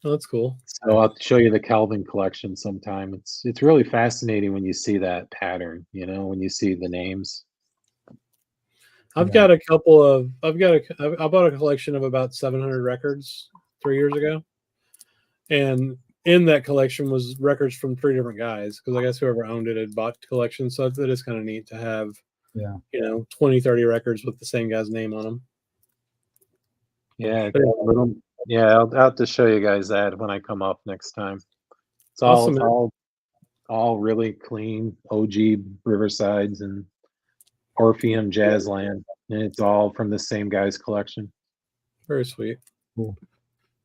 Oh, that's cool. So I'll show you the Kelvin collection sometime. It's really fascinating when you see that pattern, you know, when you see the names. I bought a collection of about 700 records 3 years ago. And in that collection was records from 3 different guys, because I guess whoever owned it had bought the collection. So it is kind of neat to have, Yeah. you know, 20, 30 records with the same guy's name on them. Yeah, I'll have to show you guys that when I come up next time. It's Awesome, man. all really clean OG Riversides and Orpheum Jazzland, and it's all from the same guy's collection. Very sweet. Cool.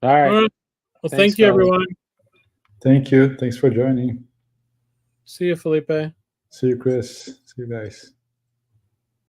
All right. Well, Thanks, thank you, fellas. everyone. Thank you. Thanks for joining. See you, Felipe. See you, Chris. See you guys.